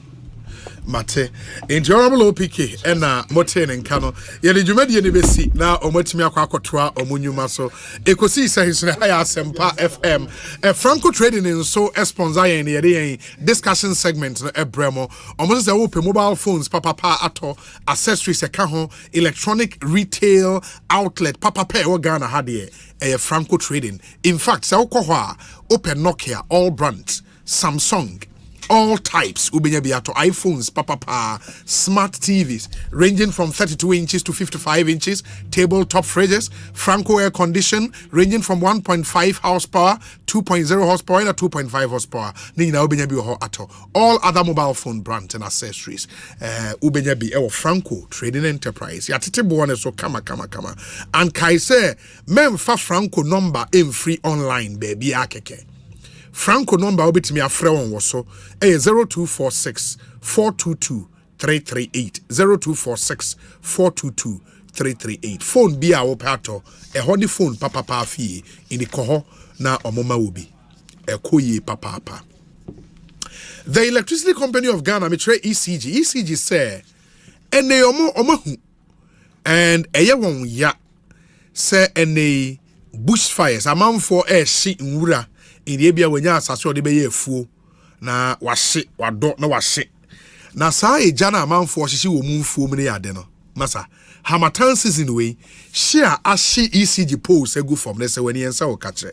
Mate, in Honorable OPK, and Moten and Cano, Yelly Jumedi Besi, now Omotimia Quacotra, Omunyumaso, Ekosiisen is Asempa FM, a Franco trading in so a sponsor in the discussion segment, a Bremo, almost a open mobile phones, Papa Ato, accessories, a cajon, electronic retail outlet, Papa Pe or Ghana Hadie, a Franco trading. In fact, Saukoha, Open Nokia, all brands, Samsung. All types, Ubenyabiato, iPhones, smart TVs, ranging from 32 inches to 55 inches, tabletop fridges, Franco air condition, ranging from 1.5 horsepower, 2.0 horsepower, and 2.5 horsepower. Nina Ubenyabi ato. All other mobile phone brands and accessories. Ubenyabi, Franco Trading Enterprise. Yatite buone so kama. And Kaise, memfa Franco number in free online, baby akeke. Franco number will be to me a friend was so 0246 422 338 0246 422 338 phone be our pato a honey phone papa fee in the coho na omoma will be a koye papa The Electricity Company of Ghana, Mitre ECG say, and they omo and a ya say and bushfires amount for a sheet in Wura in the area when you are so de be fu na wahye wadɔ na wahye na saa ejana amanfo hyehyɛ wɔ mu mfuo mu ne yade no masa hamatan season we share ahye ECG polls egu from ne sɛ wani ensa wo ka kyerɛ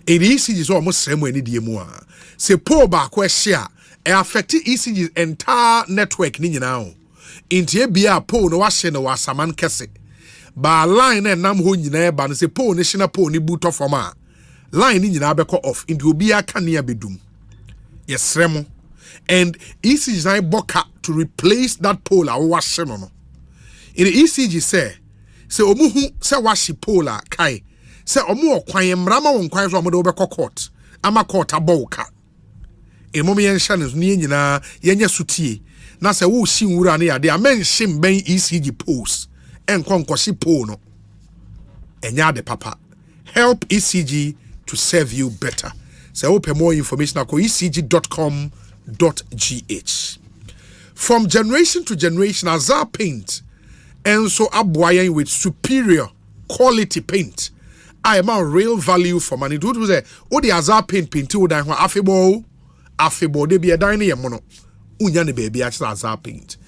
in ECG so almost same ani die mu a se poll ba ko share e affect ECG entire network ni nyina o intie bia poll no wahye no wasaman kese ba line na nam ho nyina ba no se poll ne hye na poll ni buto from a line ni nyina bɛkɔ off into obi aka ne abedum yes remo and ECG is boka to replace that pole a wahye no no in the ECG say omuhu say washi pole a kai say omu okwan mrama won kwan so omo de obekɔ court ama court aboka e momi yen hye no ne nyina yenye sutie na say wo hyi nwura ne yade amen hye ben ECG poles enkonkɔhye pole no enya de papa help ECG to serve you better. So open more information at ecg.com.gh. From generation to generation, Azar paint and so abwayan with superior quality paint. I am a real value for money. Do say, oh the Azar paint to that affable, they be a dining mono. Unyani baby actually Azar paint.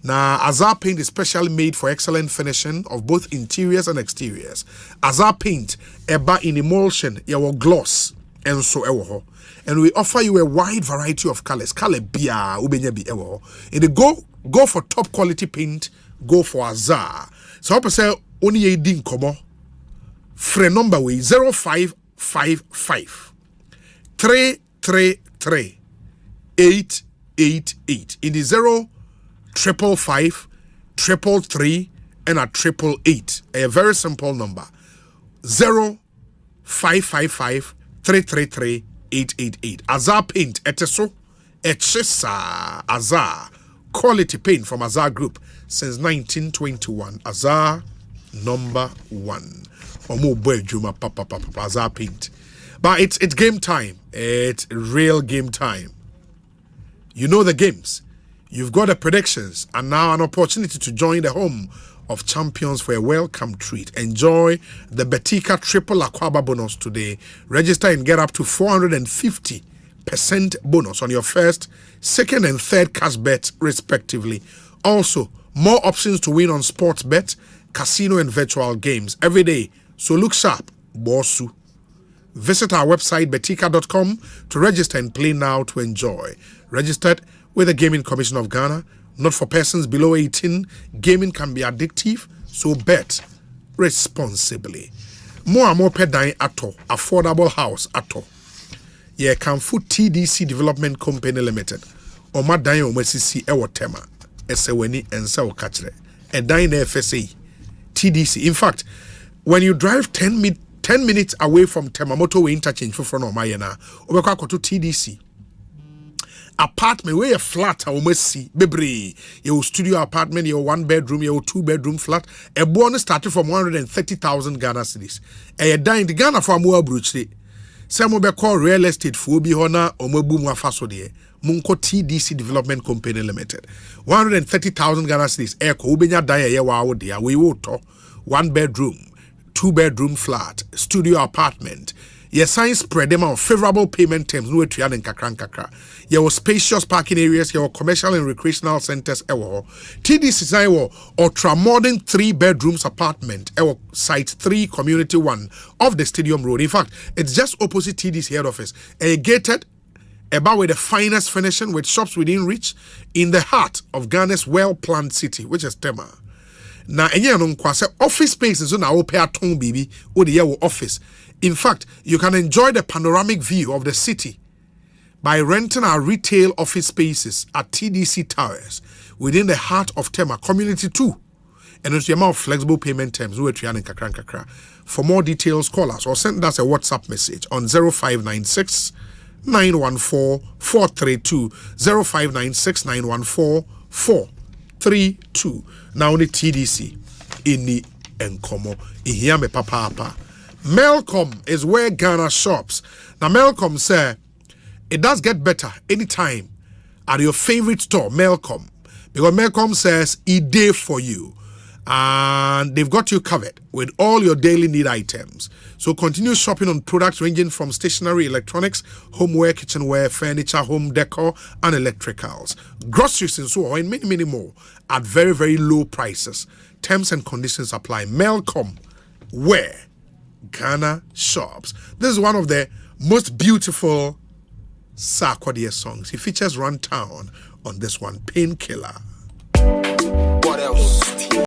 Now, Azar paint is specially made for excellent finishing of both interiors and exteriors. Azar paint, eba in emulsion, your gloss, and so ewo. And we offer you a wide variety of colors. Color bia ubenya bi ewo. And go for top quality paint, go for Azar. So I say only a din komo. Free number way 0555 333 888. In the 0555 333 and a 888. A very simple number. 0555 333 888. Azar paint eteso echesa Azar quality paint from Azar Group since 1921. Azar number 1. Omo boy juma papa Azar paint. But it's game time. It's real game time. You know the games. You've got the predictions and now an opportunity to join the home of champions for a welcome treat. Enjoy the Betika Triple Aquaba bonus today. Register and get up to 450% bonus on your first, second and third cash bet respectively. Also, more options to win on sports bet, casino and virtual games every day. So look sharp, Bonsu. Visit our website betika.com to register and play now to enjoy. Registered with the Gaming Commission of Ghana. Not for persons below 18. Gaming can be addictive, so bet responsibly. More and more pet dying ato, affordable house ato. Yeah, Kamfu TDC Development Company Limited. Oma dying omesisi ewo tema. Eseweni ensa okachre. E dying FSA. TDC. In fact, when you drive 10 minutes away from Temamoto Way interchange for front of Mayena, obekwa koto TDC. Apartment where a flat I almost see bebre your studio apartment, your 1 bedroom, your 2 bedroom flat. A bonus started from 130,000 Ghana cedis. A dying the Ghana for more bruce. Some will be called real estate for be honor or mobu faso de Munko TDC Development Company Limited. 130,000 Ghana cedis. Eko ubenya daya ya wa dia we woto 1 bedroom, 2 bedroom flat, studio apartment. Your signs spread them on favorable payment terms. No triad and kakra. Your spacious parking areas, your commercial and recreational centers. TDC design ultra modern 3 bedrooms apartment. Site 3 Community 1 off the Stadium Road. In fact, it's just opposite TDC head office. A gated, about with the finest finishing with shops within reach in the heart of Ghana's well-planned city, which is Tema. Now, office spaces on our pay at home, baby, or the office. In fact, you can enjoy the panoramic view of the city by renting our retail office spaces at TDC Towers within the heart of Tema Community 2. And it's the amount of flexible payment terms. For more details, call us or send us a WhatsApp message on 0596 914 432 0596 914 432. Now only TDC ini enkomo ihia papa. Melcom is where Ghana shops. Now Melcom say it does get better anytime at your favorite store, Melcom. Because Melcom says it day for you. And they've got you covered with all your daily need items. So continue shopping on products ranging from stationery, electronics, homeware, kitchenware, furniture, home decor, and electricals. Groceries and so on, and many, many more at very, very low prices. Terms and conditions apply. Melcom, where Ghana shops. This is one of the most beautiful Sarkodie songs. He features Runtown on this one, Painkiller. What else?